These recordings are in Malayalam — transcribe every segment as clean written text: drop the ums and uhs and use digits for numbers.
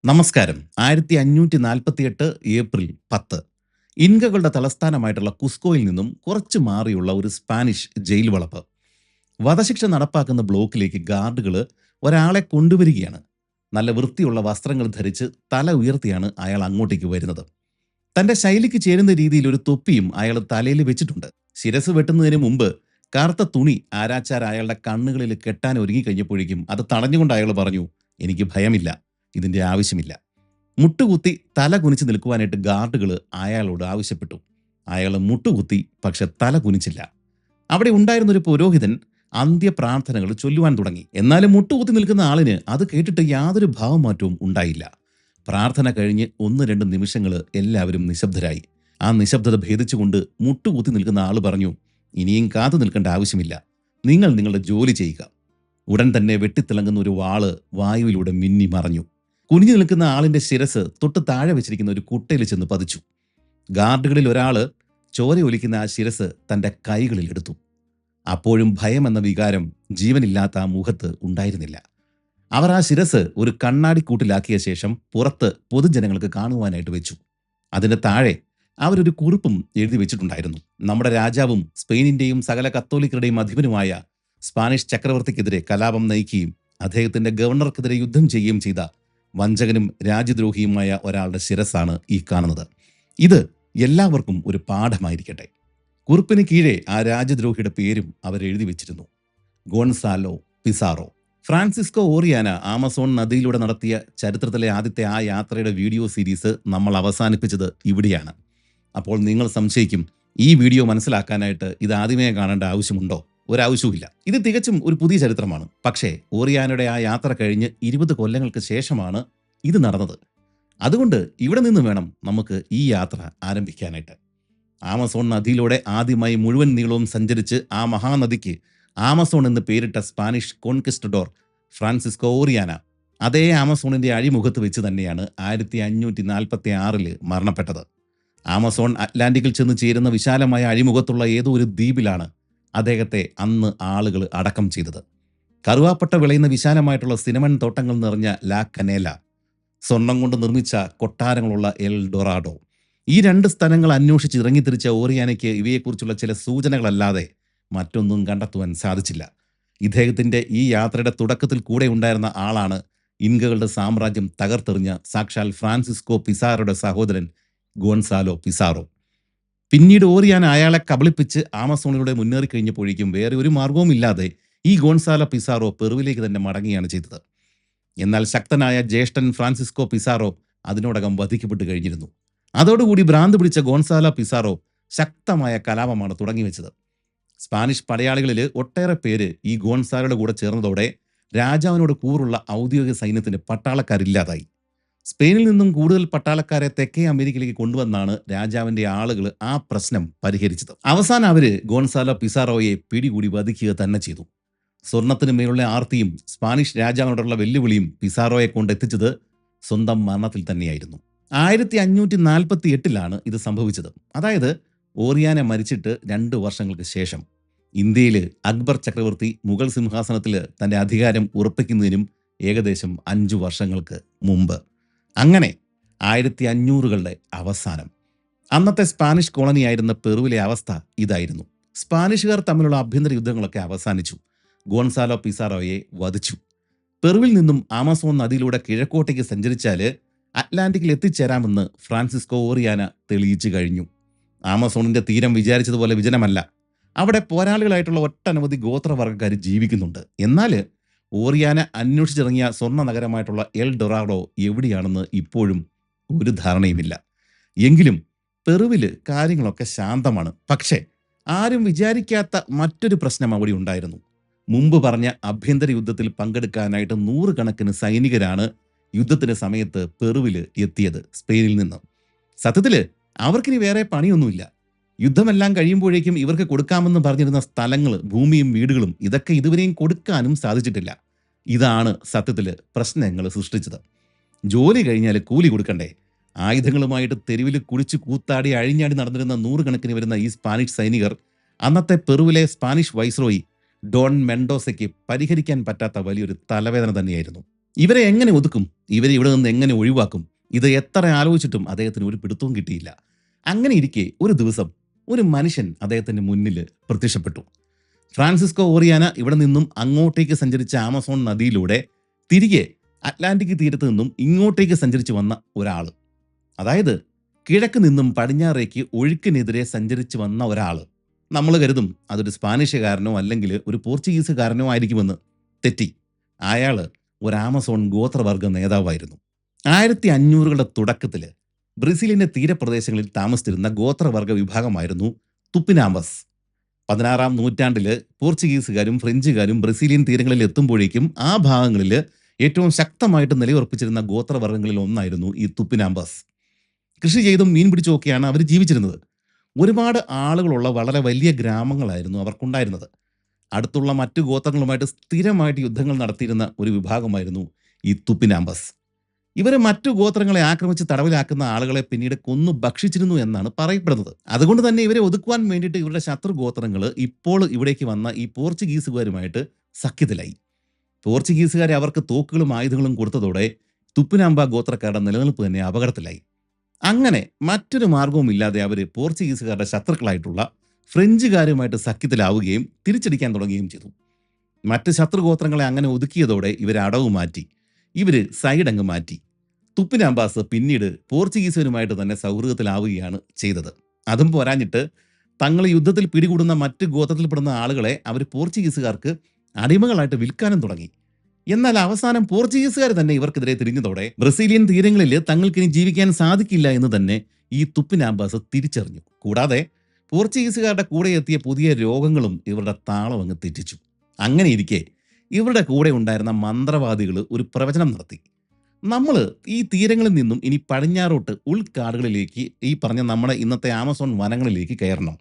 നമസ്കാരം. 1548 ഏപ്രിൽ 10 ഇൻകകളുടെ തലസ്ഥാനമായിട്ടുള്ള കുസ്കോയിൽ നിന്നും കുറച്ച് മാറിയുള്ള ഒരു സ്പാനിഷ് ജയിൽ വളപ്പ്. വധശിക്ഷ നടപ്പാക്കുന്ന ബ്ലോക്കിലേക്ക് ഗാർഡുകൾ ഒരാളെ കൊണ്ടുവരികയാണ്. നല്ല വൃത്തിയുള്ള വസ്ത്രങ്ങൾ ധരിച്ച് തല ഉയർത്തിയാണ് അയാൾ അങ്ങോട്ടേക്ക് വരുന്നത്. തന്റെ ശൈലിക്ക് ചേരുന്ന രീതിയിൽ ഒരു തൊപ്പിയും അയാൾ തലയിൽ വെച്ചിട്ടുണ്ട്. ശിരസ് വെട്ടുന്നതിന് മുമ്പ് കറുത്ത തുണി ആരാച്ചാർ അയാളുടെ കണ്ണുകളിൽ കെട്ടാൻ ഒരുങ്ങിക്കഴിഞ്ഞപ്പോഴേക്കും അത് തടഞ്ഞുകൊണ്ട് അയാൾ പറഞ്ഞു, എനിക്ക് ഭയമില്ല, ഇതിന്റെ ആവശ്യമില്ല. മുട്ടുകുത്തി തല കുനിച്ച് നിൽക്കുവാനായിട്ട് ഗാർഡുകൾ അയാളോട് ആവശ്യപ്പെട്ടു. അയാൾ മുട്ടുകുത്തി, പക്ഷെ തല കുനിച്ചില്ല. അവിടെ ഉണ്ടായിരുന്നൊരു പുരോഹിതൻ അന്ത്യപ്രാർത്ഥനകൾ ചൊല്ലുവാൻ തുടങ്ങി. എന്നാലും മുട്ടുകുത്തി നിൽക്കുന്ന ആളിന് അത് കേട്ടിട്ട് യാതൊരു ഭാവമാറ്റവും ഉണ്ടായില്ല. പ്രാർത്ഥന കഴിഞ്ഞ് 1-2 നിമിഷങ്ങൾ എല്ലാവരും നിശബ്ദരായി. ആ നിശബ്ദത ഭേദിച്ചുകൊണ്ട് മുട്ടുകുത്തി നിൽക്കുന്ന ആൾ പറഞ്ഞു, ഇനിയും കാത്തു നിൽക്കേണ്ട ആവശ്യമില്ല, നിങ്ങൾ നിങ്ങളുടെ ജോലി ചെയ്യുക. ഉടൻ തന്നെ വെട്ടിത്തിളങ്ങുന്ന ഒരു വാള് വായുവിലൂടെ മിന്നി മറഞ്ഞു. കുനിഞ്ഞു നിൽക്കുന്ന ആളിന്റെ ശിരസ് തൊട്ട് താഴെ വെച്ചിരിക്കുന്ന ഒരു കുട്ടയിൽ ചെന്ന് പതിച്ചു. ഗാർഡുകളിൽ ഒരാള് ചോരയൊലിക്കുന്ന ആ ശിരസ് തന്റെ കൈകളിൽ എടുത്തു. അപ്പോഴും ഭയം എന്ന വികാരം ജീവനില്ലാത്ത ആ മുഖത്ത് ഉണ്ടായിരുന്നില്ല. അവർ ആ ശിരസ് ഒരു കണ്ണാടിക്കൂട്ടിലാക്കിയ ശേഷം പുറത്ത് പൊതുജനങ്ങൾക്ക് കാണുവാനായിട്ട് വെച്ചു. അതിന്റെ താഴെ അവരൊരു കുറിപ്പും എഴുതി വെച്ചിട്ടുണ്ടായിരുന്നു. നമ്മുടെ രാജാവും സ്പെയിനിന്റെയും സകല കത്തോലിക്കരുടെയും അധിപനുമായ സ്പാനിഷ് ചക്രവർത്തിക്കെതിരെ കലാപം നയിക്കുകയും അദ്ദേഹത്തിന്റെ ഗവർണർക്കെതിരെ യുദ്ധം ചെയ്യുകയും ചെയ്ത വഞ്ചകനും രാജ്യദ്രോഹിയുമായ ഒരാളുടെ ശിരസാണ് ഈ കാണുന്നത്. ഇത് എല്ലാവർക്കും ഒരു പാഠമായിരിക്കട്ടെ. കുറിപ്പിന് കീഴെ ആ രാജ്യദ്രോഹിയുടെ പേരും അവരെഴുതി വെച്ചിരുന്നു, ഗോൺസാലോ പിസാറോ. ഫ്രാൻസിസ്കോ ഓറിയാന ആമസോൺ നദിയിലൂടെ നടത്തിയ ചരിത്രത്തിലെ ആദ്യത്തെ ആ യാത്രയുടെ വീഡിയോ സീരീസ് നമ്മൾ അവസാനിപ്പിച്ചത് ഇവിടെയാണ്. അപ്പോൾ നിങ്ങൾ സംശയിക്കും, ഈ വീഡിയോ മനസ്സിലാക്കാനായിട്ട് ഇത് ആദ്യമേ കാണേണ്ട ആവശ്യമുണ്ടോ? ഒരാവശ്യവുമില്ല. ഇത് തികച്ചും ഒരു പുതിയ ചരിത്രമാണ്. പക്ഷേ ഓറിയാനയുടെ ആ യാത്ര കഴിഞ്ഞ് 20 കൊല്ലങ്ങൾക്ക് ശേഷമാണ് ഇത് നടന്നത്. അതുകൊണ്ട് ഇവിടെ നിന്ന് വേണം നമുക്ക് ഈ യാത്ര ആരംഭിക്കാനായിട്ട്. ആമസോൺ നദിയിലൂടെ ആദ്യമായി മുഴുവൻ നീളവും സഞ്ചരിച്ച് ആ മഹാനദിക്ക് ആമസോൺ എന്ന് പേരിട്ട സ്പാനിഷ് കോൺക്വിസ്റ്റഡോർ ഫ്രാൻസിസ്കോ ഓറിയാന അതേ ആമസോണിന്റെ അഴിമുഖത്ത് വെച്ച് തന്നെയാണ് 1546 മരണപ്പെട്ടത്. ആമസോൺ അറ്റ്ലാന്റിക്കിൽ ചെന്ന് ചേരുന്ന വിശാലമായ അഴിമുഖത്തുള്ള ഏതോ ഒരു ദ്വീപിലാണ് അദ്ദേഹത്തെ അന്ന് ആളുകൾ അടക്കം ചെയ്തത്. കറുവാപ്പട്ട വിളയുന്ന വിശാലമായിട്ടുള്ള സിനമൺ തോട്ടങ്ങൾ നിറഞ്ഞ ലാ കനേല, സ്വർണം കൊണ്ട് നിർമ്മിച്ച കൊട്ടാരങ്ങളുള്ള എൽ ഡൊറാഡോ, ഈ 2 സ്ഥലങ്ങൾ അന്വേഷിച്ച് ഇറങ്ങിത്തിരിച്ച ഓറിയാനയ്ക്ക് ഇവയെക്കുറിച്ചുള്ള ചില സൂചനകളല്ലാതെ മറ്റൊന്നും കണ്ടെത്തുവാൻ സാധിച്ചില്ല. ഇദ്ദേഹത്തിന്റെ ഈ യാത്രയുടെ തുടക്കത്തിൽ കൂടെ ഉണ്ടായിരുന്ന ആളാണ് ഇൻകകളുടെ സാമ്രാജ്യം തകർത്തെറിഞ്ഞ സാക്ഷാൽ ഫ്രാൻസിസ്കോ പിസാറോയുടെ സഹോദരൻ ഗോൺസാലോ പിസാറോ. പിന്നീട് ഓറിയാന അയാളെ കബളിപ്പിച്ച് ആമസോണിലൂടെ മുന്നേറി കഴിഞ്ഞപ്പോഴേക്കും വേറെ ഒരു മാർഗവുമില്ലാതെ ഈ ഗോൺസാലോ പിസാറോ പെറുവിലേക്ക് തന്നെ മടങ്ങുകയാണ് ചെയ്തത്. എന്നാൽ ശക്തനായ ജ്യേഷ്ഠൻ ഫ്രാൻസിസ്കോ പിസാറോ അതിനോടകം വധിക്കപ്പെട്ട് കഴിഞ്ഞിരുന്നു. അതോടുകൂടി ഭ്രാന്ത് പിടിച്ച ഗോൺസാലോ പിസാറോ ശക്തമായ കലാപമാണ് തുടങ്ങിവെച്ചത്. സ്പാനിഷ് പടയാളികളിൽ ഒട്ടേറെ പേര് ഈ ഗോൺസാലോയുടെ കൂടെ ചേർന്നതോടെ രാജാവിനോട് കൂറുള്ള ഔദ്യോഗിക സൈന്യത്തിന് പട്ടാളക്കാരില്ലാതായി. സ്പെയിനിൽ നിന്നും കൂടുതൽ പട്ടാളക്കാരെ തെക്കേ അമേരിക്കയിലേക്ക് കൊണ്ടുവന്നാണ് രാജാവിന്റെ ആളുകൾ ആ പ്രശ്നം പരിഹരിച്ചത്. അവസാനം അവര് ഗോൺസാലോ പിസാറോയെ പിടികൂടി വധിക്കുക തന്നെ ചെയ്തു. സ്വർണത്തിന് മേലുള്ള ആർത്തിയും സ്പാനിഷ് രാജാവിനോടുള്ള വെല്ലുവിളിയും പിസാറോയെ കൊണ്ടെത്തിച്ചത് സ്വന്തം മരണത്തിൽ തന്നെയായിരുന്നു. 1548 ഇത് സംഭവിച്ചത്. അതായത് ഓറിയാന മരിച്ചിട്ട് 2 വർഷങ്ങൾക്ക് ശേഷം. ഇന്ത്യയിൽ അക്ബർ ചക്രവർത്തി മുഗൾ സിംഹാസനത്തിൽ തന്റെ അധികാരം ഉറപ്പിക്കുന്നതിനും ഏകദേശം 5 വർഷങ്ങൾക്ക് മുമ്പ്. അങ്ങനെ 1500കളുടെ അവസാനം അന്നത്തെ സ്പാനിഷ് കോളനിയായിരുന്ന പെറുവിലെ അവസ്ഥ ഇതായിരുന്നു. സ്പാനിഷുകാർ തമ്മിലുള്ള ആഭ്യന്തര യുദ്ധങ്ങളൊക്കെ അവസാനിച്ചു. ഗോൺസാലോ പിസാറോയെ വധിച്ചു. പെറുവിൽ നിന്നും ആമസോൺ നദിയിലൂടെ കിഴക്കോട്ടേക്ക് സഞ്ചരിച്ചാൽ അറ്റ്ലാന്റിക്കിൽ എത്തിച്ചേരാമെന്ന് ഫ്രാൻസിസ്കോ ഓറിയാന തെളിയിച്ചു കഴിഞ്ഞു. ആമസോണിന്റെ തീരം വിചാരിച്ചതുപോലെ വിജനമല്ല. അവിടെ പോരാളികളായിട്ടുള്ള ഒട്ടനവധി ഗോത്രവർഗ്ഗക്കാർ ജീവിക്കുന്നുണ്ട്. എന്നാൽ ഓറിയാന അന്വേഷിച്ചിറങ്ങിയ സ്വർണ്ണ നഗരമായിട്ടുള്ള എൽ ഡൊറാഡോ എവിടെയാണെന്ന് ഇപ്പോഴും ഒരു ധാരണയുമില്ല. എങ്കിലും പെറുവില് കാര്യങ്ങളൊക്കെ ശാന്തമാണ്. പക്ഷേ ആരും വിചാരിക്കാത്ത മറ്റൊരു പ്രശ്നം അവിടെ ഉണ്ടായിരുന്നു. മുമ്പ് പറഞ്ഞ ആഭ്യന്തര യുദ്ധത്തിൽ പങ്കെടുക്കാനായിട്ട് 100 കണക്കിന് സൈനികരാണ് യുദ്ധത്തിന്റെ സമയത്ത് പെറുവിൽ എത്തിയത് സ്പെയിനിൽ നിന്ന്. സത്യത്തില് അവർക്കിനി വേറെ പണിയൊന്നുമില്ല. യുദ്ധമെല്ലാം കഴിയുമ്പോഴേക്കും ഇവർക്ക് കൊടുക്കാമെന്ന് പറഞ്ഞിരുന്ന സ്ഥലങ്ങൾ, ഭൂമിയും വീടുകളും ഇതൊക്കെ ഇതുവരെയും കൊടുക്കാനും സാധിച്ചിട്ടില്ല. ഇതാണ് സത്യത്തിൽ പ്രശ്നങ്ങൾ സൃഷ്ടിച്ചത്. ജോലി കഴിഞ്ഞാൽ കൂലി കൊടുക്കണ്ടേ? ആയുധങ്ങളുമായിട്ട് തെരുവിൽ കുടിച്ച് കൂത്താടി അഴിഞ്ഞാടി നടന്നിരുന്ന 100 കണക്കിന് വരുന്ന ഈ സ്പാനിഷ് സൈനികർ അന്നത്തെ പെറുവിലെ സ്പാനിഷ് വൈസ്രോയി ഡോൺ മെൻഡോസയ്ക്ക് പരിഹരിക്കാൻ പറ്റാത്ത വലിയൊരു തലവേദന തന്നെയായിരുന്നു. ഇവരെ എങ്ങനെ ഒതുക്കും? ഇവരെ ഇവിടെ നിന്ന് എങ്ങനെ ഒഴിവാക്കും? ഇത് എത്ര ആലോചിച്ചിട്ടും അദ്ദേഹത്തിന് ഒരു പിടുത്തവും കിട്ടിയില്ല. അങ്ങനെ ഇരിക്കെ ഒരു ദിവസം ഒരു മനുഷ്യൻ അദ്ദേഹത്തിന്റെ മുന്നിൽ പ്രത്യക്ഷപ്പെട്ടു. ഫ്രാൻസിസ്കോ ഓറിയാന ഇവിടെ നിന്നും അങ്ങോട്ടേക്ക് സഞ്ചരിച്ച ആമസോൺ നദിയിലൂടെ തിരികെ അറ്റ്ലാന്റിക് തീരത്ത് നിന്നും ഇങ്ങോട്ടേക്ക് സഞ്ചരിച്ചു വന്ന ഒരാൾ. അതായത് കിഴക്ക് നിന്നും പടിഞ്ഞാറേക്ക് ഒഴുക്കിനെതിരെ സഞ്ചരിച്ചു വന്ന ഒരാൾ. നമ്മൾ കരുതും അതൊരു സ്പാനിഷുകാരനോ അല്ലെങ്കിൽ ഒരു പോർച്ചുഗീസുകാരനോ ആയിരിക്കുമെന്ന്. തെറ്റി. അയാൾ ഒരു ആമസോൺ ഗോത്രവർഗ നേതാവായിരുന്നു. 1500കളുടെ തുടക്കത്തിൽ ബ്രസീലിന്റെ തീരപ്രദേശങ്ങളിൽ താമസിച്ചിരുന്ന ഗോത്രവർഗ വിഭാഗമായിരുന്നു തുപ്പിനാമ്പസ്. 16-ാം നൂറ്റാണ്ടിൽ പോർച്ചുഗീസുകാരും ഫ്രഞ്ചുകാരും ബ്രസീലിയൻ തീരങ്ങളിൽ എത്തുമ്പോഴേക്കും ആ ഭാഗങ്ങളിൽ ഏറ്റവും ശക്തമായിട്ട് നിലയുറപ്പിച്ചിരുന്ന ഗോത്രവർഗ്ഗങ്ങളിൽ ഒന്നായിരുന്നു ഈ തുപ്പിനാമ്പസ്. കൃഷി ചെയ്തും മീൻ പിടിച്ചുമൊക്കെയാണ് അവർ ജീവിച്ചിരുന്നത്. ഒരുപാട് ആളുകളുള്ള വളരെ വലിയ ഗ്രാമങ്ങളായിരുന്നു അവർക്കുണ്ടായിരുന്നത്. അടുത്തുള്ള മറ്റു ഗോത്രങ്ങളുമായിട്ട് സ്ഥിരമായിട്ട് യുദ്ധങ്ങൾ നടത്തിയിരുന്ന ഒരു വിഭാഗമായിരുന്നു ഈ തുപ്പിനാമ്പസ്. ഇവർ മറ്റു ഗോത്രങ്ങളെ ആക്രമിച്ച് തടവിലാക്കുന്ന ആളുകളെ പിന്നീട് കൊന്നു ഭക്ഷിച്ചിരുന്നു എന്നാണ് പറയപ്പെടുന്നത്. അതുകൊണ്ട് തന്നെ ഇവരെ ഒതുക്കുവാൻ വേണ്ടിയിട്ട് ഇവരുടെ ശത്രു ഗോത്രങ്ങൾ ഇപ്പോൾ ഇവിടേക്ക് വന്ന ഈ പോർച്ചുഗീസുകാരുമായിട്ട് സഖ്യത്തിലായി. പോർച്ചുഗീസുകാരെ അവർക്ക് തോക്കുകളും ആയുധങ്ങളും കൊടുത്തതോടെ തുപ്പിനാമ്പ ഗോത്രക്കാരുടെ നിലനിൽപ്പ് തന്നെ അപകടത്തിലായി. അങ്ങനെ മറ്റൊരു മാർഗവുമില്ലാതെ അവർ പോർച്ചുഗീസുകാരുടെ ശത്രുക്കളായിട്ടുള്ള ഫ്രഞ്ചുകാരുമായിട്ട് സഖ്യത്തിലാവുകയും തിരിച്ചടിക്കാൻ തുടങ്ങുകയും ചെയ്തു. മറ്റ് ശത്രുഗോത്രങ്ങളെ അങ്ങനെ ഒതുക്കിയതോടെ ഇവർ അടവ് മാറ്റി. ഇവർ സൈഡ് അങ്ങ് മാറ്റി. തുപ്പിനാമ്പാസ് പിന്നീട് പോർച്ചുഗീസുകാരുമായിട്ട് തന്നെ സൗഹൃദത്തിലാവുകയാണ് ചെയ്തത്. അതും പോരാഞ്ഞിട്ട് തങ്ങൾ യുദ്ധത്തിൽ പിടികൂടുന്ന മറ്റ് ഗോത്രത്തിൽപ്പെടുന്ന ആളുകളെ അവർ പോർച്ചുഗീസുകാർക്ക് അടിമകളായിട്ട് വിൽക്കാനും തുടങ്ങി. എന്നാൽ അവസാനം പോർച്ചുഗീസുകാർ തന്നെ ഇവർക്കെതിരെ തിരിഞ്ഞതോടെ ബ്രസീലിയൻ തീരങ്ങളിൽ തങ്ങൾക്കിനി ജീവിക്കാൻ സാധിക്കില്ല എന്ന് തന്നെ ഈ തുപ്പിനാമ്പാസ് തിരിച്ചറിഞ്ഞു. കൂടാതെ പോർച്ചുഗീസുകാരുടെ കൂടെ എത്തിയ പുതിയ രോഗങ്ങളും ഇവരുടെ താളം അങ്ങ് തെറ്റിച്ചു. അങ്ങനെ ഇരിക്കെ ഇവരുടെ കൂടെ ഉണ്ടായിരുന്ന മന്ത്രവാദികൾ ഒരു പ്രവചനം നടത്തി. നമ്മൾ ഈ തീരങ്ങളിൽ നിന്നും ഇനി പടിഞ്ഞാറോട്ട് ഉൾക്കാടുകളിലേക്ക്, ഈ പറഞ്ഞ നമ്മുടെ ഇന്നത്തെ ആമസോൺ വനങ്ങളിലേക്ക് കയറണം.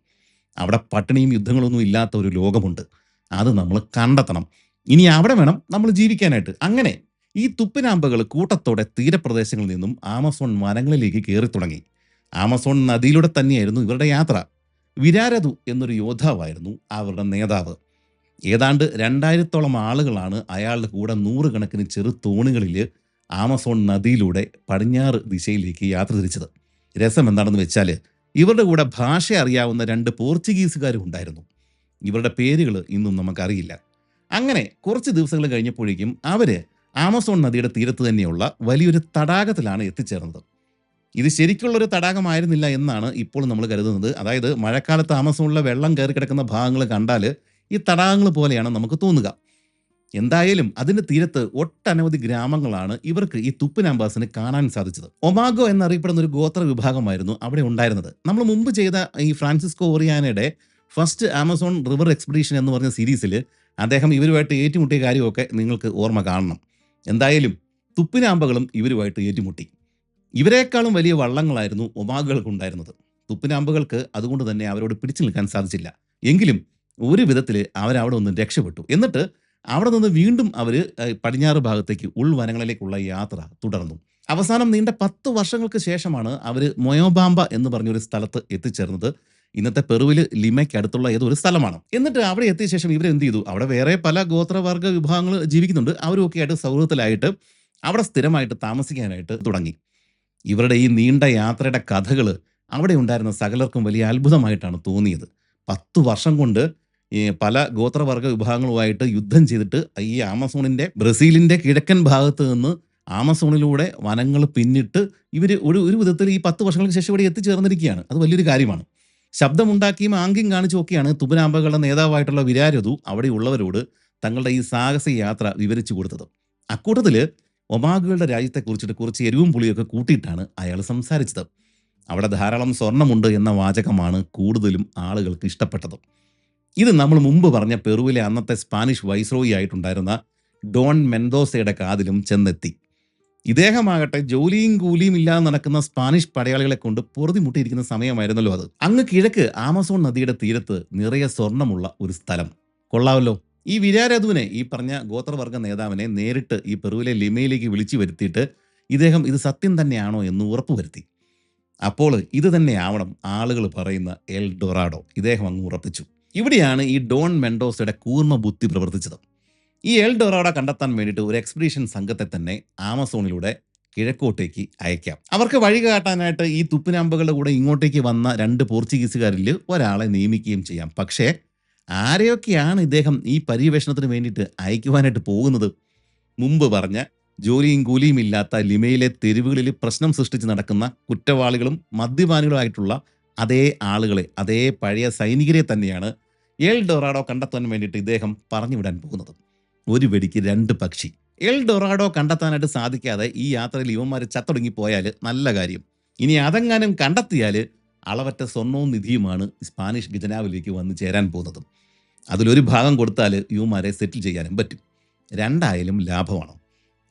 അവിടെ പട്ടിണിയും യുദ്ധങ്ങളൊന്നും ഇല്ലാത്ത ഒരു ലോകമുണ്ട്. അത് നമ്മൾ കണ്ടെത്തണം. ഇനി അവിടെ വേണം നമ്മൾ ജീവിക്കാനായിട്ട്. അങ്ങനെ ഈ തുപ്പിനാമ്പകൾ കൂട്ടത്തോടെ തീരപ്രദേശങ്ങളിൽ നിന്നും ആമസോൺ വനങ്ങളിലേക്ക് കയറി തുടങ്ങി. ആമസോൺ നദിയിലൂടെ തന്നെയായിരുന്നു ഇവരുടെ യാത്ര. വിരാരതു എന്നൊരു യോദ്ധാവായിരുന്നു അവരുടെ നേതാവ്. ഏതാണ്ട് 2000-ഓളം ആളുകളാണ് അയാളുടെ കൂടെ 100 കണക്കിന് ചെറു തോണികളിൽ ആമസോൺ നദിയിലൂടെ പടിഞ്ഞാറ് ദിശയിലേക്ക് യാത്ര തിരിച്ചത്. രസം എന്താണെന്ന് വെച്ചാൽ ഇവരുടെ കൂടെ ഭാഷ അറിയാവുന്ന 2 പോർച്ചുഗീസുകാരും ഉണ്ടായിരുന്നു. ഇവരുടെ പേരുകൾ ഇന്നും നമുക്കറിയില്ല. അങ്ങനെ കുറച്ച് ദിവസങ്ങൾ കഴിഞ്ഞപ്പോഴേക്കും അവർ ആമസോൺ നദിയുടെ തീരത്ത് തന്നെയുള്ള വലിയൊരു തടാകത്തിലാണ് എത്തിച്ചേർന്നത്. ഇത് ശരിക്കുള്ളൊരു തടാകമായിരുന്നില്ല എന്നാണ് ഇപ്പോൾ നമ്മൾ കരുതുന്നത്. അതായത് മഴക്കാലത്ത് ആമസോണിലെ വെള്ളം കയറി കിടക്കുന്ന ഭാഗങ്ങൾ കണ്ടാൽ ഈ തടാകങ്ങൾ പോലെയാണ് നമുക്ക് തോന്നുക. എന്തായാലും അതിൻ്റെ തീരത്ത് ഒട്ടനവധി ഗ്രാമങ്ങളാണ് ഇവർക്ക് ഈ തുപ്പിനാമ്പാസിന് കാണാൻ സാധിച്ചത്. ഒമാഗോ എന്നറിയപ്പെടുന്ന ഒരു ഗോത്ര വിഭാഗമായിരുന്നു അവിടെ ഉണ്ടായിരുന്നത്. നമ്മൾ മുമ്പ് ചെയ്ത ഈ ഫ്രാൻസിസ്കോ ഓറിയാനയുടെ ഫസ്റ്റ് ആമസോൺ റിവർ എക്സ്പെഡീഷൻ എന്ന് പറഞ്ഞ സീരീസിൽ അദ്ദേഹം ഇവരുമായിട്ട് ഏറ്റുമുട്ടിയ കാര്യമൊക്കെ നിങ്ങൾക്ക് ഓർമ്മ കാണണം. എന്തായാലും തുപ്പിനാമ്പകളും ഇവരുമായിട്ട് ഏറ്റുമുട്ടി. ഇവരെക്കാളും വലിയ വള്ളങ്ങളായിരുന്നു ഒമാഗുകൾക്ക് ഉണ്ടായിരുന്നത്. തുപ്പിനാമ്പുകൾക്ക് അതുകൊണ്ട് തന്നെ അവരോട് പിടിച്ചു നിൽക്കാൻ സാധിച്ചില്ല. എങ്കിലും ഒരു വിധത്തിൽ അവരവിടെ നിന്ന് രക്ഷപ്പെട്ടു. എന്നിട്ട് അവിടെ നിന്ന് വീണ്ടും അവർ പടിഞ്ഞാറ് ഭാഗത്തേക്ക് ഉൾവനങ്ങളിലേക്കുള്ള യാത്ര തുടർന്നു. അവസാനം നീണ്ട 10 വർഷങ്ങൾക്ക് ശേഷമാണ് അവർ മൊയോബാമ്പ എന്ന് പറഞ്ഞൊരു സ്ഥലത്ത് എത്തിച്ചേർന്നത്. ഇന്നത്തെ പെറുവിൽ ലിമയ്ക്ക് അടുത്തുള്ള ഏതോ ഒരു സ്ഥലമാണ്. എന്നിട്ട് അവിടെ എത്തിയ ശേഷം ഇവരെന്ത് ചെയ്തു? അവിടെ വേറെ പല ഗോത്രവർഗ വിഭാഗങ്ങൾ ജീവിക്കുന്നുണ്ട്. അവരൊക്കെ ആയിട്ട് സൗഹൃദത്തിലായിട്ട് അവിടെ സ്ഥിരമായിട്ട് താമസിക്കാനായിട്ട് തുടങ്ങി. ഇവരുടെ ഈ നീണ്ട യാത്രയുടെ കഥകൾ അവിടെ ഉണ്ടായിരുന്ന സകലർക്കും വലിയ അത്ഭുതമായിട്ടാണ് തോന്നിയത്. 10 വർഷം കൊണ്ട് പല ഗോത്രവർഗ വിഭാഗങ്ങളുമായിട്ട് യുദ്ധം ചെയ്തിട്ട് ഈ ആമസോണിൻ്റെ ബ്രസീലിൻ്റെ കിഴക്കൻ ഭാഗത്ത് നിന്ന് ആമസോണിലൂടെ വനങ്ങൾ പിന്നിട്ട് ഇവർ ഒരു വിധത്തിൽ ഈ 10 വർഷങ്ങൾക്ക് ശേഷം ഇവിടെ എത്തിച്ചേർന്നിരിക്കുകയാണ്. അത് വലിയൊരു കാര്യമാണ്. ശബ്ദമുണ്ടാക്കിയും ആംഗ്യം കാണിച്ചുമൊക്കെയാണ് തുപ്പിനാമ്പകളുടെ നേതാവായിട്ടുള്ള വിരാരതു അവിടെയുള്ളവരോട് തങ്ങളുടെ ഈ സാഹസ യാത്ര വിവരിച്ചു കൊടുത്തത്. അക്കൂട്ടത്തിൽ ഒമാഗുകളുടെ രാജ്യത്തെക്കുറിച്ചിട്ട് കുറച്ച് എരിവും പുളിയൊക്കെ കൂട്ടിയിട്ടാണ് അയാൾ സംസാരിച്ചത്. അവിടെ ധാരാളം സ്വർണ്ണമുണ്ട് എന്ന വാചകമാണ് കൂടുതലും ആളുകൾക്ക് ഇഷ്ടപ്പെട്ടത്. ഇത് നമ്മൾ മുമ്പ് പറഞ്ഞ പെറുവിലെ അന്നത്തെ സ്പാനിഷ് വൈസ്രോയി ആയിട്ടുണ്ടായിരുന്ന ഡോൺ മെൻഡോസയുടെ കാതിലും ചെന്നെത്തി. ഇദ്ദേഹമാകട്ടെ ജോലിയും കൂലിയും ഇല്ലാതെ നടക്കുന്ന സ്പാനിഷ് പടയാളികളെ കൊണ്ട് പൊറുതിമുട്ടിയിരിക്കുന്ന സമയമായിരുന്നല്ലോ അത്. അങ്ങ് കിഴക്ക് ആമസോൺ നദിയുടെ തീരത്ത് നിറയെ സ്വർണ്ണമുള്ള ഒരു സ്ഥലം. കൊള്ളാമല്ലോ. ഈ വിരാരതുവിനെ, ഈ പറഞ്ഞ ഗോത്രവർഗ നേതാവിനെ നേരിട്ട് ഈ പെറുവിലെ ലിമയിലേക്ക് വിളിച്ചു വരുത്തിയിട്ട് ഇദ്ദേഹം ഇത് സത്യം തന്നെയാണോ എന്ന് ഉറപ്പുവരുത്തി. അപ്പോൾ ഇത് തന്നെയാവണം ആളുകൾ പറയുന്ന എൽ ഡൊറാഡോ. ഇദ്ദേഹം അങ്ങ് ഉറപ്പിച്ചു. ഇവിടെയാണ് ഈ ഡോൺ മെൻഡോസയുടെ കൂർമ്മ ബുദ്ധി പ്രവർത്തിച്ചത്. ഈ എൽ ഡൊറാഡോ കണ്ടെത്താൻ വേണ്ടിയിട്ട് ഒരു എക്സ്പെഡീഷൻ സംഘത്തെ തന്നെ ആമസോണിലൂടെ കിഴക്കോട്ടേക്ക് അയക്കാം. അവർക്ക് വഴി കാട്ടാനായിട്ട് ഈ തുപ്പിനാമ്പുകളുടെ കൂടെ ഇങ്ങോട്ടേക്ക് വന്ന 2 പോർച്ചുഗീസുകാരിൽ ഒരാളെ നിയമിക്കുകയും ചെയ്യാം. പക്ഷേ ആരെയൊക്കെയാണ് ഇദ്ദേഹം ഈ പര്യവേഷണത്തിന് വേണ്ടിയിട്ട് അയക്കുവാനായിട്ട് പോകുന്നത്? മുമ്പ് പറഞ്ഞ ജോലിയും കൂലിയും ഇല്ലാത്ത ലിമയിലെ തെരുവുകളിൽ പ്രശ്നം സൃഷ്ടിച്ച് നടക്കുന്ന കുറ്റവാളികളും മദ്യപാനികളുമായിട്ടുള്ള അതേ ആളുകളെ, അതേ പഴയ സൈനികരെ തന്നെയാണ് എൽ ഡൊറാഡോ കണ്ടെത്താൻ വേണ്ടിയിട്ട് ഇദ്ദേഹം പറഞ്ഞു വിടാൻ പോകുന്നത്. ഒരു വെടിക്ക് 2 പക്ഷി. എൽ ഡൊറാഡോ കണ്ടെത്താനായിട്ട് സാധിക്കാതെ ഈ യാത്രയിൽ ഇവന്മാർ ചത്തൊടുങ്ങിപ്പോയാൽ നല്ല കാര്യം. ഇനി അതെങ്ങാനും കണ്ടെത്തിയാൽ അളവറ്റ സ്വർണവും നിധിയുമാണ് സ്പാനിഷ് ഖജനാവിലേക്ക് വന്ന് ചേരാൻ പോകുന്നത്. അതിലൊരു ഭാഗം കൊടുത്താൽ ഇവന്മാരെ സെറ്റിൽ ചെയ്യാനും പറ്റും. രണ്ടായാലും ലാഭമാണ്.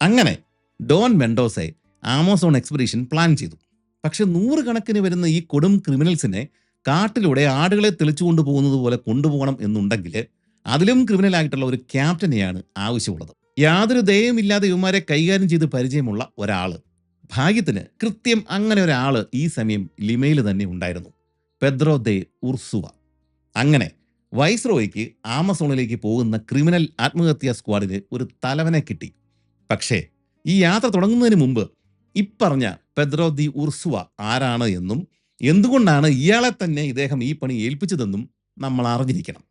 അങ്ങനെ ഡോൺ മെൻഡോസെ ആമസോൺ എക്സ്പെഡീഷൻ പ്ലാൻ ചെയ്തു. പക്ഷെ 100 കണക്കിന് വരുന്ന ഈ കൊടും ക്രിമിനൽസിനെ കാട്ടിലൂടെ ആടുകളെ തെളിച്ചുകൊണ്ട് പോകുന്നത് പോലെ കൊണ്ടുപോകണം എന്നുണ്ടെങ്കിൽ അതിലും ക്രിമിനലായിട്ടുള്ള ഒരു ക്യാപ്റ്റനെയാണ് ആവശ്യമുള്ളത്. യാതൊരു ദയവുമില്ലാതെ ഇവന്മാരെ കൈകാര്യം ചെയ്ത് പരിചയമുള്ള ഒരാള്. ഭാഗ്യത്തിന് കൃത്യം അങ്ങനെ ഒരാള് ഈ സമയം ലിമയിൽ തന്നെ ഉണ്ടായിരുന്നു. പെദ്രോ ദെ ഉർസുവ. അങ്ങനെ വൈസ്രോയ്ക്ക് ആമസോണിലേക്ക് പോകുന്ന ക്രിമിനൽ ആത്മഹത്യാ സ്ക്വാഡിന് ഒരു തലവനെ കിട്ടി. പക്ഷേ ഈ യാത്ര തുടങ്ങുന്നതിന് മുമ്പ് ഇപ്പറഞ്ഞ പെദ്രോ ദി ഉർസുവ ആരാണ് എന്നും എന്തുകൊണ്ടാണ് ഇയാളെ തന്നെ ഇദ്ദേഹം ഈ പണി ഏൽപ്പിച്ചതെന്നും നമ്മൾ അറിഞ്ഞിരിക്കണം.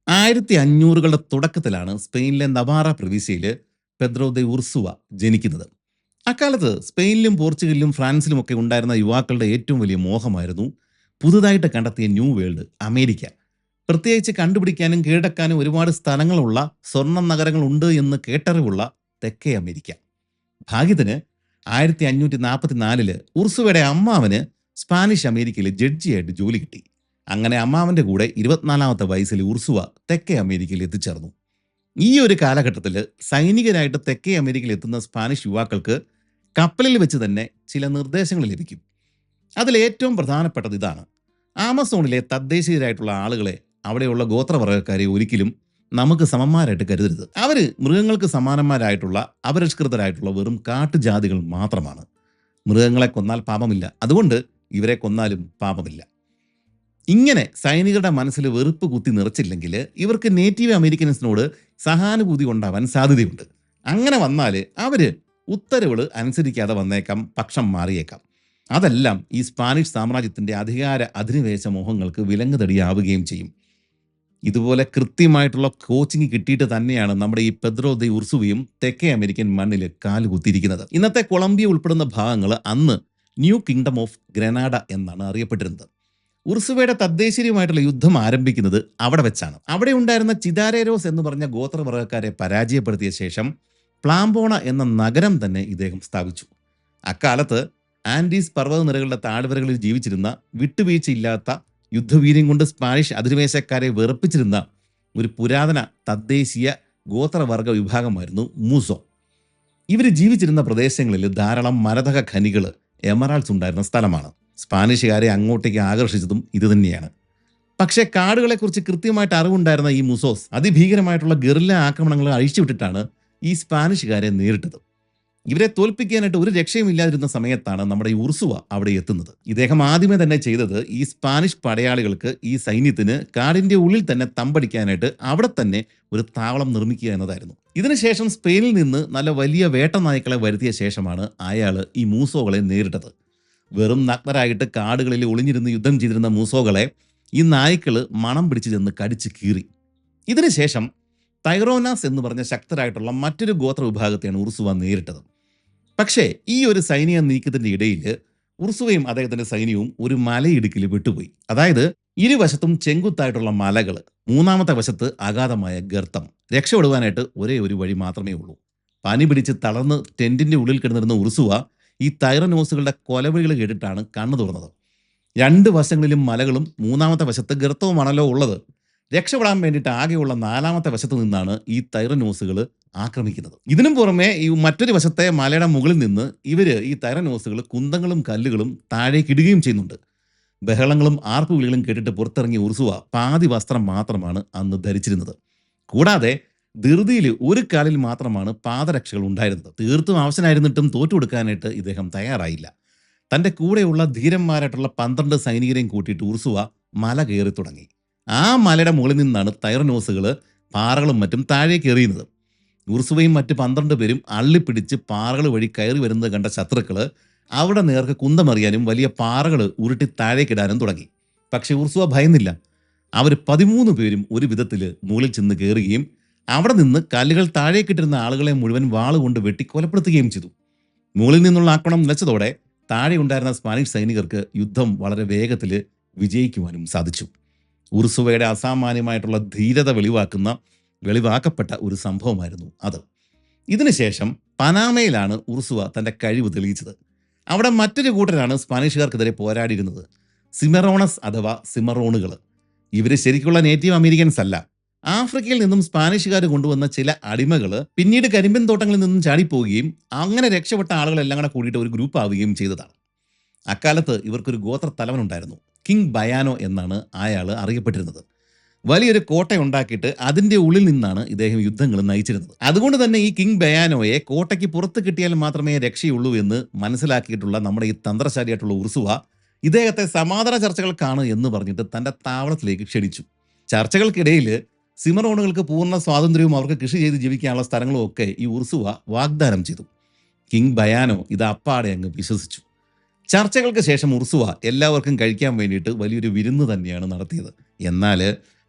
ആയിരത്തി 500കളുടെ തുടക്കത്തിലാണ് സ്പെയിനിലെ നവാറ പ്രവിശ്യയിൽ പെദ്രോ ദെ ഉർസുവ ജനിക്കുന്നത്. അക്കാലത്ത് സ്പെയിനിലും പോർച്ചുഗലിലും ഫ്രാൻസിലുമൊക്കെ ഉണ്ടായിരുന്ന യുവാക്കളുടെ ഏറ്റവും വലിയ മോഹമായിരുന്നു പുതുതായിട്ട് കണ്ടെത്തിയ ന്യൂ വേൾഡ് അമേരിക്ക. പ്രത്യേകിച്ച് കണ്ടുപിടിക്കാനും കീഴടക്കാനും ഒരുപാട് സ്ഥലങ്ങളുള്ള സ്വർണ്ണ നഗരങ്ങളുണ്ട് എന്ന് കേട്ടറിവുള്ള തെക്കേ അമേരിക്ക. ഭാഗ്യത്തിന് 1544 ഉർസുവയുടെ അമ്മാവന് സ്പാനിഷ് അമേരിക്കയിൽ ജഡ്ജിയായിട്ട് ജോലി കിട്ടി. അങ്ങനെ അമ്മാവൻ്റെ കൂടെ 24ാമത്തെ വയസ്സിൽ ഉർസുവ തെക്കേ അമേരിക്കയിൽ എത്തിച്ചേർന്നു. ഈ ഒരു കാലഘട്ടത്തിൽ സൈനികരായിട്ട് തെക്കേ അമേരിക്കയിൽ എത്തുന്ന സ്പാനിഷ് യുവാക്കൾക്ക് കപ്പലിൽ വെച്ച് തന്നെ ചില നിർദ്ദേശങ്ങൾ ലഭിക്കും. അതിലേറ്റവും പ്രധാനപ്പെട്ടത് ഇതാണ്: ആമസോണിലെ തദ്ദേശീയരായിട്ടുള്ള ആളുകളെ, അവിടെയുള്ള ഗോത്രവർഗ്ഗക്കാരെ ഒരിക്കലും നമുക്ക് സമന്മാരായിട്ട് കരുതരുത്. അവർ മൃഗങ്ങൾക്ക് സമാനന്മാരായിട്ടുള്ള അപരിഷ്കൃതരായിട്ടുള്ള വെറും കാട്ടുജാതികൾ മാത്രമാണ്. മൃഗങ്ങളെ കൊന്നാൽ പാപമില്ല, അതുകൊണ്ട് ഇവരെ കൊന്നാലും പാപമില്ല. ഇങ്ങനെ സൈനികരുടെ മനസ്സിൽ വെറുപ്പ് കുത്തി നിറച്ചില്ലെങ്കിൽ ഇവർക്ക് നേറ്റീവ് അമേരിക്കൻസിനോട് സഹാനുഭൂതി ഉണ്ടാവാൻ സാധ്യതയുണ്ട്. അങ്ങനെ വന്നാൽ അവർ ഉത്തരവുകൾ അനുസരിക്കാതെ വന്നേക്കാം, പക്ഷം മാറിയേക്കാം. അതെല്ലാം ഈ സ്പാനിഷ് സാമ്രാജ്യത്തിൻ്റെ അധികാര അധിനിവേശ മോഹങ്ങൾക്ക് വിലങ്ങുതടിയാവുകയും ചെയ്യും. ഇതുപോലെ കൃത്യമായിട്ടുള്ള കോച്ചിങ് കിട്ടിയിട്ട് തന്നെയാണ് നമ്മുടെ ഈ പെദ്രോ ദെ ഉർസുവയും തെക്കേ അമേരിക്കൻ മണ്ണിൽ കാലുകുത്തിയിരിക്കുന്നത്. ഇന്നത്തെ കൊളംബിയ ഉൾപ്പെടുന്ന ഭാഗങ്ങൾ അന്ന് ന്യൂ കിങ്ഡം ഓഫ് ഗ്രനാഡ എന്നാണ് അറിയപ്പെട്ടിരുന്നത്. ഉർസുവയുടെ തദ്ദേശീയരുമായിട്ടുള്ള യുദ്ധം ആരംഭിക്കുന്നത് അവിടെ വെച്ചാണ്. അവിടെ ഉണ്ടായിരുന്ന ചിദാരേരോസ് എന്ന് പറഞ്ഞ ഗോത്രവർഗ്ഗക്കാരെ പരാജയപ്പെടുത്തിയ ശേഷം പ്ലാംബോണ എന്ന നഗരം തന്നെ ഇദ്ദേഹം സ്ഥാപിച്ചു. അക്കാലത്ത് ആൻഡീസ് പർവ്വതനിരകളുടെ താഴ്വരകളിൽ ജീവിച്ചിരുന്ന വിട്ടുവീഴ്ചയില്ലാത്ത യുദ്ധവീര്യം കൊണ്ട് സ്പാനിഷ് അധിനിവേശക്കാരെ വെറുപ്പിച്ചിരുന്ന ഒരു പുരാതന തദ്ദേശീയ ഗോത്രവർഗ വിഭാഗമായിരുന്നു മൂസോ. ഇവർ ജീവിച്ചിരുന്ന പ്രദേശങ്ങളിൽ ധാരാളം മരതക ഖനികൾ, എമറാൾഡ്സ് ഉണ്ടായിരുന്ന സ്ഥലമാണ്. സ്പാനിഷുകാരെ അങ്ങോട്ടേക്ക് ആകർഷിച്ചതും ഇതുതന്നെയാണ്. പക്ഷേ കാടുകളെക്കുറിച്ച് കൃത്യമായിട്ട് അറിവുണ്ടായിരുന്ന ഈ മുസോസ് അതിഭീകരമായിട്ടുള്ള ഗറില്ല ആക്രമണങ്ങൾ അഴിച്ചുവിട്ടിട്ടാണ് ഈ സ്പാനിഷുകാരെ നേരിട്ടത്. ഇവരെ തോൽപ്പിക്കാനായിട്ട് ഒരു രക്ഷയുമില്ലാതിരുന്ന സമയത്താണ് നമ്മുടെ ഈ ഉർസുവ അവിടെ എത്തുന്നത്. ഇദ്ദേഹം ആദ്യമേ തന്നെ ചെയ്തത് ഈ സ്പാനിഷ് പടയാളികൾക്ക്, ഈ സൈന്യത്തിന് കാടിൻ്റെ ഉള്ളിൽ തന്നെ തമ്പടിക്കാനായിട്ട് അവിടെ തന്നെ ഒരു താവളം നിർമ്മിക്കുക എന്നതായിരുന്നു. ഇതിനുശേഷം സ്പെയിനിൽ നിന്ന് നല്ല വലിയ വേട്ട നായ്ക്കളെ വരുത്തിയ ശേഷമാണ് അയാൾ ഈ മൂസോകളെ നേരിട്ടത്. വെറും നഗ്നരായിട്ട് കാടുകളിൽ ഒളിഞ്ഞിരുന്ന് യുദ്ധം ചെയ്തിരുന്ന മൂസോകളെ ഈ നായ്ക്കൾ മണം പിടിച്ച് ചെന്ന് കടിച്ച് കീറി. ഇതിനുശേഷം തൈറോനാസ് എന്ന് പറഞ്ഞ ശക്തരായിട്ടുള്ള മറ്റൊരു ഗോത്ര വിഭാഗത്തെയാണ് ഉർസുവ നേരിട്ടത്. പക്ഷേ ഈ ഒരു സൈനിക നീക്കത്തിൻ്റെ ഇടയിൽ ഉർസുവയും അദ്ദേഹത്തിൻ്റെ സൈന്യവും ഒരു മലയിടുക്കിൽ വിട്ടുപോയി. അതായത് ഇരുവശത്തും ചെങ്കുത്തായിട്ടുള്ള മലകൾ, മൂന്നാമത്തെ വശത്ത് അഗാധമായ ഗർത്തം. രക്ഷപ്പെടുവാനായിട്ട് ഒരേ ഒരു വഴി മാത്രമേ ഉള്ളൂ. പനി പിടിച്ച് തളർന്ന് ടെൻറ്റിൻ്റെ ഉള്ളിൽ കിടന്നിരുന്ന ഉർസുവ ഈ തൈറനോസുകളുടെ കൊലവിളികൾ കേട്ടിട്ടാണ് കണ്ണു തുറന്നത്. 2 വശങ്ങളിലും മലകളും 3ാമത്തെ വശത്ത് ഗർത്തവുമാണല്ലോ ഉള്ളത്. രക്ഷപ്പെടാൻ വേണ്ടിയിട്ട് ആകെയുള്ള 4ാമത്തെ വശത്ത് നിന്നാണ് ഈ തൈറനോസുകൾ ആക്രമിക്കുന്നത്. ഇതിനും പുറമെ ഈ മറ്റൊരു വശത്തെ മലയുടെ മുകളിൽ നിന്ന് ഈ തൈറനോസുകൾ കുന്തങ്ങളും കല്ലുകളും താഴേക്കിടുകയും ചെയ്യുന്നുണ്ട്. ബഹളങ്ങളും ആർപ്പുവിളികളും കേട്ടിട്ട് പുറത്തിറങ്ങിയ ഉർസുവ പാതി വസ്ത്രം മാത്രമാണ് അന്ന് ധരിച്ചിരുന്നത്. കൂടാതെ ധൃതിയിൽ ഒരു കാലിൽ മാത്രമാണ് പാദരക്ഷകൾ ഉണ്ടായിരുന്നത്. തീർത്തും അവശനായിരുന്നിട്ടും തോറ്റുകൊടുക്കാനായിട്ട് ഇദ്ദേഹം തയ്യാറായില്ല. തന്റെ കൂടെയുള്ള ധീരന്മാരായിട്ടുള്ള 12 സൈനികരെയും കൂട്ടിയിട്ട് ഉർസുവ മല കയറി തുടങ്ങി. ആ മലയുടെ മുകളിൽ നിന്നാണ് തൈറനോസുകൾ പാറകളും മറ്റും താഴേക്ക് എറിയുന്നത്. ഉർസുവയും മറ്റ് 12 പേരും അള്ളിപ്പിടിച്ച് പാറകൾ വഴി കയറി വരുന്നത് കണ്ട ശത്രുക്കള് അവിടെ നേർക്ക് കുന്തമറിയാനും വലിയ പാറകൾ ഉരുട്ടി താഴേക്കിടാനും തുടങ്ങി. പക്ഷെ ഉർസുവ ഭയന്നില്ല. അവർ 13 പേരും ഒരു വിധത്തിൽ മുകളിൽ ചെന്ന് കയറുകയും അവിടെ നിന്ന് കല്ലുകൾ താഴേക്കിട്ടിരുന്ന ആളുകളെ മുഴുവൻ വാളുകൊണ്ട് വെട്ടി കൊലപ്പെടുത്തുകയും ചെയ്തു. മുകളിൽ നിന്നുള്ള ആക്രമണം നിലച്ചതോടെ താഴെ ഉണ്ടായിരുന്ന സ്പാനിഷ് സൈനികർക്ക് യുദ്ധം വളരെ വേഗത്തിൽ വിജയിക്കുവാനും സാധിച്ചു. ഉർസുവയുടെ അസാമാന്യമായിട്ടുള്ള ധീരത വെളിവാക്കപ്പെട്ട ഒരു സംഭവമായിരുന്നു അത്. ഇതിനുശേഷം പനാമയിലാണ് ഉർസുവ തൻ്റെ കഴിവ് തെളിയിച്ചത്. അവിടെ മറ്റൊരു കൂട്ടരാണ് സ്പാനിഷുകാർക്കെതിരെ പോരാടിയിരുന്നത്, സിമറോണസ് അഥവാ സിമറോണുകൾ. ഇവർ ശരിക്കുള്ള നേറ്റീവ് അമേരിക്കൻസ് അല്ല. ആഫ്രിക്കയിൽ നിന്നും സ്പാനിഷുകാർ കൊണ്ടുവന്ന ചില അടിമകൾ പിന്നീട് കരിമ്പിൻ തോട്ടങ്ങളിൽ നിന്നും ചാടിപ്പോവുകയും അങ്ങനെ രക്ഷപ്പെട്ട ആളുകളെല്ലാം കൂടെ കൂടിയിട്ട് ഒരു ഗ്രൂപ്പ് ആവുകയും ചെയ്തതാണ്. അക്കാലത്ത് ഇവർക്കൊരു ഗോത്ര തലവനുണ്ടായിരുന്നു. കിങ് ബയാനോ എന്നാണ് അയാൾ അറിയപ്പെട്ടിരുന്നത്. വലിയൊരു കോട്ട ഉണ്ടാക്കിയിട്ട് അതിൻ്റെ ഉള്ളിൽ നിന്നാണ് ഇദ്ദേഹം യുദ്ധങ്ങൾ നയിച്ചിരുന്നത്. അതുകൊണ്ട് തന്നെ ഈ കിങ് ബയാനോയെ കോട്ടയ്ക്ക് പുറത്ത് കിട്ടിയാൽ മാത്രമേ രക്ഷയുള്ളൂ എന്ന് മനസ്സിലാക്കിയിട്ടുള്ള നമ്മുടെ ഈ തന്ത്രശാലിയായിട്ടുള്ള ഉർസുവ ഇദ്ദേഹത്തെ സമാധാന ചർച്ചകൾക്കാണ് എന്ന് പറഞ്ഞിട്ട് തൻ്റെ താവളത്തിലേക്ക് ക്ഷണിച്ചു. ചർച്ചകൾക്കിടയിൽ സിമറോണുകൾക്ക് പൂർണ്ണ സ്വാതന്ത്ര്യവും അവർക്ക് കൃഷി ചെയ്ത് ജീവിക്കാനുള്ള സ്ഥലങ്ങളും ഒക്കെ ഈ ഉർസുവ വാഗ്ദാനം ചെയ്തു. കിങ് ബയാനോ ഇത് അപ്പാടെ അങ്ങ് വിശ്വസിച്ചു. ചർച്ചകൾക്ക് ശേഷം ഉർസുവ എല്ലാവർക്കും കഴിക്കാൻ വേണ്ടിയിട്ട് വലിയൊരു വിരുന്ന് തന്നെയാണ് നടത്തിയത്. എന്നാൽ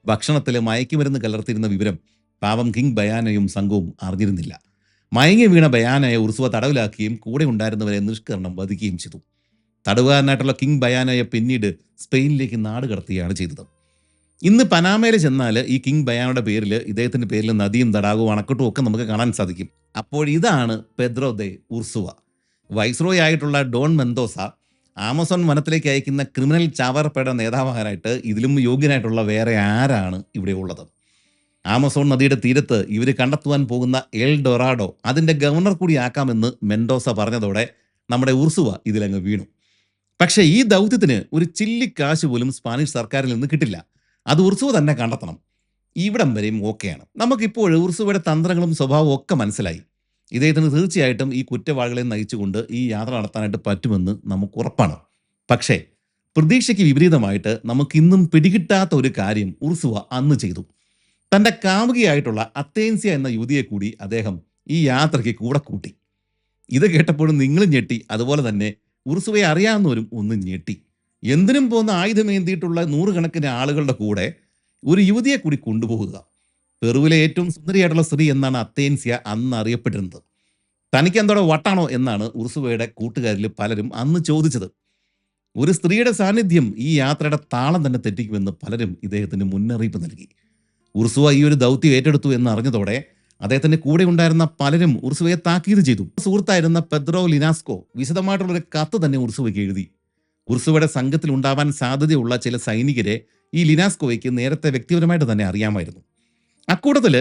ഭക്ഷണത്തിൽ മയക്കുമരുന്ന് കലർത്തിയിരുന്ന വിവരം പാവം കിങ് ബയാനോയും സംഘവും അറിഞ്ഞിരുന്നില്ല. മയങ്ങി വീണ ബയാനോയെ ഉർസുവ തടവിലാക്കുകയും കൂടെ ഉണ്ടായിരുന്നവരെ നിഷ്കരണം വധിക്കുകയും ചെയ്തു. തടവുകാരനായിട്ടുള്ള കിങ് ബയാനോയെ പിന്നീട് സ്പെയിനിലേക്ക് നാട് കടത്തുകയാണ് ചെയ്തത്. ഇന്ന് പനാമയിൽ ചെന്നാൽ ഈ കിങ് ബയാനോയുടെ പേരിൽ ഇദ്ദേഹത്തിൻ്റെ പേരിൽ നദിയും തടാകവും അണക്കെട്ടും ഒക്കെ നമുക്ക് കാണാൻ സാധിക്കും. അപ്പോൾ ഇതാണ് പെദ്രോ ദെ ഉർസുവ. വൈസ്രോയ് ആയിട്ടുള്ള ഡോൺ മെന്തോസ ആമസോൺ വനത്തിലേക്ക് അയക്കുന്ന ക്രിമിനൽ ചാവേർപ്പയുടെ നേതാവാനായിട്ട് ഇതിലും യോഗ്യനായിട്ടുള്ള വേറെ ആരാണ് ഇവിടെ ഉള്ളത്? ആമസോൺ നദിയുടെ തീരത്ത് ഇവർ കണ്ടെത്തുവാൻ പോകുന്ന എൽ ഡൊറാഡോ അതിൻ്റെ ഗവർണർ കൂടി ആക്കാമെന്ന് മെൻഡോസ പറഞ്ഞതോടെ നമ്മുടെ ഉർസുവ ഇതിലങ്ങ് വീണു. പക്ഷേ ഈ ദൗത്യത്തിന് ഒരു ചില്ലിക്കാശ് പോലും സ്പാനിഷ് സർക്കാരിൽ നിന്ന് കിട്ടില്ല. അത് ഉർസുവ തന്നെ കണ്ടെത്തണം. ഇവിടം വരെയും ഓക്കെയാണ്. നമുക്കിപ്പോൾ ഉർസുവയുടെ തന്ത്രങ്ങളും സ്വഭാവവും ഒക്കെ മനസ്സിലായി. ഇദ്ദേഹത്തിന് തീർച്ചയായിട്ടും ഈ കുറ്റവാളികളെ നയിച്ചുകൊണ്ട് ഈ യാത്ര നടത്താനായിട്ട് പറ്റുമെന്ന് നമുക്ക് ഉറപ്പാണ്. പക്ഷേ പ്രതീക്ഷയ്ക്ക് വിപരീതമായിട്ട് നമുക്കിന്നും പിടികിട്ടാത്ത ഒരു കാര്യം ഉർസുവ അന്ന് ചെയ്തു. തൻ്റെ കാമുകിയായിട്ടുള്ള അത്തേൻസ്യ എന്ന യുവതിയെ കൂടി അദ്ദേഹം ഈ യാത്രയ്ക്ക് കൂടെ കൂട്ടി. ഇത് കേട്ടപ്പോഴും നിങ്ങളും ഞെട്ടി, അതുപോലെ തന്നെ ഉർസുവയെ അറിയാവുന്നവരും ഒന്നും ഞെട്ടി. എന്തിനും പോകുന്ന ആയുധമേന്തിയിട്ടുള്ള 100 കണക്കിന് ആളുകളുടെ കൂടെ ഒരു യുവതിയെ കൂടി കൊണ്ടുപോകുക. പെറുവിലെ ഏറ്റവും സുന്ദരിയായിട്ടുള്ള സ്ത്രീ എന്നാണ് അത്തേൻസ്യ അന്ന് അറിയപ്പെട്ടിരുന്നത്. തനിക്ക് എന്തോടെ വട്ടാണോ എന്നാണ് ഉർസുവയുടെ കൂട്ടുകാരിൽ പലരും അന്ന് ചോദിച്ചത്. ഒരു സ്ത്രീയുടെ സാന്നിധ്യം ഈ യാത്രയുടെ താളം തന്നെ തെറ്റിക്കുമെന്ന് പലരും ഇദ്ദേഹത്തിന് മുന്നറിയിപ്പ് നൽകി. ഉർസുവ ഈ ഒരു ദൗത്യം ഏറ്റെടുത്തു എന്ന് അറിഞ്ഞതോടെ അദ്ദേഹത്തിന്റെ കൂടെ ഉണ്ടായിരുന്ന പലരും ഉർസുവയെ താക്കീത് ചെയ്തു. സുഹൃത്തായിരുന്ന പെദ്രോ ലിനാസ്കോ വിശദമായിട്ടുള്ളൊരു കത്ത് തന്നെ ഉർസുവയ്ക്ക് എഴുതി. ഉർസുവയുടെ സംഘത്തിൽ ഉണ്ടാവാൻ സാധ്യതയുള്ള ചില സൈനികരെ ഈ ലിനാസ്കോയ്ക്ക് നേരത്തെ വ്യക്തിപരമായിട്ട് തന്നെ അറിയാമായിരുന്നു. അക്കൂട്ടത്തിൽ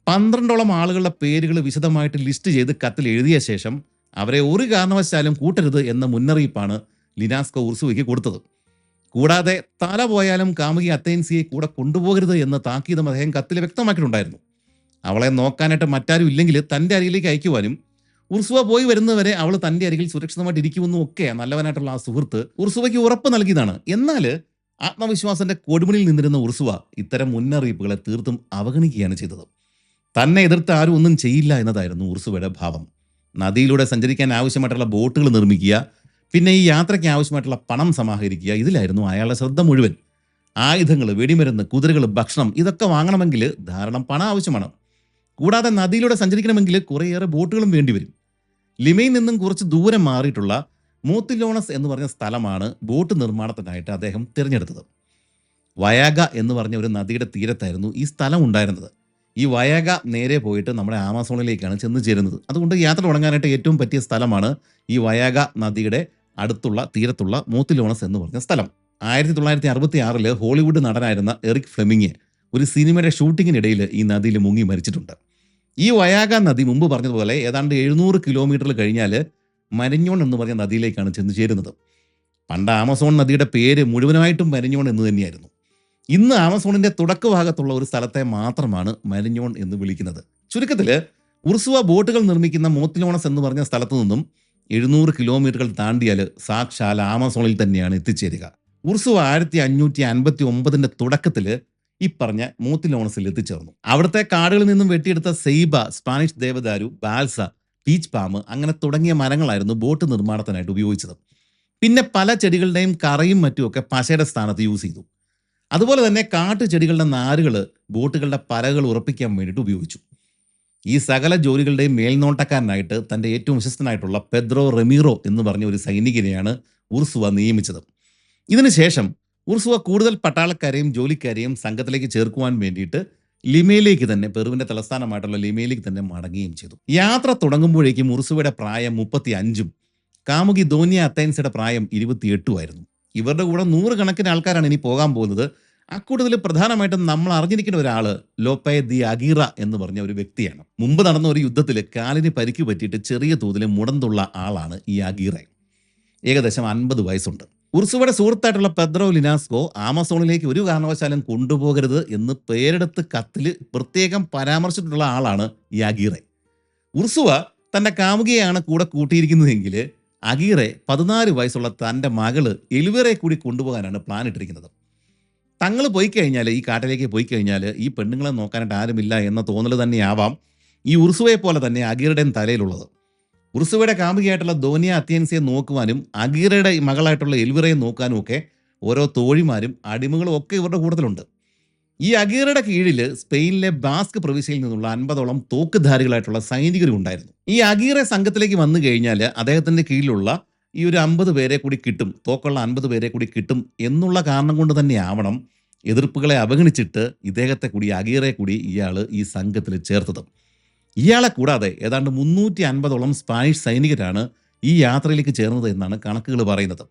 12ഓളം ആളുകളുടെ പേരുകൾ വിശദമായിട്ട് ലിസ്റ്റ് ചെയ്ത് കത്തിൽ എഴുതിയ ശേഷം അവരെ ഒരു കാരണവശാലും കൂട്ടരുത് എന്ന മുന്നറിയിപ്പാണ് ലിനാസ്കോ ഉർസുവയ്ക്ക് കൊടുത്തത്. കൂടാതെ തല പോയാലും കാമുകി അത്തേൻസിയെ കൂടെ കൊണ്ടുപോകരുത് എന്ന താക്കീതും അദ്ദേഹം കത്തിൽ വ്യക്തമാക്കിയിട്ടുണ്ടായിരുന്നു. അവളെ നോക്കാനായിട്ട് മറ്റാരും ഇല്ലെങ്കിൽ തൻ്റെ അരികിലേക്ക് അയക്കുവാനും ഉർസുവ പോയി വരുന്നവരെ അവൾ തൻ്റെ അരികിൽ സുരക്ഷിതമായിട്ട് ഇരിക്കുമെന്നും ഒക്കെ നല്ലവനായിട്ടുള്ള ആ സുഹൃത്ത് ഉർസുവയ്ക്ക് ഉറപ്പ് നൽകിയതാണ്. എന്നാൽ ആത്മവിശ്വാസത്തിന്റെ കൊടുമുടിയിൽ നിന്നിരുന്ന ഉർസുവ ഇത്തരം മുന്നറിയിപ്പുകളെ തീർത്തും അവഗണിക്കുകയാണ് ചെയ്തത്. തന്നെ എതിർത്ത് ആരും ഒന്നും ചെയ്യില്ല എന്നതായിരുന്നു ഉർസുവയുടെ ഭാവം. നദിയിലൂടെ സഞ്ചരിക്കാൻ ആവശ്യമായിട്ടുള്ള ബോട്ടുകൾ നിർമ്മിക്കുക, പിന്നെ ഈ യാത്രയ്ക്ക് ആവശ്യമായിട്ടുള്ള പണം സമാഹരിക്കുക, ഇതിലായിരുന്നു അയാളുടെ ശ്രദ്ധ മുഴുവൻ. ആയുധങ്ങൾ, വെടിമരുന്ന്, കുതിരകൾ, ഭക്ഷണം ഇതൊക്കെ വാങ്ങണമെങ്കിൽ ധാരാളം പണം ആവശ്യമാണ്. കൂടാതെ നദിയിലൂടെ സഞ്ചരിക്കണമെങ്കിൽ കുറേയേറെ ബോട്ടുകളും വേണ്ടിവരും. ലിമയിൽ നിന്നും കുറച്ച് ദൂരം മാറിയിട്ടുള്ള മൂത്തിലോണസ് എന്ന് പറഞ്ഞ സ്ഥലമാണ് ബോട്ട് നിർമ്മാണത്തിനായിട്ട് അദ്ദേഹം തിരഞ്ഞെടുത്തത്. വയാഗ എന്ന് പറഞ്ഞ ഒരു നദിയുടെ തീരത്തായിരുന്നു ഈ സ്ഥലം ഉണ്ടായിരുന്നത്. ഈ വയാഗ നേരെ പോയിട്ട് നമ്മുടെ ആമസോണിലേക്കാണ് ചെന്ന് ചേരുന്നത്. അതുകൊണ്ട് യാത്ര തുടങ്ങാനായിട്ട് ഏറ്റവും പറ്റിയ സ്ഥലമാണ് ഈ വയാഗ നദിയുടെ അടുത്തുള്ള തീരത്തുള്ള മൂത്തിലോണസ് എന്ന് പറഞ്ഞ സ്ഥലം. 1966 ഹോളിവുഡ് നടനായിരുന്ന എറിക് ഫ്ലെമിങ് ഒരു സിനിമയുടെ ഷൂട്ടിങ്ങിനിടയിൽ ഈ നദിയിൽ മുങ്ങി മരിച്ചിട്ടുണ്ട്. ഈ വയാഗ നദി മുമ്പ് പറഞ്ഞതുപോലെ ഏതാണ്ട് 700 കിലോമീറ്റർ കഴിഞ്ഞാൽ മരിഞ്ഞോൺ എന്ന് പറഞ്ഞ നദിയിലേക്കാണ് ചെന്ന് ചേരുന്നത്. പണ്ട് ആമസോൺ നദിയുടെ പേര് മുഴുവനായിട്ടും മരിഞ്ഞോൺ എന്ന് തന്നെയായിരുന്നു. ഇന്ന് ആമസോണിന്റെ തുടക്കഭാഗത്തുള്ള ഒരു സ്ഥലത്തെ മാത്രമാണ് മരിഞ്ഞോൺ എന്ന് വിളിക്കുന്നത്. ചുരുക്കത്തിൽ ഉർസുവ ബോട്ടുകൾ നിർമ്മിക്കുന്ന മോത്തിലോണസ് എന്ന് പറഞ്ഞ സ്ഥലത്തു നിന്നും 700 കിലോമീറ്ററുകൾ താണ്ടിയാൽ സാക്ഷാൽ ആമസോണിൽ തന്നെയാണ് എത്തിച്ചേരുക. ഉർസുവ 1559 തുടക്കത്തിൽ ഈ പറഞ്ഞ മോത്തിലോണസിൽ എത്തിച്ചേർന്നു. അവിടുത്തെ കാടുകളിൽ നിന്നും വെട്ടിയെടുത്ത സെയ്ബ, സ്പാനിഷ് ദേവദാരു, ബാൽസ, പീച്ച് പാം അങ്ങനെ തുടങ്ങിയ മരങ്ങളായിരുന്നു ബോട്ട് നിർമ്മാണത്തിനായിട്ട് ഉപയോഗിച്ചത്. പിന്നെ പല ചെടികളുടെയും കറയും മറ്റുമൊക്കെ പശയുടെ സ്ഥാനത്ത് യൂസ് ചെയ്തു. അതുപോലെ തന്നെ കാട്ടുചെടികളുടെ നാരുകൾ ബോട്ടുകളുടെ പലകൾ ഉറപ്പിക്കാൻ വേണ്ടിയിട്ട് ഉപയോഗിച്ചു. ഈ സകല ജോലികളുടെയും മേൽനോട്ടക്കാരനായിട്ട് തൻ്റെ ഏറ്റവും വിശ്വസ്തനായിട്ടുള്ള പെദ്രോ റെമീറോ എന്ന് പറഞ്ഞ ഒരു സൈനികനെയാണ് ഉർസുവ നിയമിച്ചത്. ഇതിനുശേഷം ഉർസുവ കൂടുതൽ പട്ടാളക്കാരെയും ജോലിക്കാരെയും സംഘത്തിലേക്ക് ചേർക്കുവാൻ വേണ്ടിയിട്ട് ലിമയിലേക്ക് തന്നെ, പെറുവിൻ്റെ തലസ്ഥാനമായിട്ടുള്ള ലിമയിലേക്ക് തന്നെ മടങ്ങുകയും ചെയ്തു. യാത്ര തുടങ്ങുമ്പോഴേക്കും ഉർസുവയുടെ പ്രായം 35-ഉം കാമുകി ദോനിയ അത്തൈൻസയുടെ പ്രായം 28-ഉമായിരുന്നു. ഇവരുടെ കൂടെ 100 കണക്കിന് ആൾക്കാരാണ് ഇനി പോകാൻ പോകുന്നത്. അക്കൂട്ടത്തിൽ പ്രധാനമായിട്ടും നമ്മൾ അറിഞ്ഞിരിക്കുന്ന ഒരാൾ ലോപ്പെ ദി അഗീറ എന്ന് പറഞ്ഞ ഒരു വ്യക്തിയാണ്. മുമ്പ് നടന്ന ഒരു യുദ്ധത്തിൽ കാലിന് പരിക്ക് പറ്റിയിട്ട് ചെറിയ തോതിൽ മുടന്തുള്ള ആളാണ് ഈ അഗീറ. ഏകദേശം 50 വയസ്സുണ്ട്. ഉർസുവയുടെ സുഹൃത്തായിട്ടുള്ള പെദ്രോ ലിനാസ്കോ ആമസോണിലേക്ക് ഒരു കാരണവശാലും കൊണ്ടുപോകരുത് എന്ന് പേരെടുത്ത് കത്തിൽ പ്രത്യേകം പരാമർശിച്ചിട്ടുള്ള ആളാണ് ഈ അഗീറ. ഉർസുവ തൻ്റെ കാമുകിയെയാണ് കൂടെ കൂട്ടിയിരിക്കുന്നതെങ്കിൽ അഗീറെ 14 വയസ്സുള്ള തൻ്റെ മകള് എലിവേറെ കൂടി കൊണ്ടുപോകാനാണ് പ്ലാൻ ഇട്ടിരിക്കുന്നത്. തങ്ങൾ പോയി കഴിഞ്ഞാൽ, ഈ കാട്ടിലേക്ക് പോയി കഴിഞ്ഞാൽ ഈ പെണ്ണുങ്ങളെ നോക്കാനായിട്ട് ആരുമില്ല എന്ന തോന്നൽ തന്നെയാവാം ഈ ഉർസുവയെ പോലെ തന്നെ അഗീറയുടെയും തലയിലുള്ളത്. ഉർസുവയുടെ കാമുകിയായിട്ടുള്ള ദോനിയ അത്യൻസിയെ നോക്കുവാനും അഗീറയുടെ മകളായിട്ടുള്ള എൽവിറയെ നോക്കാനും ഒക്കെ ഓരോ തോഴിമാരും അടിമകളും ഒക്കെ ഇവരുടെ കൂട്ടത്തിലുണ്ട്. ഈ അഗീറയുടെ കീഴിൽ സ്പെയിനിലെ ബാസ്ക് പ്രവിശ്യയിൽ നിന്നുള്ള 50ഓളം തോക്കുധാരികളായിട്ടുള്ള സൈനികരും ഉണ്ടായിരുന്നു. ഈ അഗീറ സംഘത്തിലേക്ക് വന്നു കഴിഞ്ഞാൽ അദ്ദേഹത്തിൻ്റെ കീഴിലുള്ള ഈ ഒരു 50 പേരെ കൂടി കിട്ടും, തോക്കുള്ള 50 പേരെ കൂടി കിട്ടും എന്നുള്ള കാരണം കൊണ്ട് തന്നെയാവണം എതിർപ്പുകളെ അവഗണിച്ചിട്ട് ഇദ്ദേഹത്തെ കൂടി, അഗീറയെ കൂടി ഇയാൾ ഈ സംഘത്തിൽ ചേർത്തത്. ഇയാളെ കൂടാതെ ഏതാണ്ട് 350ഓളം സ്പാനിഷ് സൈനികരാണ് ഈ യാത്രയിലേക്ക് ചേർന്നത് എന്നാണ് കണക്കുകൾ പറയുന്നത്.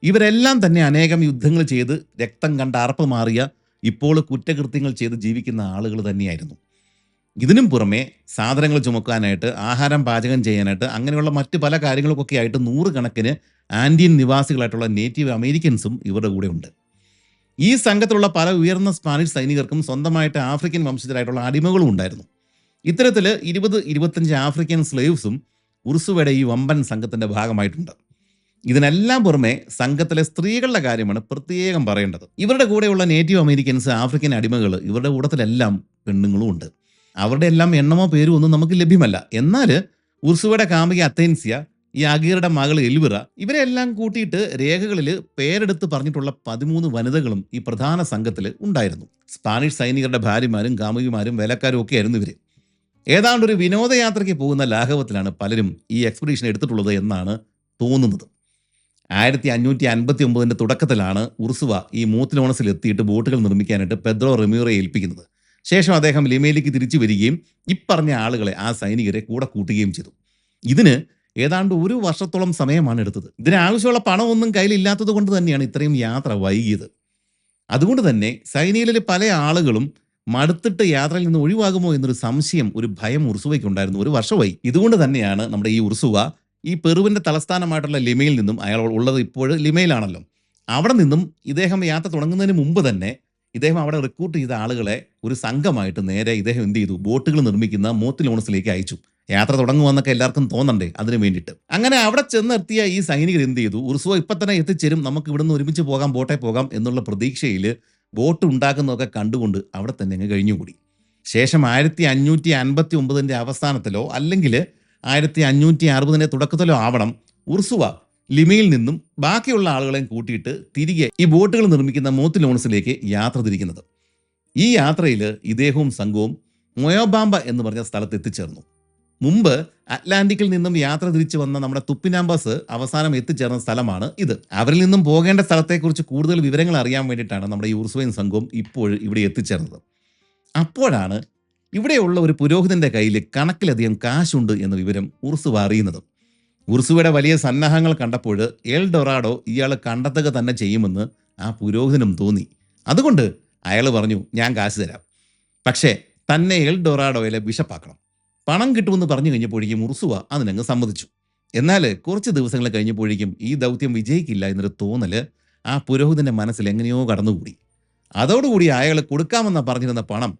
ഇവരെല്ലാം തന്നെ അനേകം യുദ്ധങ്ങൾ ചെയ്ത് രക്തം കണ്ട് അറപ്പ് മാറിയ, ഇപ്പോൾ കുറ്റകൃത്യങ്ങൾ ചെയ്ത് ജീവിക്കുന്ന ആളുകൾ തന്നെയായിരുന്നു. ഇതിനും പുറമെ സാധനങ്ങൾ ചുമക്കാനായിട്ട്, ആഹാരം പാചകം ചെയ്യാനായിട്ട്, അങ്ങനെയുള്ള മറ്റ് പല കാര്യങ്ങൾക്കൊക്കെ ആയിട്ട് 100 കണക്കിന് ആൻഡിയൻ നിവാസികളായിട്ടുള്ള നേറ്റീവ് അമേരിക്കൻസും ഇവരുടെ കൂടെ ഉണ്ട്. ഈ സംഘത്തിലുള്ള പല ഉയർന്ന സ്പാനിഷ് സൈനികർക്കും സ്വന്തമായിട്ട് ആഫ്രിക്കൻ വംശജരായിട്ടുള്ള അടിമകളും ഉണ്ടായിരുന്നു. ഇത്തരത്തിൽ 20-25 ആഫ്രിക്കൻ സ്ലേവ്സും ഉർസുവയുടെ ഈ വമ്പൻ സംഘത്തിൻ്റെ ഭാഗമായിട്ടുണ്ട്. ഇതിനെല്ലാം പുറമെ സംഘത്തിലെ സ്ത്രീകളുടെ കാര്യമാണ് പ്രത്യേകം പറയേണ്ടത്. ഇവരുടെ കൂടെയുള്ള നേറ്റീവ് അമേരിക്കൻസ്, ആഫ്രിക്കൻ അടിമകൾ, ഇവരുടെ കൂട്ടത്തിലെല്ലാം പെണ്ണുങ്ങളും ഉണ്ട്. അവരുടെ എല്ലാം എണ്ണമോ പേരും ഒന്നും നമുക്ക് ലഭ്യമല്ല. എന്നാൽ ഉർസുവയുടെ കാമുകി അത്തേൻസിയ, ഈ അഗീറയുടെ മകൾ എൽവിറ, ഇവരെല്ലാം കൂട്ടിയിട്ട് രേഖകളിൽ പേരെടുത്ത് പറഞ്ഞിട്ടുള്ള 13 വനിതകളും ഈ പ്രധാന സംഘത്തിൽ ഉണ്ടായിരുന്നു. സ്പാനിഷ് സൈനികരുടെ ഭാര്യമാരും കാമുകിമാരും വേലക്കാരും ഒക്കെ ആയിരുന്നു ഇവർ. ഏതാണ്ട് ഒരു വിനോദയാത്രയ്ക്ക് പോകുന്ന ലാഘവത്തിലാണ് പലരും ഈ എക്സ്പെഡീഷൻ എടുത്തിട്ടുള്ളത് എന്നാണ് തോന്നുന്നത്. 1559 തുടക്കത്തിലാണ് ഉർസുവ ഈ മോത്തിലോണസിൽ എത്തിയിട്ട് ബോട്ടുകൾ നിർമ്മിക്കാനായിട്ട് പെദ്രോ റെമീറയെ ഏൽപ്പിക്കുന്നത്. ശേഷം അദ്ദേഹം ലിമയിലേക്ക് തിരിച്ചു വരികയും ഇപ്പറഞ്ഞ ആളുകളെ, ആ സൈനികരെ കൂടെ കൂട്ടുകയും ചെയ്തു. ഇതിന് ഏതാണ്ട് 1 വർഷത്തോളം സമയമാണ് എടുത്തത്. ഇതിനാവശ്യമുള്ള പണമൊന്നും കയ്യിലില്ലാത്തത് കൊണ്ട് തന്നെയാണ് ഇത്രയും യാത്ര വൈകിയത്. അതുകൊണ്ട് തന്നെ സൈനികരിലെ പല ആളുകളും മടുത്തിട്ട് യാത്രയിൽ നിന്ന് ഒഴിവാകുമോ എന്നൊരു സംശയം, ഒരു ഭയം ഉർസുവയ്ക്കുണ്ടായിരുന്നു. 1 വർഷമായി. ഇതുകൊണ്ട് തന്നെയാണ് നമ്മുടെ ഈ ഉർസുവ ഈ പെറുവിൻ്റെ തലസ്ഥാനമായിട്ടുള്ള ലിമയിൽ നിന്നും, അയാൾ ഉള്ളത് ഇപ്പോൾ ലിമയിലാണല്ലോ, അവിടെ നിന്നും ഇദ്ദേഹം യാത്ര തുടങ്ങുന്നതിന് മുമ്പ് തന്നെ ഇദ്ദേഹം അവിടെ റിക്രൂട്ട് ചെയ്ത ആളുകളെ ഒരു സംഘമായിട്ട് നേരെ ഇദ്ദേഹം എന്ത് ചെയ്തു, ബോട്ടുകൾ നിർമ്മിക്കുന്ന മോത്തിലോണസിലേക്ക് അയച്ചു. യാത്ര തുടങ്ങുമെന്നൊക്കെ എല്ലാവർക്കും തോന്നണ്ടേ, അതിന് വേണ്ടിയിട്ട്. അങ്ങനെ അവിടെ ചെന്നെത്തിയ ഈ സൈനികർ എന്ത് ചെയ്തു, ഉർസുവ ഇപ്പം തന്നെ എത്തിച്ചേരും, നമുക്ക് ഇവിടുന്ന് ഒരുമിച്ച് പോകാം, ബോട്ടേ പോകാം എന്നുള്ള പ്രതീക്ഷയിൽ ബോട്ട് ഉണ്ടാക്കുന്നതൊക്കെ കണ്ടുകൊണ്ട് അവിടെ തന്നെ അങ്ങ് കഴിഞ്ഞുകൂടി. ശേഷം 1559 അവസാനത്തിലോ അല്ലെങ്കിൽ 1560 തുടക്കത്തിലോ ആവണം ഉർസുവ ലിമയിൽ നിന്നും ബാക്കിയുള്ള ആളുകളെയും കൂട്ടിയിട്ട് തിരികെ ഈ ബോട്ടുകൾ നിർമ്മിക്കുന്ന മോത്തിലോണസിലേക്ക് യാത്ര തിരിക്കുന്നത്. ഈ യാത്രയിൽ ഇദ്ദേഹവും സംഘവും മൊയോബാമ്പ എന്ന് പറഞ്ഞ സ്ഥലത്ത് എത്തിച്ചേർന്നു. മുമ്പ് അറ്റ്ലാന്റിക്കിൽ നിന്നും യാത്ര തിരിച്ചു വന്ന നമ്മുടെ തുപ്പിനാമ്പസ് അവസാനം എത്തിച്ചേർന്ന സ്ഥലമാണ് ഇത്. അവരിൽ നിന്നും പോകേണ്ട സ്ഥലത്തെക്കുറിച്ച് കൂടുതൽ വിവരങ്ങൾ അറിയാൻ വേണ്ടിയിട്ടാണ് നമ്മുടെ ഈ ഉർസുവയും സംഘവും ഇപ്പോൾ ഇവിടെ എത്തിച്ചേർന്നത്. അപ്പോഴാണ് ഇവിടെയുള്ള ഒരു പുരോഹിതൻ്റെ കയ്യിൽ കണക്കിലധികം കാശുണ്ട് എന്ന വിവരം ഉർസുവ അറിയുന്നത്. ഉർസുവയുടെ വലിയ സന്നാഹങ്ങൾ കണ്ടപ്പോൾ എൽ ഡൊറാഡോ ഇയാൾ കണ്ടെത്തുക തന്നെ ചെയ്യുമെന്ന് ആ പുരോഹിതനും തോന്നി. അതുകൊണ്ട് അയാൾ പറഞ്ഞു, ഞാൻ കാശ് തരാം, പക്ഷേ തന്നെ എൽ ഡൊറാഡോയിലെ ബിഷപ്പാക്കണം. പണം കിട്ടുമെന്ന് പറഞ്ഞു കഴിഞ്ഞപ്പോഴേക്കും ഉർസുവ അതിനങ്ങ് സമ്മതിച്ചു. എന്നാൽ കുറച്ച് ദിവസങ്ങൾ കഴിഞ്ഞപ്പോഴേക്കും ഈ ദൗത്യം വിജയിക്കില്ല എന്നൊരു തോന്നൽ ആ പുരോഹിതൻ്റെ മനസ്സിൽ എങ്ങനെയോ കടന്നുകൂടി. അതോടുകൂടി അയാൾ കൊടുക്കാമെന്നാ പറഞ്ഞിരുന്ന പണം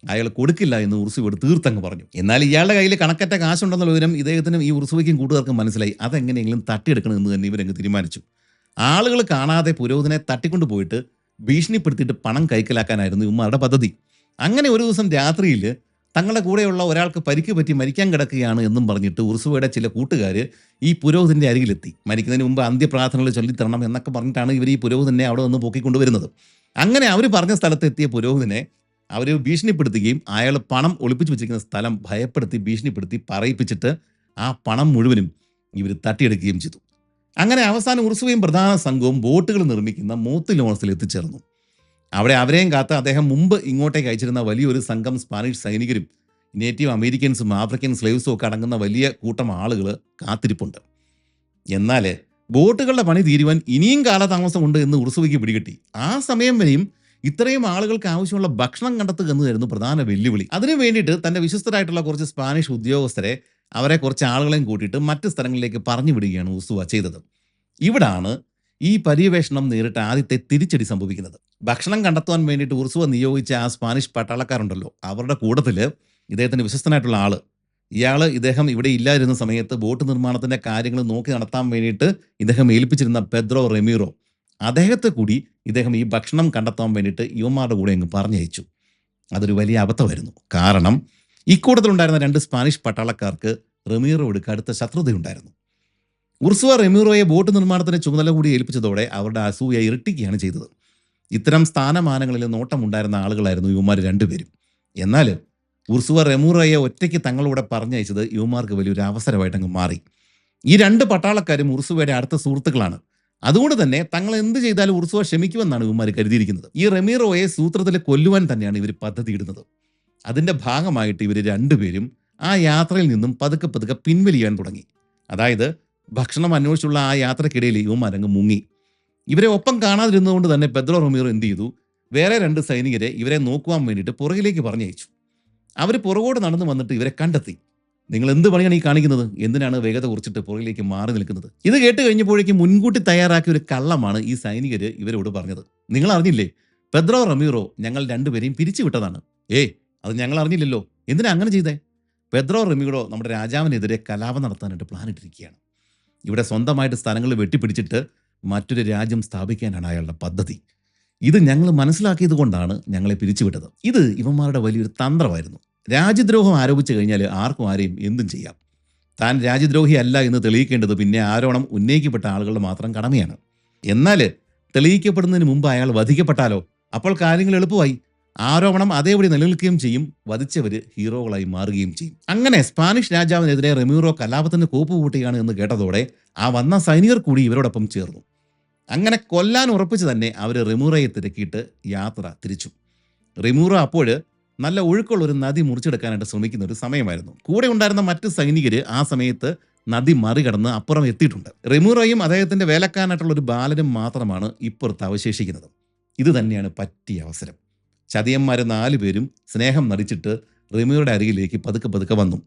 അയാൾ കൊടുക്കില്ല എന്ന് ഉർസുവയോട് തീർത്തങ്ങ് പറഞ്ഞു. എന്നാൽ ഇയാളുടെ കയ്യിൽ കണക്കറ്റ കാശുണ്ടെന്നുള്ള വിവരം ഇദ്ദേഹത്തിനും ഈ ഉർസുവയ്ക്കും കൂട്ടുകാർക്കും മനസ്സിലായി. അതെങ്ങനെയെങ്കിലും തട്ടിയെടുക്കണമെന്ന് തന്നെ ഇവരങ്ങ് തീരുമാനിച്ചു. ആളുകൾ കാണാതെ പുരോഹിതനെ തട്ടിക്കൊണ്ടു പോയിട്ട് ഭീഷണിപ്പെടുത്തിയിട്ട് പണം കൈക്കലാക്കാനായിരുന്നു ഇവന്മാരുടെ പദ്ധതി. അങ്ങനെ ഒരു ദിവസം രാത്രിയിൽ തങ്ങളുടെ കൂടെയുള്ള ഒരാൾക്ക് പരിക്ക് പറ്റി മരിക്കാൻ കിടക്കുകയാണ് എന്നും പറഞ്ഞിട്ട് ഉർസുവയുടെ ചില കൂട്ടുകാർ ഈ പുരോഹിതൻ്റെ അരികിലെത്തി. മരിക്കുന്നതിന് മുമ്പ് അന്ത്യപ്രാർത്ഥനകൾ ചൊല്ലിത്തരണം എന്നൊക്കെ പറഞ്ഞിട്ടാണ് ഇവർ ഈ പുരോഹിതനെ അവിടെ നിന്ന് പൊക്കിക്കൊണ്ടുവരുന്നത്. അങ്ങനെ അവർ പറഞ്ഞ സ്ഥലത്ത് എത്തിയ പുരോഹിതനെ അവർ ഭീഷണിപ്പെടുത്തുകയും അയാൾ പണം ഒളിപ്പിച്ചു വെച്ചിരിക്കുന്ന സ്ഥലം ഭയപ്പെടുത്തി ഭീഷണിപ്പെടുത്തി പറയിപ്പിച്ചിട്ട് ആ പണം മുഴുവനും ഇവർ തട്ടിയെടുക്കുകയും ചെയ്തു. അങ്ങനെ അവസാനം ഉർസുവയും പ്രധാന സംഘവും ബോട്ടുകൾ നിർമ്മിക്കുന്ന മോത്തിലോണസിൽ എത്തിച്ചേർന്നു. അവിടെ അവരെയും കാത്ത് അദ്ദേഹം മുമ്പ് ഇങ്ങോട്ടേക്ക് അയച്ചിരുന്ന വലിയൊരു സംഘം സ്പാനിഷ് സൈനികരും നേറ്റീവ് അമേരിക്കൻസും ആഫ്രിക്കൻ സ്ലേവ്സും ഒക്കെ അടങ്ങുന്ന വലിയ കൂട്ടം ആളുകൾ കാത്തിരിപ്പുണ്ട്. എന്നാൽ ബോട്ടുകളുടെ പണി തീരുവാൻ ഇനിയും കാലതാമസമുണ്ട് എന്ന് ഉർസുവയ്ക്ക് പിടികിട്ടി. ആ സമയം വരെയും ഇത്രയും ആളുകൾക്ക് ആവശ്യമുള്ള ഭക്ഷണം കണ്ടെത്തുക എന്നതായിരുന്നു പ്രധാന വെല്ലുവിളി. അതിനു വേണ്ടിയിട്ട് തൻ്റെ വിശ്വസ്തരായിട്ടുള്ള കുറച്ച് സ്പാനിഷ് ഉദ്യോഗസ്ഥരെ അവരെ കുറച്ച് ആളുകളെയും കൂട്ടിയിട്ട് മറ്റ് സ്ഥലങ്ങളിലേക്ക് പറഞ്ഞു വിടുകയാണ് ഉർസുവ ചെയ്തത്. ഇവിടാണ് ഈ പര്യവേഷണം നേരിട്ട് ആദ്യത്തെ തിരിച്ചടി സംഭവിക്കുന്നത്. ഭക്ഷണം കണ്ടെത്തുവാൻ വേണ്ടിയിട്ട് ഉർസുവ നിയോഗിച്ച ആ സ്പാനിഷ് പട്ടാളക്കാരുണ്ടല്ലോ, അവരുടെ കൂട്ടത്തിൽ ഇദ്ദേഹത്തിന് വിശ്വസ്തനായിട്ടുള്ള ആള്, ഇദ്ദേഹം ഇവിടെ ഇല്ലാതിരുന്ന സമയത്ത് ബോട്ട് നിർമ്മാണത്തിൻ്റെ കാര്യങ്ങൾ നോക്കി നടത്താൻ വേണ്ടിയിട്ട് ഇദ്ദേഹം ഏൽപ്പിച്ചിരുന്ന പെദ്രോ റെമീറോ, അദ്ദേഹത്തെ കൂടി ഇദ്ദേഹം ഈ ഭക്ഷണം കണ്ടെത്താൻ വേണ്ടിയിട്ട് യുവമാരുടെ കൂടെ അങ്ങ് പറഞ്ഞയച്ചു. അതൊരു വലിയ അബദ്ധമായിരുന്നു. കാരണം ഇക്കൂട്ടത്തിലുണ്ടായിരുന്ന 2 സ്പാനിഷ് പട്ടാളക്കാർക്ക് റെമീറോയോട് കടുത്ത ശത്രുതയുണ്ടായിരുന്നു. ഉർസുവ റെമീറോയെ ബോട്ട് നിർമ്മാണത്തിന് ചുമതല കൂടി ഏൽപ്പിച്ചതോടെ അവരുടെ അസൂയ ഇരട്ടിക്കുകയാണ് ചെയ്തത്. ഇത്തരം സ്ഥാനമാനങ്ങളിൽ നോട്ടമുണ്ടായിരുന്ന ആളുകളായിരുന്നു യുവമാർ 2 പേരും. എന്നാൽ ഉർസുവ റെമീറോയെ ഒറ്റയ്ക്ക് തങ്ങളുടെ പറഞ്ഞയച്ചത് യുവമാർക്ക് വലിയൊരു അവസരമായിട്ടങ്ങ് മാറി. ഈ 2 പട്ടാളക്കാരും ഉർസുവയുടെ അടുത്ത സുഹൃത്തുക്കളാണ്. അതുകൊണ്ട് തന്നെ തങ്ങൾ എന്ത് ചെയ്താലും ഉർസുവ ക്ഷമിക്കുമെന്നാണ് ഇവന്മാർ കരുതിയിരിക്കുന്നത്. ഈ റെമീറോയെ സൂത്രത്തിൽ കൊല്ലുവാൻ തന്നെയാണ് ഇവർ പദ്ധതി ഇടുന്നത്. അതിൻ്റെ ഭാഗമായിട്ട് ഇവർ 2 പേരും ആ യാത്രയിൽ നിന്നും പതുക്കെ പതുക്കെ പിൻവലിയാൻ തുടങ്ങി. അതായത് ഭക്ഷണം അന്വേഷിച്ചുള്ള ആ യാത്രക്കിടയിൽ ഇവന്മാരങ്ങ് മുങ്ങി. ഇവരെ ഒപ്പം കാണാതിരുന്നതുകൊണ്ട് തന്നെ പെദ്രോ റെമീറോ എന്ത് ചെയ്തു, വേറെ 2 സൈനികരെ ഇവരെ നോക്കുവാൻ വേണ്ടിയിട്ട് പുറകിലേക്ക് പറഞ്ഞയച്ചു. അവർ പുറകോട്ട് നടന്നു വന്നിട്ട് ഇവരെ കണ്ടെത്തി. നിങ്ങൾ എന്ത് പണിയാണ് ഈ കാണിക്കുന്നത്? എന്തിനാണ് വേഗത കുറിച്ചിട്ട് പുറകിലേക്ക് മാറി നിൽക്കുന്നത്? ഇത് കേട്ട് കഴിഞ്ഞപ്പോഴേക്കും മുൻകൂട്ടി തയ്യാറാക്കിയ ഒരു കള്ളമാണ് ഈ സൈനികർ ഇവരോട് പറഞ്ഞത്. നിങ്ങൾ അറിഞ്ഞില്ലേ, പെദ്രോ റെമീറോ ഞങ്ങൾ 2 പേരെയും പിരിച്ചു വിട്ടതാണ്. അത് ഞങ്ങൾ അറിഞ്ഞില്ലല്ലോ. എന്തിനാ അങ്ങനെ ചെയ്തേ? പെദ്രോ റെമീറോ നമ്മുടെ രാജാവിനെതിരെ കലാപം നടത്താനായിട്ട് പ്ലാൻ ഇട്ടിരിക്കുകയാണ്. ഇവിടെ സ്വന്തമായിട്ട് സ്ഥലങ്ങൾ വെട്ടിപ്പിടിച്ചിട്ട് മറ്റൊരു രാജ്യം സ്ഥാപിക്കാനാണ് അയാളുടെ പദ്ധതി. ഇത് ഞങ്ങൾ മനസ്സിലാക്കിയത് കൊണ്ടാണ് ഞങ്ങളെ പിരിച്ചുവിട്ടത്. ഇത് ഇവന്മാരുടെ വലിയൊരു തന്ത്രമായിരുന്നു. രാജ്യദ്രോഹം ആരോപിച്ചു കഴിഞ്ഞാൽ ആർക്കും ആരെയും എന്തും ചെയ്യാം. താൻ രാജ്യദ്രോഹി അല്ല എന്ന് തെളിയിക്കേണ്ടത് പിന്നെ ആരോപണം ഉന്നയിക്കപ്പെട്ട ആളുകളുടെ മാത്രം കടമയാണ്. എന്നാൽ തെളിയിക്കപ്പെടുന്നതിന് മുമ്പ് അയാൾ വധിക്കപ്പെട്ടാലോ? അപ്പോൾ കാര്യങ്ങൾ എളുപ്പമായി. ആരോപണം അതേപടി നിലനിൽക്കുകയും ചെയ്യും, വധിച്ചവർ ഹീറോകളായി മാറുകയും ചെയ്യും. അങ്ങനെ സ്പാനിഷ് രാജാവിനെതിരെ റെമീറോ കലാപത്തിന് കോപ്പ് കൂട്ടുകയാണ് എന്ന് കേട്ടതോടെ ആ വന്ന സൈനികർ കൂടി ഇവരോടൊപ്പം ചേർന്നു. അങ്ങനെ കൊല്ലാൻ ഉറപ്പിച്ച് തന്നെ അവർ റെമീറോയെ തിരക്കിയിട്ട് യാത്ര തിരിച്ചു. റെമീറോ അപ്പോൾ നല്ല ഒഴുക്കുള്ള ഒരു നദി മുറിച്ചെടുക്കാനായിട്ട് ശ്രമിക്കുന്ന ഒരു സമയമായിരുന്നു. കൂടെ ഉണ്ടായിരുന്ന മറ്റ് സൈനികർ ആ സമയത്ത് നദി മറികടന്ന് അപ്പുറം എത്തിയിട്ടുണ്ട്. റെമീറോയും അദ്ദേഹത്തിൻ്റെ വേലക്കാരനായിട്ടുള്ള ഒരു ബാലനും മാത്രമാണ് ഇപ്പുറത്ത് അവശേഷിക്കുന്നത്. ഇത് തന്നെയാണ് പറ്റിയ അവസരം. ചതിയന്മാർ 4 പേരും സ്നേഹം നടിച്ചിട്ട് റെമീറോയുടെ അരികിലേക്ക് പതുക്കെ പതുക്കെ വന്നു.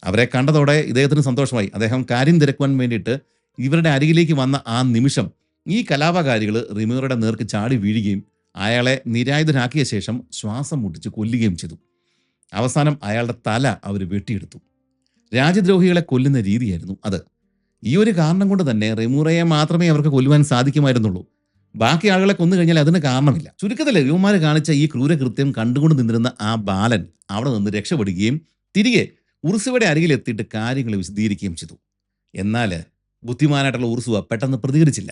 അവരെ കണ്ടതോടെ ഇദ്ദേഹത്തിന് സന്തോഷമായി. അദ്ദേഹം കാര്യം തിരക്കുവാൻ വേണ്ടിയിട്ട് ഇവരുടെ അരികിലേക്ക് വന്ന ആ നിമിഷം ഈ കലാപകാരികൾ റെമീറോയുടെ നേർക്ക് ചാടി വീഴുകയും അയാളെ നിരായുധനാക്കിയ ശേഷം ശ്വാസം മുട്ടിച്ച് കൊല്ലുകയും ചെയ്തു. അവസാനം അയാളുടെ തല അവർ വെട്ടിയെടുത്തു. രാജ്യദ്രോഹികളെ കൊല്ലുന്ന രീതിയായിരുന്നു അത്. ഈ ഒരു കാരണം കൊണ്ട് തന്നെ റെമീറോയെ മാത്രമേ അവർക്ക് കൊല്ലുവാൻ സാധിക്കുമായിരുന്നുള്ളൂ. ബാക്കി ആളുകളെ കൊന്നു കഴിഞ്ഞാൽ അതിന് കാരണമില്ല. ചുരുക്കത്തിൽ യുവമാർ കാണിച്ച ഈ ക്രൂരകൃത്യം കണ്ടുകൊണ്ട് നിന്നിരുന്ന ആ ബാലൻ അവിടെ നിന്ന് രക്ഷപ്പെടുകയും തിരികെ ഉർസുവയുടെ അരികിലെത്തിയിട്ട് കാര്യങ്ങൾ വിശദീകരിക്കുകയും ചെയ്തു. എന്നാൽ ബുദ്ധിമാനായിട്ടുള്ള ഉർസുവ പെട്ടെന്ന് പ്രതികരിച്ചില്ല.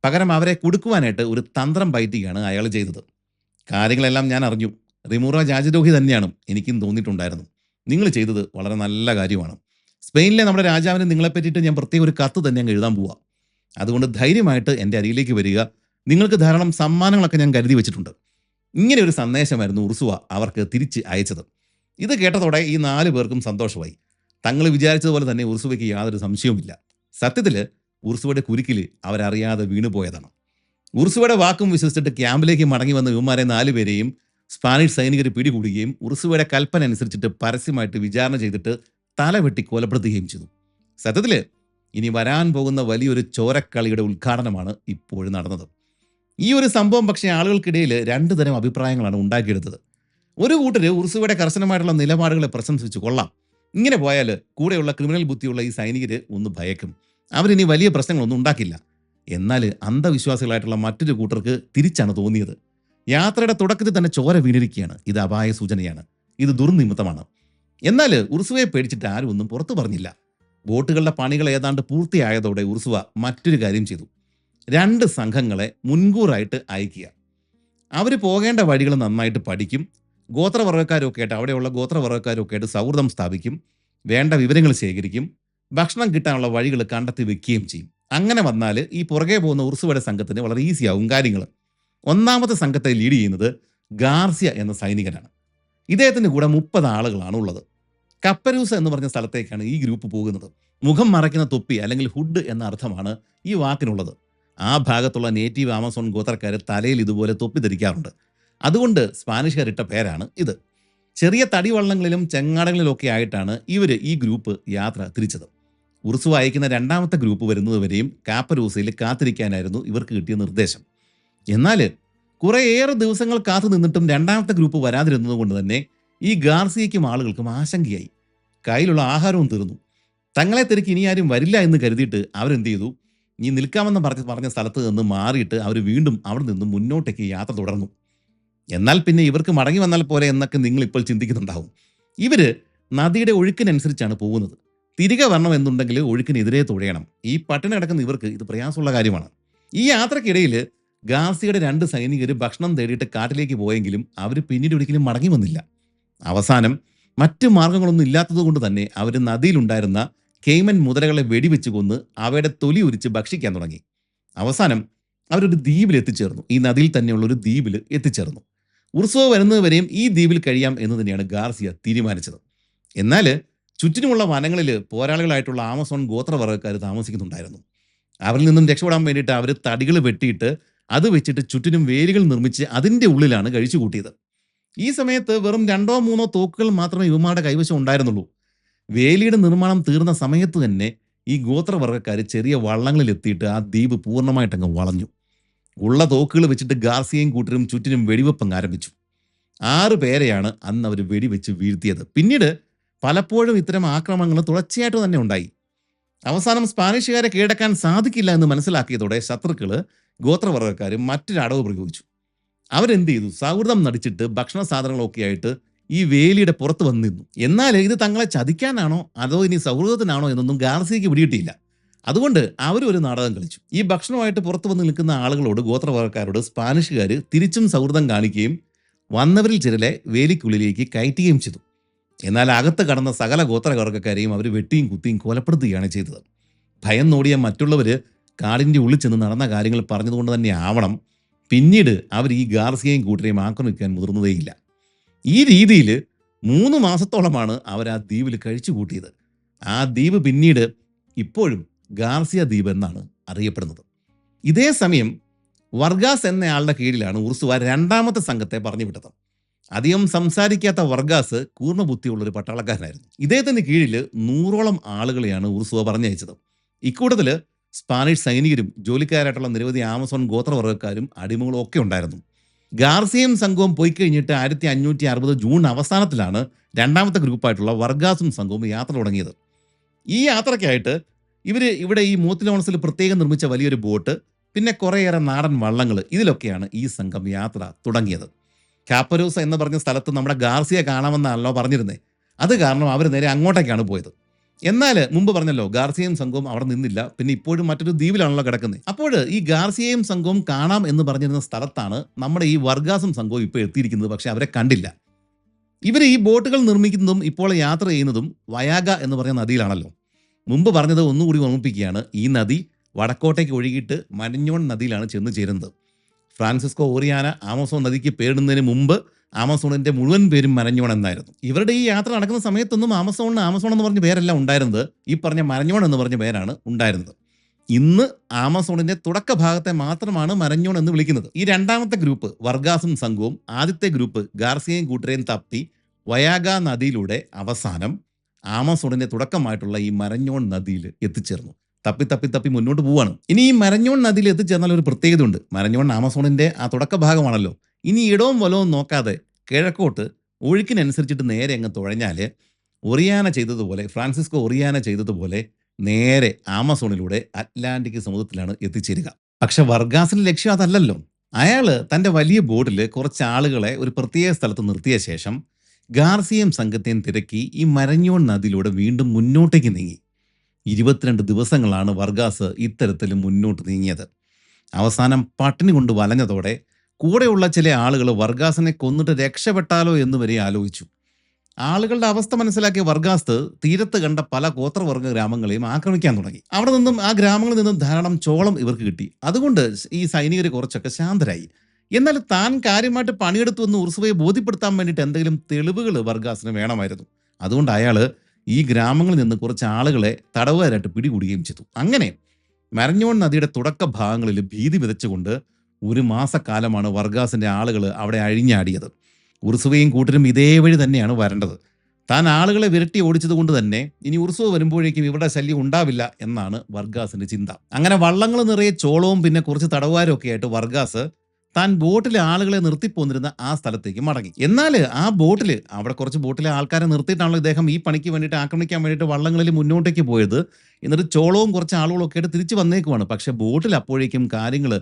പകരം അവരെ കുടുക്കുവാനായിട്ട് ഒരു തന്ത്രം പയറ്റുകയാണ് അയാൾ ചെയ്തത്. കാര്യങ്ങളെല്ലാം ഞാൻ അറിഞ്ഞു. റെമീറോ രാജ്യദ്രോഹി തന്നെയാണ്, എനിക്കും തോന്നിയിട്ടുണ്ടായിരുന്നു. നിങ്ങൾ ചെയ്തത് വളരെ നല്ല കാര്യമാണ്. സ്പെയിനിലെ നമ്മുടെ രാജാവിന് നിങ്ങളെ പറ്റിയിട്ട് ഞാൻ പ്രത്യേക ഒരു കത്ത് തന്നെ അങ്ങ് എഴുതാൻ പോവാം. അതുകൊണ്ട് ധൈര്യമായിട്ട് എൻ്റെ അരികിലേക്ക് വരിക. നിങ്ങൾക്ക് ധാരാളം സമ്മാനങ്ങളൊക്കെ ഞാൻ കരുതി വെച്ചിട്ടുണ്ട്. ഇങ്ങനെ ഒരു സന്ദേശമായിരുന്നു ഉർസുവ അവർക്ക് തിരിച്ച് അയച്ചത്. ഇത് കേട്ടതോടെ ഈ 4 പേർക്കും സന്തോഷമായി. തങ്ങൾ വിചാരിച്ചതുപോലെ തന്നെ ഉർസുവയ്ക്ക് യാതൊരു സംശയവുമില്ല. സത്യത്തിൽ ഉർസുവയുടെ കുരുക്കിൽ അവരറിയാതെ വീണുപോയതാണ്. ഉർസുവയുടെ വാക്കും വിശ്വസിച്ചിട്ട് ക്യാമ്പിലേക്ക് മടങ്ങി വന്ന യുവമാരെ 4 പേരെയും സ്പാനിഷ് സൈനികർ പിടികൂടുകയും ഉർസുവയുടെ കൽപ്പന അനുസരിച്ചിട്ട് പരസ്യമായിട്ട് വിചാരണ ചെയ്തിട്ട് തല വെട്ടി കൊലപ്പെടുത്തുകയും ചെയ്തു. സത്യത്തിൽ ഇനി വരാൻ പോകുന്ന വലിയൊരു ചോരക്കളിയുടെ ഉദ്ഘാടനമാണ് ഇപ്പോഴും നടന്നത്. ഈ ഒരു സംഭവം പക്ഷേ ആളുകൾക്കിടയിൽ രണ്ട് തരം അഭിപ്രായങ്ങളാണ് ഉണ്ടാക്കിയെടുത്തത്. ഒരു കൂട്ടര് ഉർസുവയുടെ കർശനമായിട്ടുള്ള നിലപാടുകളെ പ്രശംസിച്ചു കൊള്ളാം. ഇങ്ങനെ പോയാൽ കൂടെയുള്ള ക്രിമിനൽ ബുദ്ധിയുള്ള ഈ സൈനികര് ഒന്ന് ഭയക്കും. അവരിനി വലിയ പ്രശ്നങ്ങളൊന്നും ഉണ്ടാക്കില്ല. എന്നാൽ അന്ധവിശ്വാസികളായിട്ടുള്ള മറ്റൊരു കൂട്ടർക്ക് തിരിച്ചാണ് തോന്നിയത്. യാത്രയുടെ തുടക്കത്തിൽ തന്നെ ചോര വീണിരിക്കുകയാണ്. ഇത് അപായ സൂചനയാണ്. ഇത് ദുർനിമിത്തമാണ്. എന്നാൽ ഉർസുവയെ പേടിച്ചിട്ട് ആരും ഒന്നും പുറത്തു പറഞ്ഞില്ല. ബോട്ടുകളുടെ പണികൾ ഏതാണ്ട് പൂർത്തിയായതോടെ ഉർസുവ മറ്റൊരു കാര്യം ചെയ്തു. 2 സംഘങ്ങളെ മുൻകൂറായിട്ട് അയക്കുക. അവർ പോകേണ്ട വഴികൾ നന്നായിട്ട് പഠിക്കും. ഗോത്രവർഗ്ഗക്കാരൊക്കെ ആയിട്ട് അവിടെയുള്ള ഗോത്രവർഗ്ഗക്കാരൊക്കെ ആയിട്ട് സൗഹൃദം സ്ഥാപിക്കും. വേണ്ട വിവരങ്ങൾ ശേഖരിക്കും. ഭക്ഷണം കിട്ടാനുള്ള വഴികൾ കണ്ടെത്തി വെക്കുകയും ചെയ്യും. അങ്ങനെ വന്നാൽ ഈ പുറകെ പോകുന്ന ഉർസുവയുടെ സംഘത്തിന് വളരെ ഈസിയാവും കാര്യങ്ങൾ. ഒന്നാമത്തെ സംഘത്തെ ലീഡ് ചെയ്യുന്നത് ഗാർസിയ എന്ന സൈനികനാണ്. ഇദ്ദേഹത്തിൻ്റെ കൂടെ 30 ആളുകളാണ് ഉള്ളത്. കപ്പരൂസ എന്ന് പറഞ്ഞ സ്ഥലത്തേക്കാണ് ഈ ഗ്രൂപ്പ് പോകുന്നത്. മുഖം മറയ്ക്കുന്ന തൊപ്പി അല്ലെങ്കിൽ ഹുഡ് എന്ന അർത്ഥമാണ് ഈ വാക്കിനുള്ളത്. ആ ഭാഗത്തുള്ള നേറ്റീവ് ആമസോൺ ഗോത്രക്കാർ തലയിൽ ഇതുപോലെ തൊപ്പി ധരിക്കാറുണ്ട്. അതുകൊണ്ട് സ്പാനിഷുകാരിട്ട പേരാണ് ഇത്. ചെറിയ തടിവള്ളങ്ങളിലും ചെങ്ങാടങ്ങളിലൊക്കെ ആയിട്ടാണ് ഇവർ ഈ ഗ്രൂപ്പ് യാത്ര തിരിച്ചത്. ഉർസുവ അയക്കുന്ന 2ാമത്തെ ഗ്രൂപ്പ് വരുന്നതുവരെയും കാപ്പരൂസയിൽ കാത്തിരിക്കാനായിരുന്നു ഇവർക്ക് കിട്ടിയ നിർദ്ദേശം. എന്നാൽ കുറേയേറെ ദിവസങ്ങൾ കാത്തു നിന്നിട്ടും 2ാമത്തെ ഗ്രൂപ്പ് വരാതിരുന്നത് കൊണ്ട് തന്നെ ഈ ഗാർസിയയ്ക്കും ആളുകൾക്കും ആശങ്കയായി. കയ്യിലുള്ള ആഹാരവും തീർന്നു. തങ്ങളെ തിരക്കി ഇനി ആരും വരില്ല എന്ന് കരുതിയിട്ട് അവരെന്ത് ചെയ്തു? ഈ നിൽക്കാമെന്ന് പറഞ്ഞ സ്ഥലത്ത് നിന്ന് മാറിയിട്ട് അവർ വീണ്ടും അവിടെ നിന്ന് മുന്നോട്ടേക്ക് യാത്ര തുടർന്നു. എന്നാൽ പിന്നെ ഇവർക്ക് മടങ്ങി വന്നാൽ പോലെ എന്നൊക്കെ നിങ്ങൾ ഇപ്പോൾ ചിന്തിക്കുന്നുണ്ടാവും. ഇവര് നദിയുടെ ഒഴുക്കിനനുസരിച്ചാണ് പോകുന്നത്. തിരികെ വരണം എന്നുണ്ടെങ്കിൽ ഒഴുക്കിനെതിരെ തുഴയണം. ഈ പട്ടിണി കിടക്കുന്ന ഇവർക്ക് ഇത് പ്രയാസമുള്ള കാര്യമാണ്. ഈ യാത്രക്കിടയിൽ ഗാർസിയുടെ 2 സൈനികർ ഭക്ഷണം തേടിയിട്ട് കാട്ടിലേക്ക് പോയെങ്കിലും അവർ പിന്നീട് ഒരിക്കലും മടങ്ങി വന്നില്ല. അവസാനം മറ്റ് മാർഗങ്ങളൊന്നും ഇല്ലാത്തത് കൊണ്ട് തന്നെ അവർ നദിയിലുണ്ടായിരുന്ന കെയ്മൻ മുതലകളെ വെടിവെച്ച് കൊന്ന് അവയുടെ തൊലി ഉരിച്ച് ഭക്ഷിക്കാൻ തുടങ്ങി. അവസാനം അവരൊരു ദ്വീപിൽ എത്തിച്ചേർന്നു. ഈ നദിയിൽ തന്നെയുള്ള ഒരു ദ്വീപിൽ എത്തിച്ചേർന്നു. ഉർസുവ വരുന്നതുവരെയും ഈ ദ്വീപിൽ കഴിയാം എന്ന് തന്നെയാണ് ഗാർസിയ തീരുമാനിച്ചത്. എന്നാൽ ചുറ്റിനുമുള്ള വനങ്ങളിൽ പോരാളികളായിട്ടുള്ള ആമസോൺ ഗോത്രവർഗ്ഗക്കാർ താമസിക്കുന്നുണ്ടായിരുന്നു. അവരിൽ നിന്നും രക്ഷപ്പെടാൻ വേണ്ടിയിട്ട് അവർ തടികൾ വെട്ടിയിട്ട് അത് വെച്ചിട്ട് ചുറ്റിനും വേലികൾ നിർമ്മിച്ച് അതിൻ്റെ ഉള്ളിലാണ് കഴിച്ചു കൂട്ടിയത്. ഈ സമയത്ത് വെറും 2-3 തോക്കുകൾ മാത്രമേ ഇവന്മാരുടെ കൈവശം ഉണ്ടായിരുന്നുള്ളൂ. വേലിയുടെ നിർമ്മാണം തീർന്ന സമയത്ത് തന്നെ ഈ ഗോത്രവർഗ്ഗക്കാർ ചെറിയ വള്ളങ്ങളിൽ എത്തിയിട്ട് ആ ദ്വീപ് പൂർണ്ണമായിട്ടങ്ങ് വളഞ്ഞു. ഉള്ള തോക്കുകൾ വെച്ചിട്ട് ഗാർസിയയും കൂട്ടരും ചുറ്റിനും വെടിവെപ്പങ്ങ് ആരംഭിച്ചു. 6 പേരെയാണ് അന്ന് അവർ വെടിവെച്ച് വീഴ്ത്തിയത്. പിന്നീട് പലപ്പോഴും ഇത്തരം ആക്രമണങ്ങൾ തുടർച്ചയായിട്ട് തന്നെ ഉണ്ടായി. അവസാനം സ്പാനിഷുകാരെ കീഴടക്കാൻ സാധിക്കില്ല എന്ന് മനസ്സിലാക്കിയതോടെ ശത്രുക്കൾ ഗോത്രവർഗ്ഗക്കാർ മറ്റൊരു അടവ് പ്രയോഗിച്ചു. അവരെന്ത് ചെയ്തു? സൗഹൃദം നടിച്ചിട്ട് ഭക്ഷണ സാധനങ്ങളൊക്കെ ആയിട്ട് ഈ വേലിയുടെ പുറത്ത് വന്നു നിന്നു. എന്നാൽ ഇത് തങ്ങളെ ചതിക്കാനാണോ അതോ ഇനി സൗഹൃദത്തിനാണോ എന്നൊന്നും ഗാർസിയയ്ക്ക് പിടിയിട്ടില്ല. അതുകൊണ്ട് അവരൊരു നാടകം കളിച്ചു. ഈ ഭക്ഷണമായിട്ട് പുറത്തു വന്ന് നിൽക്കുന്ന ആളുകളോട് ഗോത്രവർഗ്ഗക്കാരോട് സ്പാനിഷുകാർ തിരിച്ചും സൗഹൃദം കാണിക്കുകയും വന്നവരിൽ ചിലരെ വേലിക്കുള്ളിലേക്ക് കയറ്റുകയും ചെയ്തു. എന്നാൽ അകത്ത് കടന്ന സകല ഗോത്രവർഗ്ഗക്കാരെയും അവർ വെട്ടിയും കുത്തിയും കൊലപ്പെടുത്തുകയാണ് ചെയ്തത്. ഭയം നോടിയ മറ്റുള്ളവർ കാടിൻ്റെ ഉള്ളിൽ ചെന്ന് നടന്ന കാര്യങ്ങൾ പറഞ്ഞതുകൊണ്ട് തന്നെ ആവണം പിന്നീട് അവർ ഈ ഗാർസിയയും കൂട്ടരെയും ആക്രമിക്കാൻ മുതിർന്നതേയില്ല. ഈ രീതിയിൽ 3 മാസത്തോളമാണ് അവർ ആ ദ്വീപിൽ കഴിച്ചു കൂട്ടിയത്. ആ ദ്വീപ് പിന്നീട് ഇപ്പോഴും ഗാർസിയ ദ്വീപ് എന്നാണ് അറിയപ്പെടുന്നത്. ഇതേ സമയം വർഗാസ് എന്നയാളുടെ കീഴിലാണ് ഉർസുവ 2ാമത്തെ സംഘത്തെ പറഞ്ഞു വിട്ടത്. അധികം സംസാരിക്കാത്ത വർഗാസ് കൂർമ്മബുദ്ധിയുള്ളൊരു പട്ടാളക്കാരനായിരുന്നു. ഇദ്ദേഹത്തിന് കീഴിൽ 100ഓളം ആളുകളെയാണ് ഉർസുവ പറഞ്ഞയച്ചത്. ഇക്കൂട്ടത്തിൽ സ്പാനിഷ് സൈനികരും ജോലിക്കാരായിട്ടുള്ള നിരവധി ആമസോൺ ഗോത്രവർഗ്ഗക്കാരും അടിമകളും ഒക്കെ ഉണ്ടായിരുന്നു. ഗാർസിയയും സംഘവും പോയി കഴിഞ്ഞിട്ട് 1560 ജൂൺ അവസാനത്തിലാണ് 2ാമത്തെ ഗ്രൂപ്പായിട്ടുള്ള വർഗാസും സംഘവും യാത്ര തുടങ്ങിയത്. ഈ യാത്രയ്ക്കായിട്ട് ഇവർ ഇവിടെ ഈ മോത്തിലോൺസിൽ പ്രത്യേകം നിർമ്മിച്ച വലിയൊരു ബോട്ട്, പിന്നെ കുറേയേറെ നാടൻ വള്ളങ്ങൾ, ഇതിലൊക്കെയാണ് ഈ സംഘം യാത്ര തുടങ്ങിയത്. കാപ്പരൂസ എന്ന് പറഞ്ഞ സ്ഥലത്ത് നമ്മുടെ ഗാർസിയ കാണാമെന്നാണല്ലോ പറഞ്ഞിരുന്നത്. അത് കാരണം അവർ നേരെ അങ്ങോട്ടേക്കാണ് പോയത്. എന്നാൽ മുമ്പ് പറഞ്ഞല്ലോ ഗാർസിയയും സംഘവും അവിടെ നിന്നില്ല. പിന്നെ ഇപ്പോഴും മറ്റൊരു ദ്വീപിലാണല്ലോ കിടക്കുന്നത്. അപ്പോൾ ഈ ഗാർസിയയും സംഘവും കാണാം എന്ന് പറഞ്ഞിരുന്ന സ്ഥലത്താണ് നമ്മുടെ ഈ വർഗാസും സംഘവും ഇപ്പോൾ എത്തിയിരിക്കുന്നത്. പക്ഷെ അവരെ കണ്ടില്ല. ഇവർ ഈ ബോട്ടുകൾ നിർമ്മിക്കുന്നതും ഇപ്പോൾ യാത്ര ചെയ്യുന്നതും വയാഗ എന്ന് പറഞ്ഞ നദിയിലാണല്ലോ. മുമ്പ് പറഞ്ഞത് ഒന്നുകൂടി ഓർമ്മിപ്പിക്കുകയാണ്. ഈ നദി വടക്കോട്ടേക്ക് ഒഴുകിയിട്ട് മരഞ്ഞോൺ നദിയിലാണ് ചെന്ന് ചേരുന്നത്. ഫ്രാൻസിസ്കോ ഓറിയാന ആമസോൺ നദിക്ക് പേരിടുന്നതിന് മുമ്പ് ആമസോണിന്റെ മുഴുവൻ പേരും മരഞ്ഞോൺ എന്നായിരുന്നു. ഇവരുടെ ഈ യാത്ര നടക്കുന്ന സമയത്തൊന്നും ആമസോൺ എന്ന് പറഞ്ഞ പേരല്ല ഉണ്ടായിരുന്നത്. ഈ പറഞ്ഞ മരഞ്ഞോൺ എന്ന് പറഞ്ഞ പേരാണ് ഉണ്ടായിരുന്നത്. ഇന്ന് ആമസോണിന്റെ തുടക്ക ഭാഗത്തെ മാത്രമാണ് മരഞ്ഞോൺ എന്ന് വിളിക്കുന്നത്. ഈ 2ാമത്തെ ഗ്രൂപ്പ് വർഗാസും സംഘവും ആദ്യത്തെ ഗ്രൂപ്പ് ഗാർസിയയും കൂട്ടരെയും തപ്പി വയാഗ നദിയിലൂടെ അവസാനം ആമസോണിന്റെ തുടക്കമായിട്ടുള്ള ഈ മരഞ്ഞോൺ നദിയിൽ എത്തിച്ചേർന്നു. തപ്പി തപ്പി തപ്പി മുന്നോട്ട് പോവാണ്. ഇനി ഈ മരഞ്ഞോൺ നദിയിൽ എത്തിച്ചേർന്നാൽ ഒരു പ്രത്യേകതയുണ്ട്. മരഞ്ഞോൺ ആമസോണിന്റെ ആ തുടക്ക ഭാഗമാണല്ലോ. ഇനി ഇടവും വലവും നോക്കാതെ കിഴക്കോട്ട് ഒഴുക്കിനനുസരിച്ചിട്ട് നേരെ അങ്ങ് തുഴഞ്ഞാൽ ഒറിയാന ചെയ്തതുപോലെ, ഫ്രാൻസിസ്കോ ഒറിയാന ചെയ്തതുപോലെ നേരെ ആമസോണിലൂടെ അറ്റ്ലാന്റിക് സമുദ്രത്തിലാണ് എത്തിച്ചേരുക. പക്ഷെ വർഗാസിന്റെ ലക്ഷ്യം അതല്ലല്ലോ. അയാൾ തന്റെ വലിയ ബോട്ടിൽ കുറച്ച് ആളുകളെ ഒരു പ്രത്യേക സ്ഥലത്ത് നിർത്തിയ ശേഷം ഗാർസിയയും സംഘത്തെയും തിരക്കി ഈ മരഞ്ഞോൺ നദിയിലൂടെ വീണ്ടും മുന്നോട്ടേക്ക് നീങ്ങി. 22 ദിവസങ്ങളാണ് വർഗാസ് ഇത്തരത്തിൽ മുന്നോട്ട് നീങ്ങിയത്. അവസാനം പട്ടിണി കൊണ്ട് വലഞ്ഞതോടെ കൂടെയുള്ള ചില ആളുകൾ വർഗാസിനെ കൊന്നിട്ട് രക്ഷപ്പെട്ടാലോ എന്ന് വരെ ആലോചിച്ചു. ആളുകളുടെ അവസ്ഥ മനസ്സിലാക്കിയ വർഗാസ് തീരത്ത് കണ്ട പല ഗോത്രവർഗ ഗ്രാമങ്ങളെയും ആക്രമിക്കാൻ തുടങ്ങി. അവിടെ നിന്നും ആ ഗ്രാമങ്ങളിൽ നിന്നും ധാരാളം ചോളം ഇവർക്ക് കിട്ടി. അതുകൊണ്ട് ഈ സൈനികർ കുറച്ചൊക്കെ ശാന്തരായി. എന്നാൽ താൻ കാര്യമായിട്ട് പണിയെടുത്തു എന്ന് ഉർസുവയെ ബോധ്യപ്പെടുത്താൻ വേണ്ടിയിട്ട് എന്തെങ്കിലും തെളിവുകൾ വർഗാസിന് വേണമായിരുന്നു. അതുകൊണ്ട് അയാൾ ഈ ഗ്രാമങ്ങളിൽ നിന്ന് കുറച്ച് ആളുകളെ തടവുകാരായിട്ട് പിടികൂടുകയും ചെയ്തു. അങ്ങനെ മരഞ്ഞോൺ നദിയുടെ തുടക്ക ഭാഗങ്ങളിൽ ഭീതി വിതച്ചുകൊണ്ട് ഒരു മാസക്കാലമാണ് വർഗാസിന്റെ ആളുകൾ അവിടെ അഴിഞ്ഞാടിയത്. ഉർസുവയും കൂട്ടരും ഇതേ വഴി തന്നെയാണ് വരേണ്ടത്. താൻ ആളുകളെ വിരട്ടി ഓടിച്ചത് കൊണ്ട് തന്നെ ഇനി ഉർസുവ വരുമ്പോഴേക്കും ഇവരുടെ ശല്യം ഉണ്ടാവില്ല എന്നാണ് വർഗാസിന്റെ ചിന്ത. അങ്ങനെ വള്ളങ്ങൾ നിറയെ ചോളവും പിന്നെ കുറച്ച് തടവുകാരും ഒക്കെ ആയിട്ട് വർഗാസ് താൻ ബോട്ടിലെ ആളുകളെ നിർത്തിപ്പോന്നിരുന്ന ആ സ്ഥലത്തേക്ക് മടങ്ങി. എന്നാൽ ആ ബോട്ടിൽ അവിടെ കുറച്ച് ബോട്ടിലെ ആൾക്കാരെ നിർത്തിയിട്ടാണല്ലോ ഇദ്ദേഹം ഈ പണിക്ക് വേണ്ടിയിട്ട് ആക്രമിക്കാൻ വേണ്ടിയിട്ട് വള്ളങ്ങളിൽ മുന്നോട്ടേക്ക് പോയത്. എന്നിട്ട് ചോളവും കുറച്ച് ആളുകളൊക്കെ ആയിട്ട് തിരിച്ചു വന്നേക്കുവാണ്. പക്ഷെ ബോട്ടിൽ അപ്പോഴേക്കും കാര്യങ്ങൾ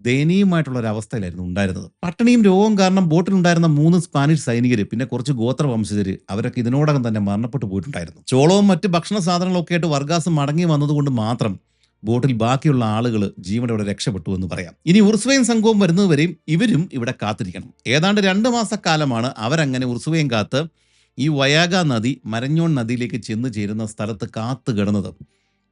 ദയനീയമായിട്ടുള്ള ഒരു അവസ്ഥയിലായിരുന്നു ഉണ്ടായിരുന്നത്. പട്ടിണിയും രോഗവും കാരണം ബോട്ടിലുണ്ടായിരുന്ന 3 സ്പാനിഷ് സൈനികർ പിന്നെ കുറച്ച് ഗോത്രവംശജര് അവരൊക്കെ ഇതിനോടകം തന്നെ മരണപ്പെട്ടു പോയിട്ടുണ്ടായിരുന്നു. ചോളവും മറ്റ് ഭക്ഷണ സാധനങ്ങളൊക്കെ ആയിട്ട് വർഗാസ് മടങ്ങി വന്നതുകൊണ്ട് മാത്രം ബോട്ടിൽ ബാക്കിയുള്ള ആളുകൾ ജീവനോടെ രക്ഷപ്പെട്ടു എന്ന് പറയാം. ഇനി ഉർസുവയും സംഘവും വരുന്നതുവരെയും ഇവരും ഇവിടെ കാത്തിരിക്കണം. ഏതാണ്ട് 2 മാസക്കാലമാണ് അവരങ്ങനെ ഉർസുവയും കാത്ത് ഈ വയാഗ നദി മരഞ്ഞോൺ നദിയിലേക്ക് ചെന്ന് ചേരുന്ന സ്ഥലത്ത് കാത്തു കിടന്നത്.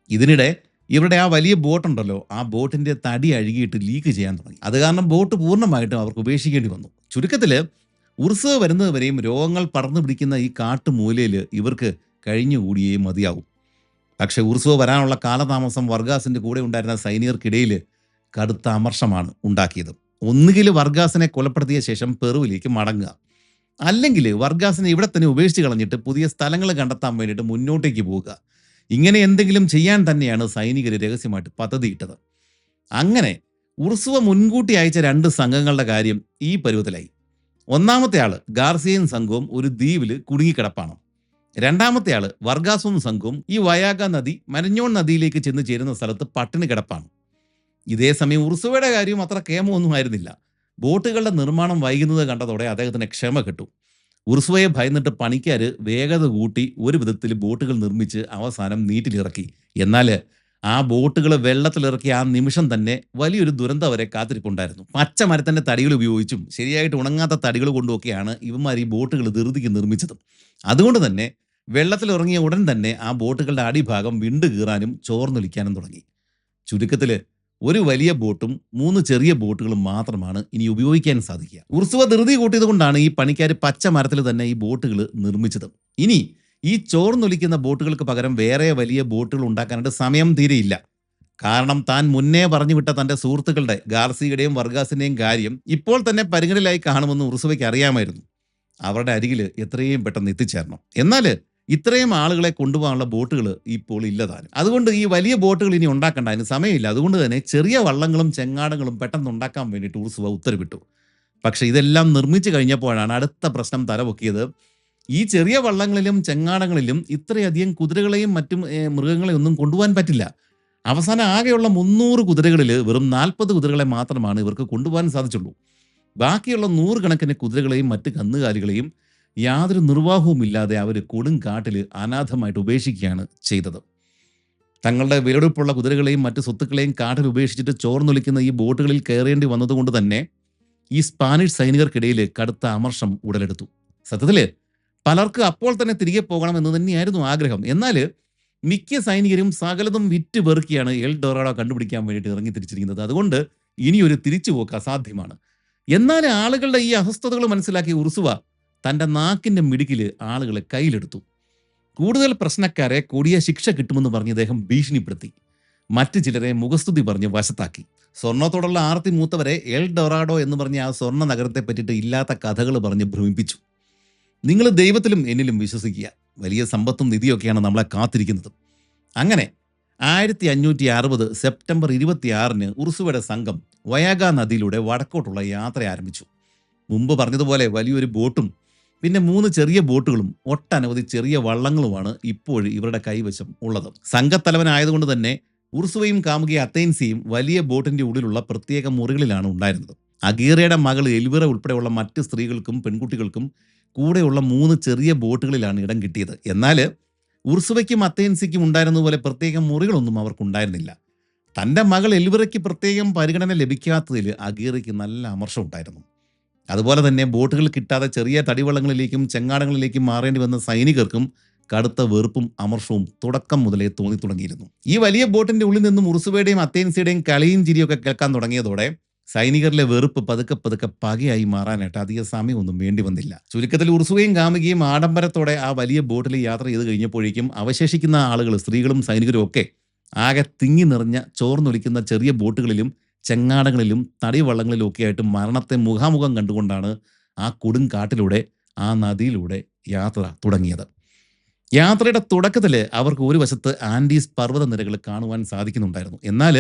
ഇതിനിടെ ഇവരുടെ ആ വലിയ ബോട്ടുണ്ടല്ലോ, ആ ബോട്ടിന്റെ തടി അഴുകിയിട്ട് ലീക്ക് ചെയ്യാൻ തുടങ്ങി. അത് കാരണം ബോട്ട് പൂർണ്ണമായിട്ടും അവർക്ക് ഉപേക്ഷിക്കേണ്ടി വന്നു. ചുരുക്കത്തിൽ ഉർസുവ വരുന്നത് വരെയും രോഗങ്ങൾ പടർന്നു പിടിക്കുന്ന ഈ കാട്ടുമൂലയിൽ ഇവർക്ക് കഴിഞ്ഞുകൂടിയേ മതിയാവും. പക്ഷെ ഉർസുവ വരാനുള്ള കാലതാമസം വർഗാസിന്റെ കൂടെ ഉണ്ടായിരുന്ന സൈനികർക്കിടയിൽ കടുത്ത അമർഷമാണ് ഉണ്ടാക്കിയത്. ഒന്നുകിൽ വർഗാസിനെ കൊലപ്പെടുത്തിയ ശേഷം പെറുവിലേക്ക് മടങ്ങുക, അല്ലെങ്കിൽ വർഗാസിനെ ഇവിടെ തന്നെ ഉപേക്ഷിച്ച് കളഞ്ഞിട്ട് പുതിയ സ്ഥലങ്ങൾ കണ്ടെത്താൻ വേണ്ടിയിട്ട് മുന്നോട്ടേക്ക് പോവുക. ഇങ്ങനെ എന്തെങ്കിലും ചെയ്യാൻ തന്നെയാണ് സൈനികർ രഹസ്യമായിട്ട് പദ്ധതിയിട്ടത്. അങ്ങനെ ഉർസുവ മുൻകൂട്ടി അയച്ച 2 സംഘങ്ങളുടെ കാര്യം ഈ പരുവത്തിലായി. ഒന്നാമത്തെ ആള് ഗാർസിയൻ സംഘവും ഒരു ദ്വീപിൽ കുടുങ്ങിക്കിടപ്പാണ്. രണ്ടാമത്തെ ആള് വർഗാസും സംഘവും ഈ വയാഗ നദി മരഞ്ഞോൺ നദിയിലേക്ക് ചെന്ന് ചേരുന്ന സ്ഥലത്ത് പട്ടിണി കിടപ്പാണ്. ഇതേ സമയം ഉർസുവയുടെ കാര്യവും അത്ര കേമൊന്നും ആയിരുന്നില്ല. ബോട്ടുകളുടെ നിർമ്മാണം വൈകുന്നത് കണ്ടതോടെ അദ്ദേഹത്തിന് ക്ഷമ കിട്ടും. ഉർസുവയെ ഭയന്നിട്ട് പണിക്കാർ വേഗത കൂട്ടി ഒരു വിധത്തിൽ ബോട്ടുകൾ നിർമ്മിച്ച് അവസാനം നീറ്റിലിറക്കി. എന്നാൽ ആ ബോട്ടുകൾ വെള്ളത്തിലിറക്കി ആ നിമിഷം തന്നെ വലിയൊരു ദുരന്തം വരെ കാത്തിരിപ്പുണ്ടായിരുന്നു. പച്ച മരത്തിന്റെ തടികൾ ഉപയോഗിച്ചും ശരിയായിട്ട് ഉണങ്ങാത്ത തടികൾ കൊണ്ടുമൊക്കെയാണ് ഇവന്മാർ ഈ ബോട്ടുകൾ ധൃതിക്ക് നിർമ്മിച്ചത്. അതുകൊണ്ട് തന്നെ വെള്ളത്തിലിറങ്ങിയ ഉടൻ തന്നെ ആ ബോട്ടുകളുടെ അടിഭാഗം വിണ്ടു കീറാനും ചോർന്നൊലിക്കാനും തുടങ്ങി. ചുരുക്കത്തിൽ ഒരു വലിയ ബോട്ടും 3 ചെറിയ ബോട്ടുകളും മാത്രമാണ് ഇനി ഉപയോഗിക്കാൻ സാധിക്കുക. ഉർസുവ ധൃതി കൂട്ടിയത് കൊണ്ടാണ് ഈ പണിക്കാർ പച്ച മരത്തിൽ തന്നെ ഈ ബോട്ടുകൾ നിർമ്മിച്ചത്. ഇനി ഈ ചോർന്നൊലിക്കുന്ന ബോട്ടുകൾക്ക് പകരം വേറെ വലിയ ബോട്ടുകൾ ഉണ്ടാക്കാനായിട്ട് സമയം തീരെയില്ല. കാരണം താൻ മുന്നേ പറഞ്ഞു വിട്ട തന്റെ സുഹൃത്തുക്കളുടെ ഗാർസിയുടെയും വർഗാസിന്റെയും കാര്യം ഇപ്പോൾ തന്നെ പരിഗണനയിലായി കാണുമെന്ന് ഉർസുവയ്ക്ക് അറിയാമായിരുന്നു. അവരുടെ അരികിൽ എത്രയും പെട്ടെന്ന് എത്തിച്ചേരണം. എന്നാൽ ഇത്രയും ആളുകളെ കൊണ്ടുപോകാനുള്ള ബോട്ടുകൾ ഇപ്പോൾ ഇല്ലതാനും. അതുകൊണ്ട് ഈ വലിയ ബോട്ടുകൾ ഇനി ഉണ്ടാക്കേണ്ട, അതിന് സമയമില്ല. അതുകൊണ്ട് തന്നെ ചെറിയ വള്ളങ്ങളും ചെങ്ങാടങ്ങളും പെട്ടെന്ന് ഉണ്ടാക്കാൻ വേണ്ടിയിട്ട് ഉർസുവ ഉത്തരവിട്ടു. പക്ഷെ ഇതെല്ലാം നിർമ്മിച്ചു കഴിഞ്ഞപ്പോഴാണ് അടുത്ത പ്രശ്നം തലപൊക്കിയത്. ഈ ചെറിയ വള്ളങ്ങളിലും ചെങ്ങാടങ്ങളിലും ഇത്രയധികം കുതിരകളെയും മറ്റും മൃഗങ്ങളെയും ഒന്നും കൊണ്ടുപോകാൻ പറ്റില്ല. അവസാനം ആകെയുള്ള 300 കുതിരകളിൽ വെറും 40 കുതിരകളെ മാത്രമാണ് ഇവർക്ക് കൊണ്ടുപോകാൻ സാധിച്ചുള്ളൂ. ബാക്കിയുള്ള 100 കണക്കിന് കുതിരകളെയും മറ്റ് കന്നുകാലികളെയും യാതൊരു നിർവാഹവും ഇല്ലാതെ അവർ കൊടുങ്കാട്ടിൽ അനാഥമായിട്ട് ഉപേക്ഷിക്കുകയാണ് ചെയ്തത്. തങ്ങളുടെ വിലപിടിപ്പുള്ള കുതിരകളെയും മറ്റ് സ്വത്തുക്കളെയും കാട്ടിൽ ഉപേക്ഷിച്ചിട്ട് ചോർന്നൊലിക്കുന്ന ഈ ബോട്ടുകളിൽ കയറേണ്ടി വന്നതുകൊണ്ട് തന്നെ ഈ സ്പാനിഷ് സൈനികർക്കിടയിൽ കടുത്ത അമർഷം ഉടലെടുത്തു. സത്യത്തിൽ പലർക്ക് അപ്പോൾ തന്നെ തിരികെ പോകണം എന്ന് തന്നെയായിരുന്നു ആഗ്രഹം. എന്നാൽ മിക്ക സൈനികരും സകലതും വിറ്റ് പെറുക്കിയാണ് എൽ ഡൊറാഡോ കണ്ടുപിടിക്കാൻ വേണ്ടിയിട്ട് ഇറങ്ങി തിരിച്ചിരിക്കുന്നത്. അതുകൊണ്ട് ഇനിയൊരു തിരിച്ചുപോക്ക് അസാധ്യമാണ്. എന്നാൽ ആളുകളുടെ ഈ അസ്വസ്ഥതകൾ മനസ്സിലാക്കിയ ഉർസുവ തൻ്റെ നാക്കിൻ്റെ മിടുക്കിൽ ആളുകളെ കയ്യിലെടുത്തു. കൂടുതൽ പ്രശ്നക്കാരെ കൊടിയ ശിക്ഷ കിട്ടുമെന്ന് പറഞ്ഞ് അദ്ദേഹം ഭീഷണിപ്പെടുത്തി. മറ്റു ചിലരെ മുഖസ്തുതി പറഞ്ഞ് വശത്താക്കി. സ്വർണ്ണത്തോടുള്ള ആർത്തി മൂത്തവരെ എൽ ഡൊറാഡോ എന്ന് പറഞ്ഞ ആ സ്വർണ്ണ നഗരത്തെ പറ്റിയിട്ട് ഇല്ലാത്ത കഥകൾ പറഞ്ഞ് ഭ്രമിപ്പിച്ചു. നിങ്ങൾ ദൈവത്തിലും എന്നിലും വിശ്വസിക്കുക, വലിയ സമ്പത്തും നിധിയൊക്കെയാണ് നമ്മളെ കാത്തിരിക്കുന്നത്. അങ്ങനെ 1560 സെപ്റ്റംബർ 26-ന് ഉറുസുവയുടെ സംഘം വയാഗ നദിയിലൂടെ വടക്കോട്ടുള്ള യാത്ര ആരംഭിച്ചു. മുമ്പ് പറഞ്ഞതുപോലെ വലിയൊരു ബോട്ടും പിന്നെ 3 ചെറിയ ബോട്ടുകളും ഒട്ടനവധി ചെറിയ വള്ളങ്ങളുമാണ് ഇപ്പോഴും ഇവരുടെ കൈവശം ഉള്ളത്. സംഘത്തലവനായതുകൊണ്ട് തന്നെ ഉർസുവയും കാമുകിയ അത്തേൻസിയും വലിയ ബോട്ടിന്റെ ഉള്ളിലുള്ള പ്രത്യേക മുറികളിലാണ് ഉണ്ടായിരുന്നത്. അഗീറയുടെ മകൾ എൽവിറ ഉൾപ്പെടെയുള്ള മറ്റ് സ്ത്രീകൾക്കും പെൺകുട്ടികൾക്കും കൂടെയുള്ള 3 ചെറിയ ബോട്ടുകളിലാണ് ഇടം കിട്ടിയത്. എന്നാൽ ഉർസുവയ്ക്കും അത്തേൻസിക്കും ഉണ്ടായിരുന്നതുപോലെ പ്രത്യേക മുറികളൊന്നും അവർക്കുണ്ടായിരുന്നില്ല. തൻ്റെ മകൾ എൽവിറയ്ക്ക് പ്രത്യേകം പരിഗണന ലഭിക്കാത്തതിൽ അഗീറയ്ക്ക് നല്ല അമർഷം ഉണ്ടായിരുന്നു. അതുപോലെ തന്നെ ബോട്ടുകൾ കിട്ടാതെ ചെറിയ തടിവള്ളങ്ങളിലേക്കും ചെങ്ങാടങ്ങളിലേക്കും മാറേണ്ടി വന്ന സൈനികർക്കും കടുത്ത വെറുപ്പും അമർഷവും തുടക്കം മുതലേ തോന്നി തുടങ്ങിയിരുന്നു. ഈ വലിയ ബോട്ടിന്റെ ഉള്ളിൽ നിന്നും ഉറുസുവയുടെയും അത്തേൻസിയുടെയും കളിയും ചിരിയൊക്കെ കേൾക്കാൻ തുടങ്ങിയതോടെ സൈനികരിലെ വെറുപ്പ് പതുക്കെ പതുക്കെ പകയായി മാറാനായിട്ട് അധിക സമയമൊന്നും വേണ്ടി വന്നില്ല. ചുരുക്കത്തിൽ ഉറുസുവയും കാമുകിയും ആഡംബരത്തോടെ ആ വലിയ ബോട്ടിൽ യാത്ര ചെയ്ത് കഴിഞ്ഞപ്പോഴേക്കും അവശേഷിക്കുന്ന ആളുകൾ, സ്ത്രീകളും സൈനികരും ഒക്കെ ആകെ തിങ്ങി നിറഞ്ഞ ചോർന്നൊലിക്കുന്ന ചെറിയ ബോട്ടുകളിലും ചെങ്ങാടങ്ങളിലും തടിവള്ളങ്ങളിലും ഒക്കെ ആയിട്ട് മരണത്തെ മുഖാമുഖം കണ്ടുകൊണ്ടാണ് ആ കൊടുങ്കാട്ടിലൂടെ, ആ നദിയിലൂടെ യാത്ര തുടങ്ങിയത്. യാത്രയുടെ തുടക്കത്തിൽ അവർക്ക് ഒരു വശത്ത് ആൻഡീസ് പർവ്വതനിരകൾ കാണുവാൻ സാധിക്കുന്നുണ്ടായിരുന്നു. എന്നാൽ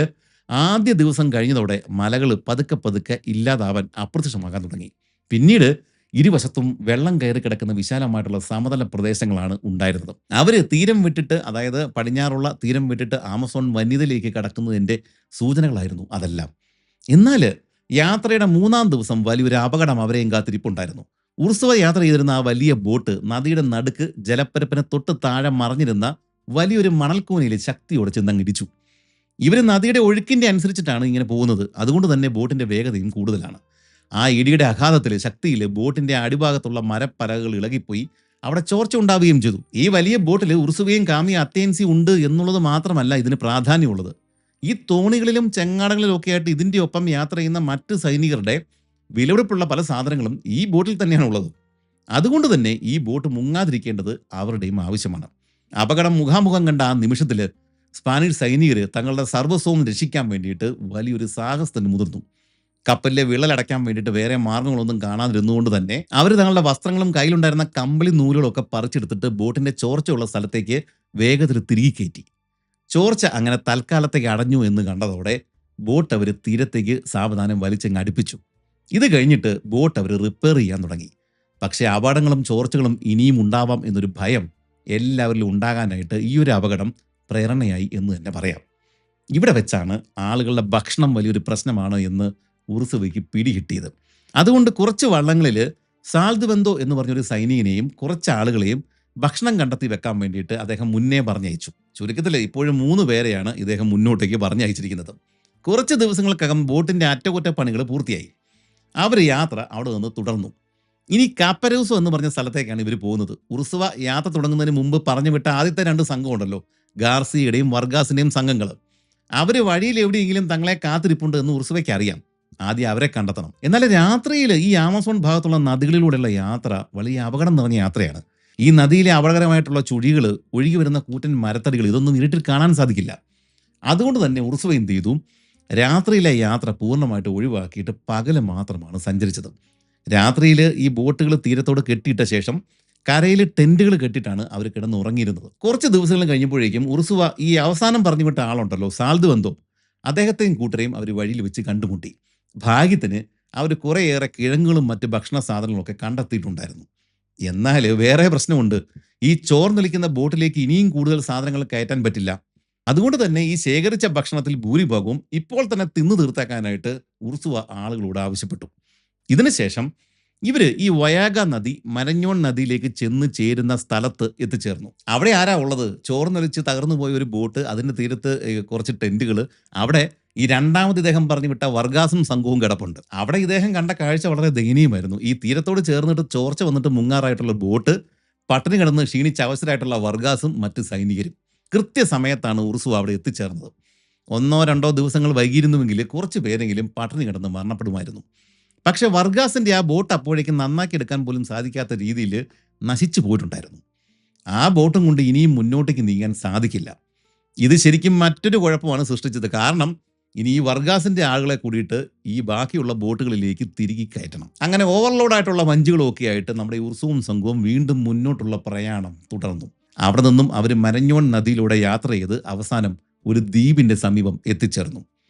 ആദ്യ ദിവസം കഴിഞ്ഞതോടെ മലകൾ പതുക്കെ പതുക്കെ ഇല്ലാതാവാൻ, അപ്രത്യക്ഷമാകാൻ തുടങ്ങി. പിന്നീട് ഇരുവശത്തും വെള്ളം കയറി കിടക്കുന്ന വിശാലമായിട്ടുള്ള സമതല പ്രദേശങ്ങളാണ് ഉണ്ടായിരുന്നത്. അവർ തീരം വിട്ടിട്ട്, അതായത് പടിഞ്ഞാറുള്ള തീരം വിട്ടിട്ട് ആമസോൺ വന്യതയിലേക്ക് കടക്കുന്നതിൻ്റെ സൂചനകളായിരുന്നു അതെല്ലാം. എന്നാൽ യാത്രയുടെ 3-ാം ദിവസം വലിയൊരു അപകടം അവരെയും കാത്തിരിപ്പുണ്ടായിരുന്നു. ഉർസുവ യാത്ര ചെയ്തിരുന്ന ആ വലിയ ബോട്ട് നദിയുടെ നടുക്ക് ജലപ്പരപ്പിന് തൊട്ട് താഴെ മറഞ്ഞിരുന്ന വലിയൊരു മണൽക്കോനിയിൽ ശക്തിയോടെ ചെന്നങ്ങിടിച്ചു. ഇവർ നദിയുടെ ഒഴുക്കിൻ്റെ അനുസരിച്ചിട്ടാണ് ഇങ്ങനെ പോകുന്നത്. അതുകൊണ്ട് തന്നെ ബോട്ടിൻ്റെ വേഗതയും കൂടുതലാണ്. ആ ഇടിയുടെ ആഘാതത്തിൽ, ശക്തിയിൽ ബോട്ടിൻ്റെ അടിഭാഗത്തുള്ള മരപ്പലകകൾ ഇളകിപ്പോയി അവിടെ ചോർച്ച ഉണ്ടാവുകയും ചെയ്തു. ഈ വലിയ ബോട്ടിൽ ഉർസുവയും കാമിയ അത്തേൻസി ഉണ്ട് എന്നുള്ളത് മാത്രമല്ല ഇതിന് പ്രാധാന്യമുള്ളത്. ഈ തോണികളിലും ചെങ്ങാടങ്ങളിലും ഒക്കെ ആയിട്ട് ഇതിൻ്റെ ഒപ്പം യാത്ര ചെയ്യുന്ന മറ്റ് സൈനികരുടെ വിലപിടിപ്പുള്ള പല സാധനങ്ങളും ഈ ബോട്ടിൽ തന്നെയാണ് ഉള്ളത്. അതുകൊണ്ട് തന്നെ ഈ ബോട്ട് മുങ്ങാതിരിക്കേണ്ടത് അവരുടെയും ആവശ്യമാണ്. അപകടം മുഖാമുഖം കണ്ട ആ നിമിഷത്തിൽ സ്പാനിഷ് സൈനികർ തങ്ങളുടെ സർവസ്വവും രക്ഷിക്കാൻ വേണ്ടിയിട്ട് വലിയൊരു സാഹസത്തിന് മുതിർന്നു. കപ്പലിലെ വിള്ളലടയ്ക്കാൻ വേണ്ടിയിട്ട് വേറെ മാർഗങ്ങളൊന്നും കാണാതിരുന്നുകൊണ്ട് തന്നെ അവർ തങ്ങളുടെ വസ്ത്രങ്ങളും കയ്യിലുണ്ടായിരുന്ന കമ്പിളി നൂലുകളൊക്കെ പറിച്ചെടുത്തിട്ട് ബോട്ടിന്റെ ചോർച്ചയുള്ള സ്ഥലത്തേക്ക് വേഗത്തിൽ തിരികെ കയറ്റി. ചോർച്ച അങ്ങനെ തൽക്കാലത്തേക്ക് അടഞ്ഞു എന്ന് കണ്ടതോടെ ബോട്ട് അവർ തീരത്തേക്ക് സാവധാനം വലിച്ചങ്ങ് അടുപ്പിച്ചു. ഇത് കഴിഞ്ഞിട്ട് ബോട്ട് അവർ റിപ്പയർ ചെയ്യാൻ തുടങ്ങി. പക്ഷേ അപകടങ്ങളും ചോർച്ചകളും ഇനിയും ഉണ്ടാവാം എന്നൊരു ഭയം എല്ലാവരിലും ഉണ്ടാകാനായിട്ട് ഈ ഒരു അപകടം പ്രേരണയായി എന്ന് തന്നെ പറയാം. ഇവിടെ വെച്ചാണ് ആളുകളുടെ ഭക്ഷണം വലിയൊരു പ്രശ്നമാണ് എന്ന് ഉറുസുവയ്ക്ക് പിടികിട്ടിയത്. അതുകൊണ്ട് കുറച്ച് വള്ളങ്ങളിൽ സാൽദ്ബെന്തോ എന്ന് പറഞ്ഞൊരു സൈനികനെയും കുറച്ച് ആളുകളെയും ഭക്ഷണം കണ്ടെത്തി വെക്കാൻ വേണ്ടിയിട്ട് അദ്ദേഹം മുന്നേ പറഞ്ഞയച്ചു. ചുരുക്കത്തിൽ ഇപ്പോഴും 3 പേരെയാണ് ഇദ്ദേഹം മുന്നോട്ടേക്ക് പറഞ്ഞയച്ചിരിക്കുന്നത്. കുറച്ച് ദിവസങ്ങൾക്കകം ബോട്ടിൻ്റെ അറ്റകുറ്റപ്പണികൾ പൂർത്തിയായി. അവർ യാത്ര അവിടെ നിന്ന് തുടർന്നു. ഇനി കാപ്പരൂസോ എന്ന് പറഞ്ഞ സ്ഥലത്തേക്കാണ് ഇവർ പോകുന്നത്. ഉറുസുവ യാത്ര തുടങ്ങുന്നതിന് മുമ്പ് പറഞ്ഞു വിട്ട ആദ്യത്തെ 2 സംഘമുണ്ടല്ലോ, ഗാർസിയുടെയും വർഗാസിൻ്റെയും സംഘങ്ങൾ, അവർ വഴിയിൽ എവിടെയെങ്കിലും തങ്ങളെ കാത്തിരിപ്പുണ്ട് എന്ന് ഉറുസുവയ്ക്ക് അറിയാം. ആദ്യം അവരെ കണ്ടെത്തണം. എന്നാൽ രാത്രിയിൽ ഈ ആമസോൺ ഭാഗത്തുള്ള നദികളിലൂടെയുള്ള യാത്ര വലിയ അപകടം നിറഞ്ഞ യാത്രയാണ്. ഈ നദിയിലെ അപകടകരമായിട്ടുള്ള ചുഴികൾ, ഒഴുകി വരുന്ന കൂറ്റൻ മരത്തടികൾ, ഇതൊന്നും ഇരുട്ടിൽ കാണാൻ സാധിക്കില്ല. അതുകൊണ്ട് തന്നെ ഉറുസുവ എന്ത് ചെയ്തു, രാത്രിയിലെ യാത്ര പൂർണ്ണമായിട്ട് ഒഴിവാക്കിയിട്ട് പകല് മാത്രമാണ് സഞ്ചരിച്ചത്. രാത്രിയിൽ ഈ ബോട്ടുകൾ തീരത്തോട് കെട്ടിയിട്ട ശേഷം കരയിൽ ടെൻറ്റുകൾ കെട്ടിയിട്ടാണ് അവർ കിടന്നുറങ്ങിയിരുന്നത്. കുറച്ച് ദിവസങ്ങൾ കഴിഞ്ഞപ്പോഴേക്കും ഉറുസുവ ഈ അവസാനം പറഞ്ഞു വിട്ട ആളുണ്ടല്ലോ, സാൽദ്ബെന്തോ, അദ്ദേഹത്തെയും കൂട്ടരെയും അവർ വഴിയിൽ വെച്ച് കണ്ടുമുട്ടി. ഭാഗ്യത്തിന് അവർ കുറേയേറെ കിഴങ്ങുകളും മറ്റ് ഭക്ഷണ സാധനങ്ങളൊക്കെ കണ്ടെത്തിയിട്ടുണ്ടായിരുന്നു. എന്നാൽ വേറെ പ്രശ്നമുണ്ട്. ഈ ചോർന്നൊലിക്കുന്ന ബോട്ടിലേക്ക് ഇനിയും കൂടുതൽ സാധനങ്ങൾ കയറ്റാൻ പറ്റില്ല. അതുകൊണ്ട് തന്നെ ഈ ശേഖരിച്ച ഭക്ഷണത്തിൽ ഭൂരിഭാഗവും ഇപ്പോൾ തന്നെ തിന്നു തീർത്താക്കാനായിട്ട് ഉറുസുവ ആളുകളോട് ആവശ്യപ്പെട്ടു. ഇതിനുശേഷം ഇവർ ഈ വയാഗ നദി, മരഞ്ഞോൺ നദിയിലേക്ക് ചെന്ന് ചേരുന്ന സ്ഥലത്ത് എത്തിച്ചേർന്നു. അവിടെ ആരാ ഉള്ളത്? ചോർന്നൊലിച്ച് തകർന്നു പോയ ഒരു ബോട്ട്, അതിൻ്റെ തീരത്ത് കുറച്ച് ടെൻറ്റുകൾ, അവിടെ ഈ 2ാമത് ഇദ്ദേഹം പറഞ്ഞു വിട്ട വർഗാസും സംഘവും കിടപ്പുണ്ട്. അവിടെ ഇദ്ദേഹം കണ്ട കാഴ്ച വളരെ ദയനീയമായിരുന്നു. ഈ തീരത്തോട് ചേർന്നിട്ട് ചോർച്ച വന്നിട്ട് മുങ്ങാറായിട്ടുള്ള ബോട്ട്, പട്ടിണി കിടന്ന് ക്ഷീണിച്ച അവസരമായിട്ടുള്ള വർഗാസും മറ്റ് സൈനികരും. കൃത്യസമയത്താണ് ഉറുസുവ അവിടെ എത്തിച്ചേർന്നത്. 1-2 ദിവസങ്ങൾ വൈകിയിരുന്നുവെങ്കിൽ കുറച്ച് പേരെങ്കിലും പട്ടിണി കിടന്ന് മരണപ്പെടുമായിരുന്നു. പക്ഷെ വർഗാസിൻ്റെ ആ ബോട്ട് അപ്പോഴേക്കും നന്നാക്കിയെടുക്കാൻ പോലും സാധിക്കാത്ത രീതിയിൽ നശിച്ചു പോയിട്ടുണ്ടായിരുന്നു. ആ ബോട്ടും കൊണ്ട് ഇനിയും മുന്നോട്ടേക്ക് നീങ്ങാൻ സാധിക്കില്ല. ഇത് ശരിക്കും മറ്റൊരു കുഴപ്പമാണ് സൃഷ്ടിച്ചത്. കാരണം ഇനി ഈ വർഗാസിൻ്റെ ആളുകളെ കൂടിയിട്ട് ഈ ബാക്കിയുള്ള ബോട്ടുകളിലേക്ക് തിരികെ കയറ്റണം. അങ്ങനെ ഓവർലോഡായിട്ടുള്ള വഞ്ചികളൊക്കെ ആയിട്ട് നമ്മുടെ ഉറുസുവും സംഘവും വീണ്ടും മുന്നോട്ടുള്ള പ്രയാണം തുടർന്നു. അവിടെ നിന്നും അവർ മരഞ്ഞോൺ നദിയിലൂടെ യാത്ര ചെയ്ത് അവസാനം ഒരു ദ്വീപിൻ്റെ സമീപം എത്തിച്ചേർന്നു.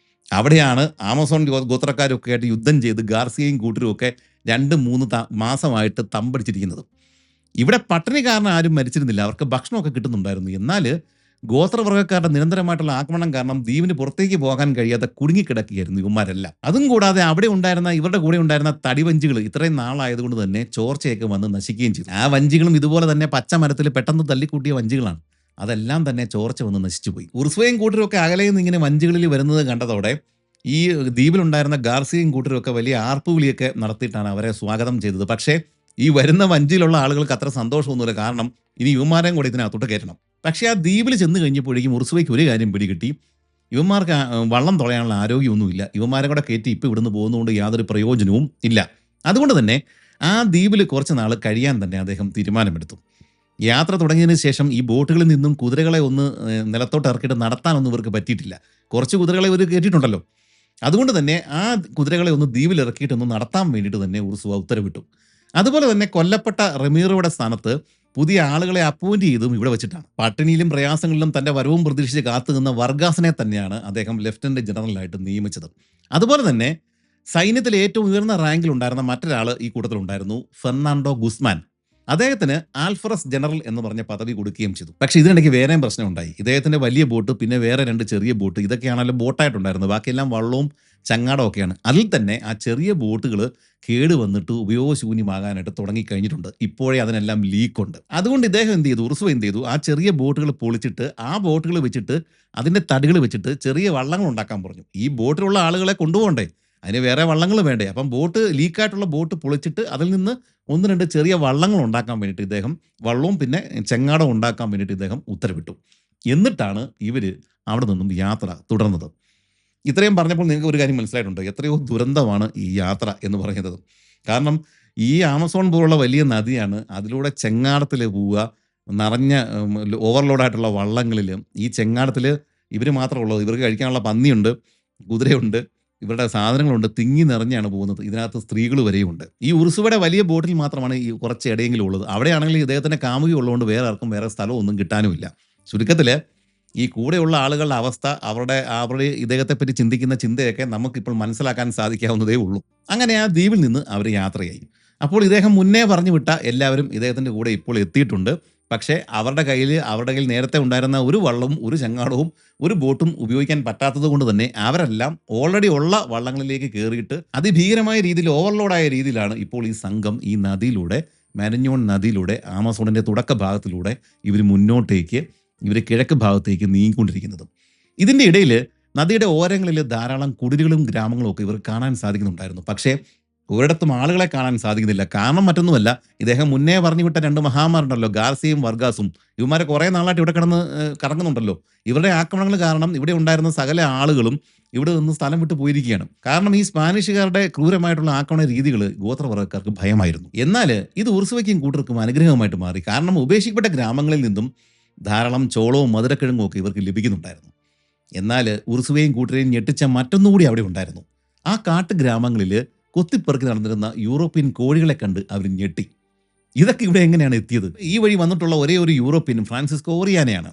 അവിടെയാണ് ആമസോൺ ഗോത്രക്കാരൊക്കെ ആയിട്ട് യുദ്ധം ചെയ്ത് ഗാർസിയയും കൂട്ടരും ഒക്കെ 2-3 മാസമായിട്ട് തമ്പടിച്ചിരിക്കുന്നത്. ഇവിടെ പട്ടിണി കാരണം ആരും മരിച്ചിരുന്നില്ല. അവർക്ക് ഭക്ഷണമൊക്കെ കിട്ടുന്നുണ്ടായിരുന്നു. എന്നാൽ ഗോത്രവർഗ്ഗക്കാരുടെ നിരന്തരമായിട്ടുള്ള ആക്രമണം കാരണം ദ്വീപിന് പുറത്തേക്ക് പോകാൻ കഴിയാതെ കുടുങ്ങിക്കിടക്കുകയായിരുന്നു ഇവന്മാരെല്ലാം. അതും കൂടാതെ അവിടെ ഉണ്ടായിരുന്ന ഇവരുടെ കൂടെ ഉണ്ടായിരുന്ന തടിവഞ്ചികൾ ഇത്രയും നാളായതുകൊണ്ട് തന്നെ ചോർച്ചയൊക്കെ വന്ന് നശിക്കുകയും ചെയ്തു. ആ വഞ്ചികളും ഇതുപോലെ തന്നെ പച്ച മരത്തിൽ പെട്ടെന്ന് തല്ലിക്കൂട്ടിയ വഞ്ചികളാണ്. അതെല്ലാം തന്നെ ചോർച്ച വന്ന് നശിച്ചുപോയി. ഉർസുവയും കൂട്ടരും ഒക്കെ അകലെ നിന്ന് ഇങ്ങനെ വഞ്ചികളിൽ വരുന്നത് കണ്ടതോടെ ഈ ദ്വീപിലുണ്ടായിരുന്ന ഗാർസിയയും കൂട്ടരും ഒക്കെ വലിയ ആർപ്പുവിളിയൊക്കെ നടത്തിയിട്ടാണ് അവരെ സ്വാഗതം ചെയ്തത്. പക്ഷേ ഈ വരുന്ന വഞ്ചിയിലുള്ള ആളുകൾക്ക് അത്ര സന്തോഷമൊന്നുമില്ല. കാരണം ഇനി ഇവന്മാരെയും കൂടെ ഇതിനകത്തോട്ട് കയറ്റണം. പക്ഷേ ആ ദ്വീപിൽ ചെന്ന് കഴിഞ്ഞപ്പോഴേക്കും ഉർസുവയ്ക്ക് ഒരു കാര്യം പിടികിട്ടി. ഇവന്മാർക്ക് വള്ളം തുഴയാനുള്ള ആരോഗ്യമൊന്നുമില്ല. ഇവന്മാരെ കൂടെ കയറ്റി ഇപ്പോൾ ഇവിടുന്ന് പോകുന്നതുകൊണ്ട് യാതൊരു പ്രയോജനവും ഇല്ല. അതുകൊണ്ട് തന്നെ ആ ദ്വീപിൽ കുറച്ച് നാൾ കഴിയാൻ തന്നെ അദ്ദേഹം തീരുമാനമെടുത്തു. യാത്ര തുടങ്ങിയതിന് ശേഷം ഈ ബോട്ടുകളിൽ നിന്നും കുതിരകളെ ഒന്ന് നിലത്തോട്ട് ഇറക്കിയിട്ട് നടത്താനൊന്നും ഇവർക്ക് പറ്റിയിട്ടില്ല. കുറച്ച് കുതിരകളെ ഇവർ കയറ്റിയിട്ടുണ്ടല്ലോ. അതുകൊണ്ട് തന്നെ ആ കുതിരകളെ ഒന്ന് ദ്വീപിൽ ഇറക്കിയിട്ടൊന്ന് നടത്താൻ വേണ്ടിയിട്ട് തന്നെ ഉർസുവ ഉത്തരവിട്ടു. അതുപോലെ തന്നെ കൊല്ലപ്പെട്ട റമീറോയുടെ സ്ഥാനത്ത് പുതിയ ആളുകളെ അപ്പോയിന്റ് ചെയ്തും ഇവിടെ വെച്ചിട്ടാണ്. പട്ടിണിയിലും പ്രയാസങ്ങളിലും തന്റെ വരവും പ്രതീക്ഷിച്ച് കാത്തുനിന്ന വർഗാസിനെ തന്നെയാണ് അദ്ദേഹം ലെഫ്റ്റനന്റ് ജനറലായിട്ട് നിയമിച്ചത്. അതുപോലെ തന്നെ സൈന്യത്തിൽ ഏറ്റവും ഉയർന്ന റാങ്കിൽ ഉണ്ടായിരുന്ന മറ്റൊരാൾ ഈ കൂട്ടത്തിലുണ്ടായിരുന്നു, ഫെർണാണ്ടോ ഗുസ്മാൻ. അദ്ദേഹത്തിന് ആൽഫറസ് ജനറൽ എന്ന് പറഞ്ഞ പദവി കൊടുക്കുകയും ചെയ്തു. പക്ഷേ ഇതിനിടയ്ക്ക് വേറെയും പ്രശ്നം ഉണ്ടായി. ഇദ്ദേഹത്തിന്റെ വലിയ ബോട്ട്, പിന്നെ വേറെ 2 ചെറിയ ബോട്ട്, ഇതൊക്കെയാണല്ലോ ബോട്ടായിട്ടുണ്ടായിരുന്നത്. ബാക്കിയെല്ലാം വള്ളവും ചങ്ങാടവും ഒക്കെയാണ്. അതിൽ തന്നെ ആ ചെറിയ ബോട്ടുകൾ കേടുവന്നിട്ട് ഉപയോഗശൂന്യമാകാനായിട്ട് തുടങ്ങിക്കഴിഞ്ഞിട്ടുണ്ട്. ഇപ്പോഴേ അതിനെല്ലാം ലീക്കുണ്ട്. അതുകൊണ്ട് ഇദ്ദേഹം എന്ത് ചെയ്തു, ഉർസുവ എന്ത് ചെയ്തു, ആ ചെറിയ ബോട്ടുകൾ പൊളിച്ചിട്ട് ആ ബോട്ടുകൾ വെച്ചിട്ട് അതിൻ്റെ തടികൾ വെച്ചിട്ട് ചെറിയ വള്ളങ്ങൾ ഉണ്ടാക്കാൻ പറഞ്ഞു. ഈ ബോട്ടിലുള്ള ആളുകളെ കൊണ്ടുപോകണ്ടേ, അതിന് വേറെ വള്ളങ്ങൾ വേണ്ടേ. അപ്പം ബോട്ട് ലീക്കായിട്ടുള്ള ബോട്ട് പൊളിച്ചിട്ട് അതിൽ നിന്ന് 1-2 ചെറിയ വള്ളങ്ങൾ ഉണ്ടാക്കാൻ വേണ്ടിയിട്ട് ഇദ്ദേഹം വള്ളവും പിന്നെ ചെങ്ങാടവും ഉണ്ടാക്കാൻ വേണ്ടിയിട്ട് ഇദ്ദേഹം ഉത്തരവിട്ടു. എന്നിട്ടാണ് ഇവർ അവിടെ നിന്നും യാത്ര തുടർന്നത്. ഇത്രയും പറഞ്ഞപ്പോൾ നിങ്ങൾക്ക് ഒരു കാര്യം മനസ്സിലായിട്ടുണ്ട്, എത്രയോ ദുരന്തമാണ് ഈ യാത്ര എന്ന് പറയുന്നത്. കാരണം ഈ ആമസോൺ പോലുള്ള വലിയ നദിയാണ്, അതിലൂടെ ചെങ്ങാടത്തിൽ പോവുക, നിറഞ്ഞ ഓവർലോഡായിട്ടുള്ള വള്ളങ്ങളിൽ. ഈ ചെങ്ങാടത്തിൽ ഇവർ മാത്രമുള്ളത്, ഇവർക്ക് കഴിക്കാനുള്ള പന്നിയുണ്ട്, കുതിരയുണ്ട്, ഇവരുടെ സാധനങ്ങളുണ്ട്, തിങ്ങി നിറഞ്ഞാണ് പോകുന്നത്. ഇതിനകത്ത് സ്ത്രീകൾ വരെയുണ്ട്. ഈ ഉർസുവയുടെ വലിയ ബോട്ടിൽ മാത്രമാണ് ഈ കുറച്ച് ഇടയെങ്കിലും ഉള്ളത്. അവിടെയാണെങ്കിൽ ഇദ്ദേഹത്തിൻ്റെ കാമുകി ഉള്ളതുകൊണ്ട് വേറെ ആർക്കും വേറെ സ്ഥലമൊന്നും കിട്ടാനുമില്ല. ചുരുക്കത്തിൽ ഈ കൂടെയുള്ള ആളുകളുടെ അവസ്ഥ, അവരുടെ ഇദ്ദേഹത്തെപ്പറ്റി ചിന്തിക്കുന്ന ചിന്തയൊക്കെ നമുക്കിപ്പോൾ മനസ്സിലാക്കാൻ സാധിക്കാവുന്നതേ ഉള്ളൂ. അങ്ങനെ ആ ദ്വീപിൽ നിന്ന് അവർ യാത്രയായി. അപ്പോൾ ഇദ്ദേഹം മുന്നേ പറഞ്ഞു വിട്ട എല്ലാവരും ഇദ്ദേഹത്തിൻ്റെ കൂടെ ഇപ്പോൾ എത്തിയിട്ടുണ്ട്. പക്ഷേ അവരുടെ കയ്യിൽ നേരത്തെ ഉണ്ടായിരുന്ന ഒരു വള്ളവും ഒരു ചങ്ങാടവും ഒരു ബോട്ടും ഉപയോഗിക്കാൻ പറ്റാത്തത് കൊണ്ട് തന്നെ അവരെല്ലാം ഓൾറെഡി ഉള്ള വള്ളങ്ങളിലേക്ക് കയറിയിട്ട് അതിഭീകരമായ രീതിയിൽ ഓവർലോഡായ രീതിയിലാണ് ഇപ്പോൾ ഈ സംഘം ഈ നദിയിലൂടെ, മാരഞ്ഞോൺ നദിയിലൂടെ, ആമസോണിൻ്റെ തുടക്ക ഭാഗത്തിലൂടെ ഇവർ കിഴക്ക് ഭാഗത്തേക്ക് നീങ്ങിക്കൊണ്ടിരിക്കുന്നത്. ഇതിൻ്റെ ഇടയിൽ നദിയുടെ ഓരങ്ങളിൽ ധാരാളം കുടിലുകളും ഗ്രാമങ്ങളും ഒക്കെ ഇവർ കാണാൻ സാധിക്കുന്നുണ്ടായിരുന്നു. പക്ഷേ ഒരിടത്തും ആളുകളെ കാണാൻ സാധിക്കുന്നില്ല. കാരണം മറ്റൊന്നുമല്ല, ഇദ്ദേഹം മുന്നേ പറഞ്ഞു വിട്ട 2 മഹാന്മാരുണ്ടല്ലോ, ഗാർസിയയും വർഗാസും. ഇവന്മാരെ കുറേ നാളായിട്ട് ഇവിടെ കിടന്ന് കറങ്ങുന്നുണ്ടല്ലോ. ഇവരുടെ ആക്രമണങ്ങൾ കാരണം ഇവിടെ ഉണ്ടായിരുന്ന സകല ആളുകളും ഇവിടെ നിന്ന് സ്ഥലം വിട്ടു പോയിരിക്കുകയാണ്. കാരണം ഈ സ്പാനിഷുകാരുടെ ക്രൂരമായിട്ടുള്ള ആക്രമണ രീതികൾ ഗോത്രവർഗ്ഗക്കാർക്ക് ഭയമായിരുന്നു. എന്നാൽ ഇത് ഉർസുവയ്ക്കും കൂട്ടർക്കും അനുഗ്രഹമായിട്ട് മാറി. കാരണം ഉപേക്ഷിക്കപ്പെട്ട ഗ്രാമങ്ങളിൽ നിന്നും ധാരാളം ചോളവും മധുരക്കിഴങ്ങും ഒക്കെ ഇവർക്ക് ലഭിക്കുന്നുണ്ടായിരുന്നു. എന്നാൽ ഉർസുവയും കൂട്ടരെയും ഞെട്ടിച്ച മറ്റൊന്നുകൂടി അവിടെ ഉണ്ടായിരുന്നു. ആ കാട്ടുഗ്രാമങ്ങളിൽ കൊത്തിപ്പെറുക്കി നടന്നിരുന്ന യൂറോപ്യൻ കോഴികളെ കണ്ട് അവർ ഞെട്ടി. ഇതൊക്കെ ഇവിടെ എങ്ങനെയാണ് എത്തിയത്? ഈ വഴി വന്നിട്ടുള്ള ഒരേ ഒരു യൂറോപ്യൻ ഫ്രാൻസിസ്കോ ഓറിയാനയാണ്.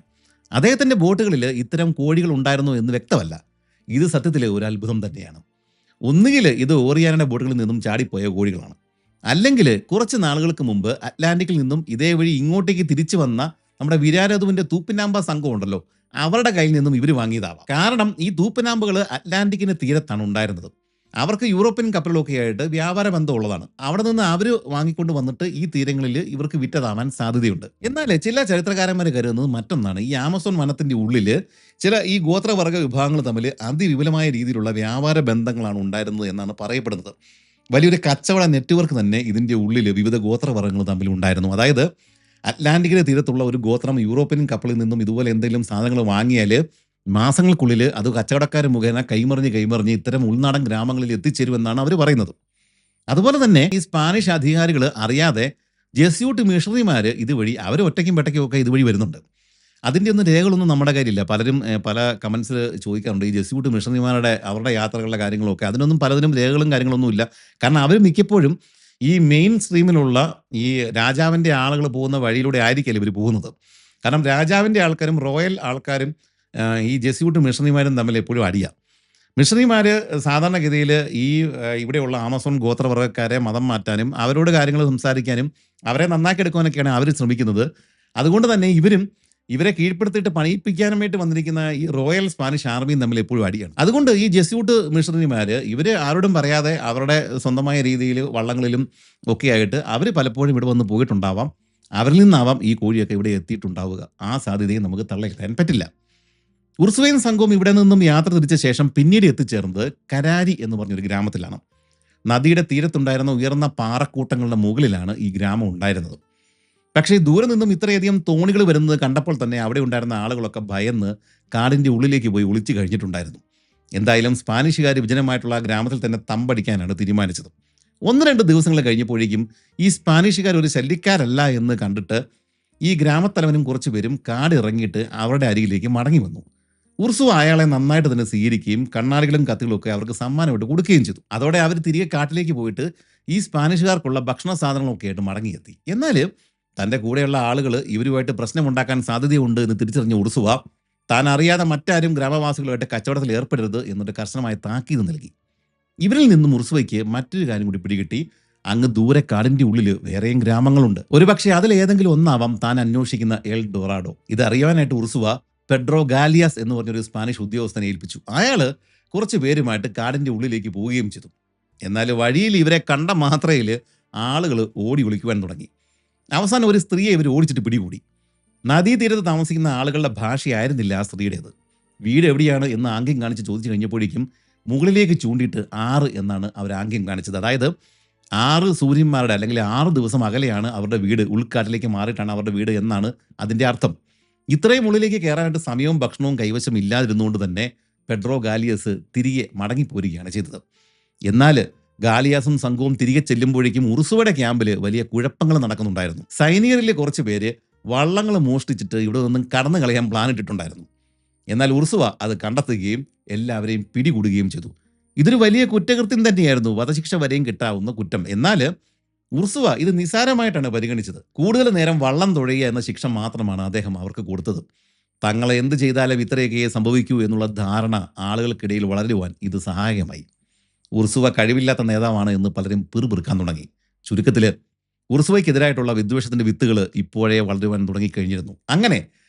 അദ്ദേഹത്തിൻ്റെ ബോട്ടുകളിൽ ഇത്തരം കോഴികൾ ഉണ്ടായിരുന്നു എന്ന് വ്യക്തമല്ല. ഇത് സത്യത്തിൽ ഒരു അത്ഭുതം തന്നെയാണ്. ഒന്നുകിൽ ഇത് ഓറിയാനയുടെ ബോട്ടുകളിൽ നിന്നും ചാടിപ്പോയ കോഴികളാണ്, അല്ലെങ്കിൽ കുറച്ച് നാളുകൾക്ക് മുമ്പ് അറ്റ്ലാന്റിക്കിൽ നിന്നും ഇതേ വഴി ഇങ്ങോട്ടേക്ക് തിരിച്ചു വന്ന നമ്മുടെ വിരാരതുവിൻ്റെ തൂപ്പിനാമ്പ സംഘം ഉണ്ടല്ലോ, അവരുടെ കയ്യിൽ നിന്നും ഇവർ വാങ്ങിയതാവാം. കാരണം ഈ തൂപ്പിനാമ്പുകൾ അറ്റ്ലാന്റിക്കിന് തീരത്താണ് ഉണ്ടായിരുന്നത്. അവർക്ക് യൂറോപ്യൻ കപ്പലുകളൊക്കെ ആയിട്ട് വ്യാപാര ബന്ധമുള്ളതാണ്. അവിടെ നിന്ന് അവർ വാങ്ങിക്കൊണ്ട് വന്നിട്ട് ഈ തീരങ്ങളിൽ ഇവർക്ക് വിറ്റതാവാൻ സാധ്യതയുണ്ട്. എന്നാൽ ചില ചരിത്രകാരന്മാർ കരുതുന്നത് മറ്റൊന്നാണ്. ഈ ആമസോൺ വനത്തിൻ്റെ ഉള്ളിൽ ചില ഈ ഗോത്രവർഗ വിഭാഗങ്ങൾ തമ്മിൽ അതിവിപുലമായ രീതിയിലുള്ള വ്യാപാര ബന്ധങ്ങളാണ് ഉണ്ടായിരുന്നത് എന്നാണ് പറയപ്പെടുന്നത്. വലിയൊരു കച്ചവട നെറ്റ്വർക്ക് തന്നെ ഇതിൻ്റെ ഉള്ളിൽ വിവിധ ഗോത്രവർഗ്ഗങ്ങൾ തമ്മിൽ ഉണ്ടായിരുന്നു. അതായത് അറ്റ്ലാന്റിക്കിന് തീരത്തുള്ള ഒരു ഗോത്രം യൂറോപ്യൻ കപ്പലിൽ നിന്നും ഇതുപോലെ എന്തെങ്കിലും സാധനങ്ങൾ വാങ്ങിയാൽ മാസങ്ങൾക്കുള്ളിൽ അത് കച്ചവടക്കാർ മുഖേന കൈമറിഞ്ഞ് ഇത്തരം ഉൾനാടൻ ഗ്രാമങ്ങളിൽ എത്തിച്ചേരുമെന്നാണ് അവർ പറയുന്നത്. അതുപോലെ തന്നെ ഈ സ്പാനിഷ് അധികാരികൾ അറിയാതെ ജെസ്യൂട്ട് മിഷണറിമാർ ഇതുവഴി അവർ ഒറ്റയ്ക്കും പെട്ടയ്ക്കും ഒക്കെ ഇതുവഴി വരുന്നുണ്ട്. അതിൻ്റെ ഒന്നും രേഖകളൊന്നും നമ്മുടെ കയ്യിലില്ല. പലരും പല കമൻസിൽ ചോദിക്കാറുണ്ട് ഈ ജെസ്യൂട്ട് മിഷണറിമാരുടെ അവരുടെ യാത്രകളുടെ കാര്യങ്ങളൊക്കെ. അതിനൊന്നും പലതിനും രേഖകളും കാര്യങ്ങളൊന്നും ഇല്ല. കാരണം അവർ മിക്കപ്പോഴും ഈ മെയിൻ സ്ട്രീമിലുള്ള ഈ രാജാവിൻ്റെ ആളുകൾ പോകുന്ന വഴിയിലൂടെ ആയിരിക്കില്ല ഇവർ പോകുന്നത്. കാരണം രാജാവിൻ്റെ ആൾക്കാരും റോയൽ ആൾക്കാരും ഈ ജെസ്യൂട്ട് മിഷണറിമാരും തമ്മിൽ എപ്പോഴും അടിയാ. മിഷണറിമാർ സാധാരണഗതിയിൽ ഈ ഇവിടെയുള്ള ആമസോൺ ഗോത്രവർഗ്ഗക്കാരെ മതം മാറ്റാനും അവരോട് കാര്യങ്ങൾ സംസാരിക്കാനും അവരെ നന്നാക്കിയെടുക്കാനൊക്കെയാണ് അവർ ശ്രമിക്കുന്നത്. അതുകൊണ്ട് തന്നെ ഇവരെ കീഴ്പ്പെടുത്തിയിട്ട് പണിയിപ്പിക്കാനുമായിട്ട് വന്നിരിക്കുന്ന ഈ റോയൽ സ്പാനിഷ് ആർമിയും തമ്മിൽ എപ്പോഴും അടിയാണ്. അതുകൊണ്ട് ഈ ജെസ്യൂട്ട് മിഷണറിമാർ ഇവർ ആരോടും പറയാതെ അവരുടെ സ്വന്തമായ രീതിയിൽ വള്ളങ്ങളിലും ഒക്കെ ആയിട്ട് അവർ പലപ്പോഴും ഇവിടെ വന്ന് പോയിട്ടുണ്ടാവാം. അവരിൽ നിന്നാവാം ഈ കോഴിയൊക്കെ ഇവിടെ എത്തിയിട്ടുണ്ടാവുക. ആ സാധ്യതയും നമുക്ക് തള്ളിക്കളയാൻ പറ്റില്ല. ഉർസുവയും സംഘവും ഇവിടെ നിന്നും യാത്ര തിരിച്ച ശേഷം പിന്നീട് എത്തിച്ചേർന്നത് കരാരി എന്ന് പറഞ്ഞൊരു ഗ്രാമത്തിലാണ്. നദിയുടെ തീരത്തുണ്ടായിരുന്ന ഉയർന്ന പാറക്കൂട്ടങ്ങളുടെ മുകളിലാണ് ഈ ഗ്രാമം ഉണ്ടായിരുന്നത്. പക്ഷേ ദൂരെ നിന്നും ഇത്രയധികം തോണികൾ വരുന്നത് കണ്ടപ്പോൾ തന്നെ അവിടെ ഉണ്ടായിരുന്ന ആളുകളൊക്കെ ഭയന്ന് കാടിൻ്റെ ഉള്ളിലേക്ക് പോയി ഒളിച്ചു കഴിഞ്ഞിട്ടുണ്ടായിരുന്നു. എന്തായാലും സ്പാനിഷുകാർ വിജനമായിട്ടുള്ള ആ ഗ്രാമത്തിൽ തന്നെ തമ്പടിക്കാനാണ് തീരുമാനിച്ചത്. 1-2 ദിവസങ്ങൾ കഴിഞ്ഞപ്പോഴേക്കും ഈ സ്പാനിഷുകാർ ഒരു ശല്യക്കാരല്ല എന്ന് കണ്ടിട്ട് ഈ ഗ്രാമത്തലവനും കുറച്ച് പേരും കാടിറങ്ങിയിട്ട് അവരുടെ അരികിലേക്ക് മടങ്ങി വന്നു. ഉർസുവ അയാളെ നന്നായിട്ട് തന്നെ സ്വീകരിക്കുകയും കണ്ണാടികളും കത്തികളും ഒക്കെ അവർക്ക് സമ്മാനമായിട്ട് കൊടുക്കുകയും ചെയ്തു. അതോടെ അവർ തിരികെ കാട്ടിലേക്ക് പോയിട്ട് ഈ സ്പാനിഷുകാർക്കുള്ള ഭക്ഷണ സാധനങ്ങളൊക്കെ ആയിട്ട് മടങ്ങിയെത്തി. എന്നാൽ തൻ്റെ കൂടെയുള്ള ആളുകൾ ഇവരുമായിട്ട് പ്രശ്നമുണ്ടാക്കാൻ സാധ്യതയുണ്ട് എന്ന് തിരിച്ചറിഞ്ഞ ഉർസുവ താൻ അറിയാതെ മറ്റാരും ഗ്രാമവാസികളുമായിട്ട് കച്ചവടത്തിൽ ഏർപ്പെടരുത് എന്നിട്ട് കർശനമായ താക്കീത് നൽകി. ഇവരിൽ നിന്നും ഉർസുവയ്ക്ക് മറ്റൊരു കാര്യം കൂടി പിടികിട്ടി. അങ്ങ് ദൂരെ കാടിൻ്റെ ഉള്ളിൽ വേറെയും ഗ്രാമങ്ങളുണ്ട്. ഒരുപക്ഷെ അതിലേതെങ്കിലും ഒന്നാവാം താൻ അന്വേഷിക്കുന്ന എൽ ഡൊറാഡോ. ഇതറിയാനായിട്ട് ഉർസുവ പെഡ്രോ ഗാലിയാസ് എന്ന് പറഞ്ഞൊരു സ്പാനിഷ് ഉദ്യോഗസ്ഥനെ ഏൽപ്പിച്ചു. അയാൾ കുറച്ച് പേരുമായിട്ട് കാടിൻ്റെ ഉള്ളിലേക്ക് പോവുകയും ചെയ്തു. എന്നാൽ വഴിയിൽ ഇവരെ കണ്ട മാത്രയിൽ ആളുകൾ ഓടി ഒളിക്കുവാൻ തുടങ്ങി. അവസാനം ഒരു സ്ത്രീയെ ഇവർ ഓടിച്ചിട്ട് പിടികൂടി. നദീതീരത്ത് താമസിക്കുന്ന ആളുകളുടെ ഭാഷയായിരുന്നില്ല ആ സ്ത്രീയുടേത്. വീട് എവിടെയാണ് എന്ന് ആംഗ്യം കാണിച്ച് ചോദിച്ചു കഴിഞ്ഞപ്പോഴേക്കും മുകളിലേക്ക് ചൂണ്ടിയിട്ട് 6 എന്നാണ് അവർ ആംഗ്യം കാണിച്ചത്. അതായത് 6 സൂര്യന്മാരുടെ അല്ലെങ്കിൽ 6 ദിവസം അകലെയാണ് അവരുടെ വീട്, ഉൾക്കാട്ടിലേക്ക് മാറിയിട്ടാണ് അവരുടെ വീട് എന്നാണ് അതിൻ്റെ അർത്ഥം. ഇത്രയും ഉള്ളിലേക്ക് കയറാനായിട്ട് സമയവും ഭക്ഷണവും കൈവശം ഇല്ലാതിരുന്നുകൊണ്ട് തന്നെ പെഡ്രോ ഗാലിയസ് തിരികെ മടങ്ങിപ്പോരുകയാണ് ചെയ്തത്. എന്നാൽ ഗാലിയാസും സംഘവും തിരികെ ചെല്ലുമ്പോഴേക്കും ഉർസുവയുടെ ക്യാമ്പിൽ വലിയ കുഴപ്പങ്ങൾ നടക്കുന്നുണ്ടായിരുന്നു. സൈനികരിൽ കുറച്ച് പേര് വള്ളങ്ങൾ മോഷ്ടിച്ചിട്ട് ഇവിടെ നിന്നും കടന്നു കളയാൻ പ്ലാൻ ഇട്ടിട്ടുണ്ടായിരുന്നു. എന്നാൽ ഉർസുവ അത് കണ്ടെത്തുകയും എല്ലാവരെയും പിടികൂടുകയും ചെയ്തു. ഇതൊരു വലിയ കുറ്റകൃത്യം തന്നെയായിരുന്നു, വധശിക്ഷ വരെയും കിട്ടാവുന്ന കുറ്റം. എന്നാൽ ഉർസുവ ഇത് നിസാരമായിട്ടാണ് പരിഗണിച്ചത്. കൂടുതൽ നേരം വള്ളം തുഴയുക എന്ന ശിക്ഷ മാത്രമാണ് അദ്ദേഹം അവർക്ക് കൊടുത്തത്. തങ്ങളെ എന്ത് ചെയ്താലും ഇത്രയൊക്കെ സംഭവിക്കൂ എന്നുള്ള ധാരണ ആളുകൾക്കിടയിൽ വളരുവാൻ ഇത് സഹായകമായി. ഉർസുവ കഴിവില്ലാത്ത നേതാവാണ് എന്ന് പലരും പിറുപിറുക്കാൻ തുടങ്ങി. ചുരുക്കത്തിൽ ഉർസുവയ്ക്കെതിരായിട്ടുള്ള വിദ്വേഷത്തിന്റെ വിത്തുകൾ ഇപ്പോഴേ വളരുവാൻ തുടങ്ങിക്കഴിഞ്ഞിരുന്നു. അങ്ങനെ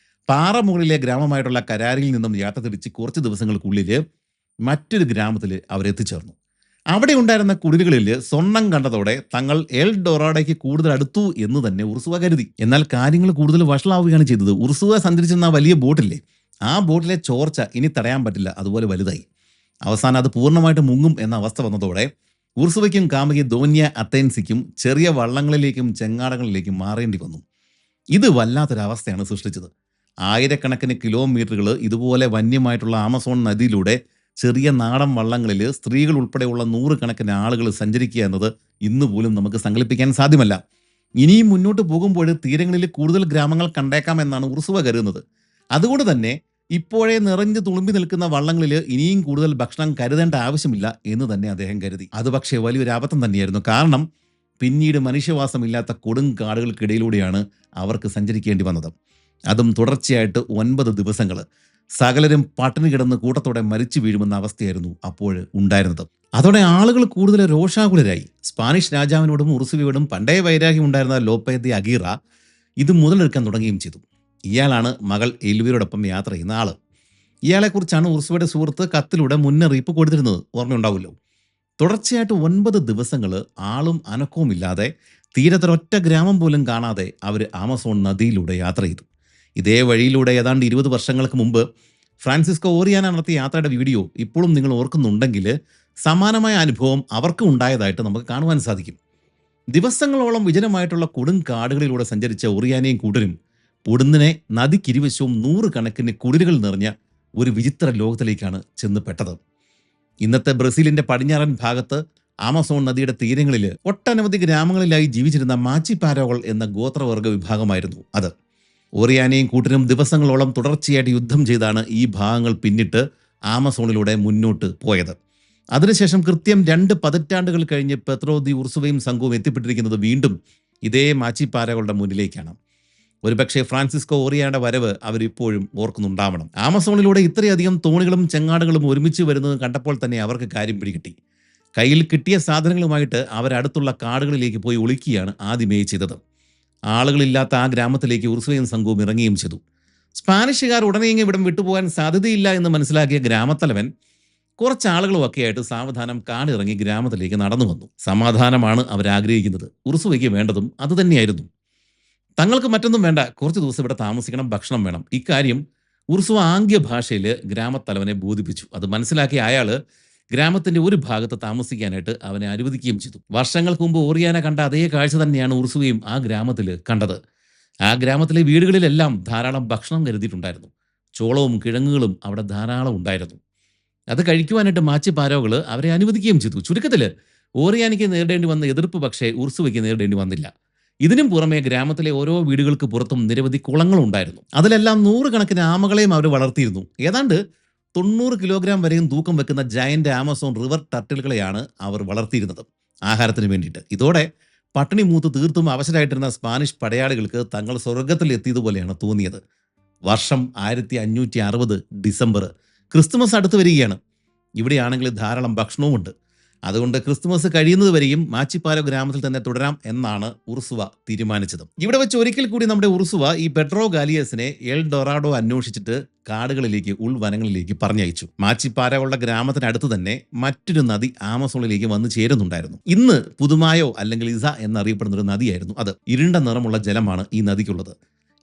പാറമുകളിലെ ഗ്രാമമായിട്ടുള്ള കരാരിയിൽ നിന്നും യാത്ര തിരിച്ച് കുറച്ച് ദിവസങ്ങൾക്കുള്ളിൽ മറ്റൊരു ഗ്രാമത്തിൽ അവരെത്തിച്ചേർന്നു. അവിടെ ഉണ്ടായിരുന്ന കുടിലുകളിൽ സ്വർണം കണ്ടതോടെ തങ്ങൾ എൽ ഡൊറാഡോയ്ക്ക് കൂടുതൽ അടുത്തു എന്ന് തന്നെ ഉർസുവ കരുതി. എന്നാൽ കാര്യങ്ങൾ കൂടുതൽ വഷളാവുകയാണ് ചെയ്തത്. ഉർസുവ സഞ്ചരിച്ചിരുന്ന വലിയ ബോട്ടില്ലേ, ആ ബോട്ടിലെ ചോർച്ച ഇനി തടയാൻ പറ്റില്ല, അതുപോലെ വലുതായി. അവസാനം അത് പൂർണ്ണമായിട്ട് മുങ്ങും എന്ന അവസ്ഥ വന്നതോടെ ഉർസുവയ്ക്കും കാമുകി ദോന്യ അത്തേൻസിക്കും ചെറിയ വള്ളങ്ങളിലേക്കും ചെങ്ങാടങ്ങളിലേക്കും മാറേണ്ടി വന്നു. ഇത് വല്ലാത്തൊരവസ്ഥയാണ് സൃഷ്ടിച്ചത്. ആയിരക്കണക്കിന് കിലോമീറ്ററുകൾ ഇതുപോലെ വന്യമായിട്ടുള്ള ആമസോൺ നദിയിലൂടെ ചെറിയ നാടൻ വള്ളങ്ങളിൽ സ്ത്രീകൾ ഉൾപ്പെടെയുള്ള 100 കണക്കിന് ആളുകൾ സഞ്ചരിക്കുക എന്നത് ഇന്ന് പോലും നമുക്ക് സങ്കല്പിക്കാൻ സാധ്യമല്ല. ഇനിയും മുന്നോട്ട് പോകുമ്പോൾ തീരങ്ങളിൽ കൂടുതൽ ഗ്രാമങ്ങൾ കണ്ടേക്കാം എന്നാണ് ഉർസുവ കരുതുന്നത്. അതുകൊണ്ട് തന്നെ ഇപ്പോഴേ നിറഞ്ഞു തുളുമ്പി നിൽക്കുന്ന വള്ളങ്ങളിൽ ഇനിയും കൂടുതൽ ഭക്ഷണം കരുതേണ്ട ആവശ്യമില്ല എന്ന് തന്നെ അദ്ദേഹം കരുതി. അത് പക്ഷേ വലിയൊരു അബദ്ധം തന്നെയായിരുന്നു. കാരണം പിന്നീട് മനുഷ്യവാസമില്ലാത്ത കൊടും കാടുകൾക്കിടയിലൂടെയാണ് അവർക്ക് സഞ്ചരിക്കേണ്ടി വന്നത്. അതും തുടർച്ചയായിട്ട് 9 ദിവസങ്ങൾ. സകലരും പട്ടിണി കിടന്ന് കൂട്ടത്തോടെ മരിച്ചു വീഴുമെന്ന അവസ്ഥയായിരുന്നു അപ്പോൾ ഉണ്ടായിരുന്നത്. അതോടെ ആളുകൾ കൂടുതൽ രോഷാകുലരായി. സ്പാനിഷ് രാജാവിനോടും ഉർസുവയോടും പണ്ടേ വൈരാഗ്യം ഉണ്ടായിരുന്ന ലോപ്പെ ദി അഗീറ ഇത് മുതലെടുക്കാൻ തുടങ്ങുകയും ചെയ്തു. ഇയാളാണ് മകൾ എൽവിയോടൊപ്പം യാത്ര ചെയ്യുന്ന ആള്. ഇയാളെക്കുറിച്ചാണ് ഉർസുവയുടെ സുഹൃത്ത് കത്തിലൂടെ മുന്നറിയിപ്പ് കൊടുത്തിരുന്നത്, ഓർമ്മയുണ്ടാവുമല്ലോ. തുടർച്ചയായിട്ട് 9 ദിവസങ്ങൾ ആളും അനക്കവും ഇല്ലാതെ തീരത്തൊരൊറ്റ ഗ്രാമം പോലും കാണാതെ അവർ ആമസോൺ നദിയിലൂടെ യാത്ര ചെയ്തു. ഇതേ വഴിയിലൂടെ ഏതാണ്ട് 20 വർഷങ്ങൾക്ക് മുമ്പ് ഫ്രാൻസിസ്കോ ഓറിയാന നടത്തിയ യാത്രയുടെ വീഡിയോ ഇപ്പോഴും നിങ്ങൾ ഓർക്കുന്നുണ്ടെങ്കിൽ സമാനമായ അനുഭവം അവർക്ക് ഉണ്ടായതായിട്ട് നമുക്ക് കാണുവാൻ സാധിക്കും. ദിവസങ്ങളോളം വിജനമായിട്ടുള്ള കൊടും കാടുകളിലൂടെ സഞ്ചരിച്ച ഓറിയാനയും കൂട്ടരും പൊടുന്നിനെ നദിക്കിരുവശവും 100 കണക്കിന് കുടിലുകൾ നിറഞ്ഞ ഒരു വിചിത്ര ലോകത്തിലേക്കാണ് ചെന്ന് പെട്ടത്. ഇന്നത്തെ ബ്രസീലിന്റെ പടിഞ്ഞാറൻ ഭാഗത്ത് ആമസോൺ നദിയുടെ തീരങ്ങളിൽ ഒട്ടനവധി ഗ്രാമങ്ങളിലായി ജീവിച്ചിരുന്ന മാച്ചിപ്പാരോകൾ എന്ന ഗോത്രവർഗ വിഭാഗമായിരുന്നു അത്. ഓറിയാനയും കൂട്ടരും ദിവസങ്ങളോളം തുടർച്ചയായിട്ട് യുദ്ധം ചെയ്താണ് ഈ ഭാഗങ്ങൾ പിന്നിട്ട് ആമസോണിലൂടെ മുന്നോട്ട് പോയത്. അതിനുശേഷം കൃത്യം 2 പതിറ്റാണ്ടുകൾ കഴിഞ്ഞ് പെദ്രോ ദി ഉർസുവയും സംഘവും എത്തിപ്പെട്ടിരിക്കുന്നത് വീണ്ടും ഇതേ മാച്ചിപ്പാരകളുടെ മുന്നിലേക്കാണ്. ഒരുപക്ഷെ ഫ്രാൻസിസ്കോ ഓറിയയുടെ വരവ് അവരിപ്പോഴും ഓർക്കുന്നുണ്ടാവണം. ആമസോണിലൂടെ ഇത്രയധികം തോണികളും ചെങ്ങാടുകളും ഒരുമിച്ച് വരുന്നത് കണ്ടപ്പോൾ തന്നെ അവർക്ക് കാര്യം പിടികിട്ടി. കയ്യിൽ കിട്ടിയ സാധനങ്ങളുമായിട്ട് അവരടുത്തുള്ള കാടുകളിലേക്ക് പോയി ഒളിക്കുകയാണ് ആദ്യമേ ചെയ്തത്. ആളുകളില്ലാത്ത ആ ഗ്രാമത്തിലേക്ക് ഉർസുവയും സംഘവും ഇറങ്ങുകയും ചെയ്തു. സ്പാനിഷുകാർ ഉടനെയെങ്കിലും ഇവിടം വിട്ടുപോകാൻ സാധ്യതയില്ല എന്ന് മനസ്സിലാക്കിയ ഗ്രാമത്തലവൻ കുറച്ച് ആളുകളുമൊക്കെ ആയിട്ട് സാവധാനം കാടിറങ്ങി ഗ്രാമത്തിലേക്ക് നടന്നു വന്നു. സമാധാനമാണ് അവരാഗ്രഹിക്കുന്നത്. ഉർസുവയ്ക്ക് വേണ്ടതും അതുതന്നെയായിരുന്നു. തങ്ങൾക്ക് മറ്റൊന്നും വേണ്ട, കുറച്ച് ദിവസം ഇവിടെ താമസിക്കണം, ഭക്ഷണം വേണം. ഇക്കാര്യം ഉർസുവ ആംഗ്യ ഭാഷയിൽ ഗ്രാമത്തലവനെ ബോധിപ്പിച്ചു. അത് മനസ്സിലാക്കിയ അയാള് ഗ്രാമത്തിന്റെ ഒരു ഭാഗത്ത് താമസിക്കാനായിട്ട് അവനെ അനുവദിക്കുകയും ചെയ്തു. വർഷങ്ങൾക്ക് മുമ്പ് ഓറിയാന കണ്ട അതേ കാഴ്ച തന്നെയാണ് ഉർസുവയും ആ ഗ്രാമത്തിൽ കണ്ടത്. ആ ഗ്രാമത്തിലെ വീടുകളിലെല്ലാം ധാരാളം ഭക്ഷണം കരുതിയിട്ടുണ്ടായിരുന്നു. ചോളവും കിഴങ്ങുകളും അവിടെ ധാരാളം ഉണ്ടായിരുന്നു. അത് കഴിക്കുവാനായിട്ട് മാച്ചിപ്പാരോകൾ അവരെ അനുവദിക്കുകയും ചെയ്തു. ചുരുക്കത്തിൽ ഓറിയാനിക്ക് നേരിടേണ്ടി വന്ന എതിർപ്പ് പക്ഷേ ഉർസുവയ്ക്ക് നേരിടേണ്ടി വന്നില്ല. ഇതിനും പുറമെ ഗ്രാമത്തിലെ ഓരോ വീടുകൾക്ക് പുറത്തും നിരവധി കുളങ്ങളുണ്ടായിരുന്നു. അതിലെല്ലാം 100 കണക്കിന് ആമകളെയും അവർ വളർത്തിയിരുന്നു. ഏതാണ്ട് 90 കിലോഗ്രാം വരെയും തൂക്കം വെക്കുന്ന ജയന്റ് ആമസോൺ റിവർ ടർട്ടിലുകളെയാണ് അവർ വളർത്തിയിരുന്നത് ആഹാരത്തിന് വേണ്ടിയിട്ട്. ഇതോടെ പട്ടിണി മൂത്ത് തീർത്തും അവശരായിട്ടിരുന്ന സ്പാനിഷ് പടയാളികൾക്ക് തങ്ങൾ സ്വർഗത്തിൽ എത്തിയതുപോലെയാണ് തോന്നിയത്. വർഷം 1560 ഡിസംബർ. ക്രിസ്തുമസ് അടുത്ത് വരികയാണ്. ഇവിടെയാണെങ്കിൽ ധാരാളം ഭക്ഷണവുമുണ്ട്. അതുകൊണ്ട് ക്രിസ്തുമസ് കഴിയുന്നത് വരെയും മാച്ചിപ്പാലോ ഗ്രാമത്തിൽ തന്നെ തുടരാം എന്നാണ് ഉർസുവ തീരുമാനിച്ചത്. ഇവിടെ വെച്ച് ഒരിക്കൽ കൂടി നമ്മുടെ ഉർസുവ ഈ പെഡ്രോ ഗാലിയസിനെ എൽ ഡൊറാഡോ അന്വേഷിച്ചിട്ട് കാടുകളിലേക്ക്, ഉൾവനങ്ങളിലേക്ക് പറഞ്ഞയച്ചു. മാച്ചിപ്പാരയുള്ള ഗ്രാമത്തിനടുത്ത് തന്നെ മറ്റൊരു നദി ആമസോണിലേക്ക് വന്നു ചേരുന്നുണ്ടായിരുന്നു. ഇന്ന് പുതുമായോ അല്ലെങ്കിൽ ഇസ എന്നറിയപ്പെടുന്ന ഒരു നദിയായിരുന്നു അത്. ഇരുണ്ട നിറമുള്ള ജലമാണ് ഈ നദിക്കുള്ളത്.